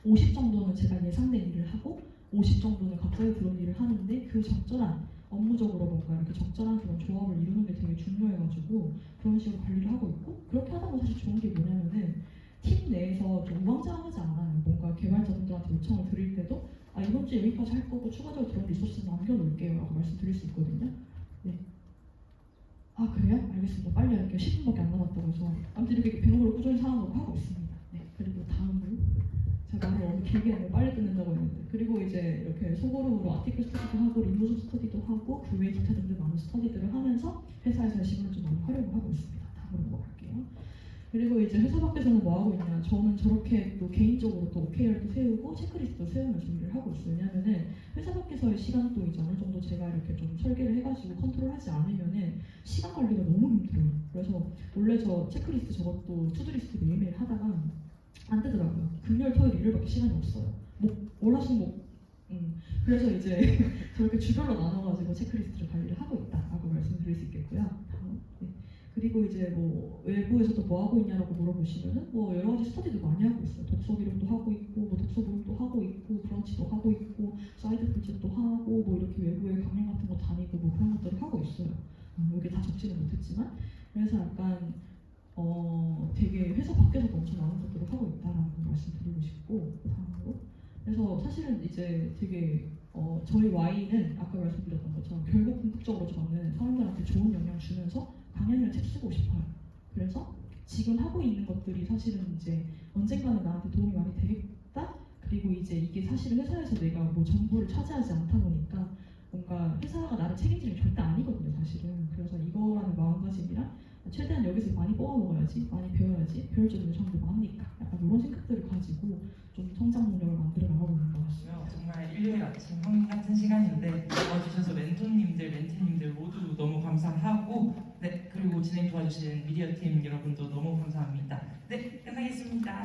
50 정도는 제가 예상된 일을 하고 50 정도는 갑자기 들어온 일을 하는데 그 적절한 업무적으로 뭔가 이렇게 적절한 그런 조합을 이루는 게 되게 중요해가지고 그런 식으로 관리를 하고 있고 그렇게 하다 보면 사실 좋은 게 뭐냐면은 팀 내에서 좀 우왕좌왕하지 않아요. 뭔가 개발자분들한테 요청을 드릴 때도 이번 주에 여기까지 할 거고 추가적으로 들어온 리소스 남겨놓을게요 라고 말씀드릴 수 있거든요. 네. 그래요? 알겠습니다. 빨리 할게요. 10분밖에 안 남았다고 해서 아무튼 이렇게 배우를 꾸준히 사용하고 하고 있습니다. 네. 그리고 다음으로 제가 말을 너무 길게 하면 빨리 끝낸다고 했는데 그리고 이제 이렇게 소그룹으로 아티클 스터디도 하고 리무전 스터디도 하고 그 외에 기타 등등 많은 스터디들을 하면서 회사에서 시간을 좀 많이 활용을 하고 있습니다. 다음으로 넘어갈게요. 그리고 이제 회사 밖에서는 뭐 하고 있냐? 저는 저렇게 또 개인적으로 또 OKR도 세우고 체크리스트도 세우면서 일을 하고 있어요. 왜냐면은 회사 밖에서의 시간도 이제 어느 정도 제가 이렇게 좀 설계를 해가지고 컨트롤하지 않으면은 시간 관리가 너무 힘들어요. 그래서 원래 저 체크리스트 저것도 투두리스트 매일매일 하다가 안 되더라고요. 금요일, 토요일, 일요일밖에 시간이 없어요. 월화수목. 그래서 이제 저렇게 주별로 나눠가지고 체크리스트를 관리를 하고 있다라고 말씀드릴 수 있겠고요. 다음. 네. 그리고 이제 뭐 외부에서도 뭐 하고 있냐라고 물어보시면은 뭐 여러 가지 스터디도 많이 하고 있어요. 독서 기록도 하고 있고 뭐 독서 모임도 하고 있고 브런치도 하고 있고 사이드 프로젝트도 하고 뭐 이렇게 외부에 강연 같은 거 다니고 뭐 그런 것들을 하고 있어요. 여기 다 적지는 못했지만 그래서 약간 되게 회사 밖에서도 엄청 많은 것들을 하고 있다라는 말씀드리고 싶고 다음으로 그래서 사실은 이제 되게 저희 Y는 아까 말씀드렸던 것처럼 결국 궁극적으로 저는 사람들한테 좋은 영향 주면서 강연을 책 쓰고 싶어요. 그래서 지금 하고 있는 것들이 사실은 이제 언젠가는 나한테 도움이 많이 되겠다. 그리고 이제 이게 사실은 회사에서 내가 뭐 정보를 차지하지 않다 보니까 뭔가 회사가 나를 책임지는 게 절대 아니거든요, 사실은. 그래서 이거라는 마음가짐이랑 최대한 여기서 많이 뽑아 먹어야지, 많이 배워야지, 배울 점이 정도 많으니까 약간 이런 생각들을 가지고 좀 성장 능력을 만들어 나가고 있는 것 같습니다. 정말 일요일 아침 황금 같은 시간인데 도와주셔서 멘토님들, 멘티님들 모두 너무 감사하고 그리고 진행 도와주신 미디어팀 여러분도 너무 감사합니다. 네, 끝나겠습니다.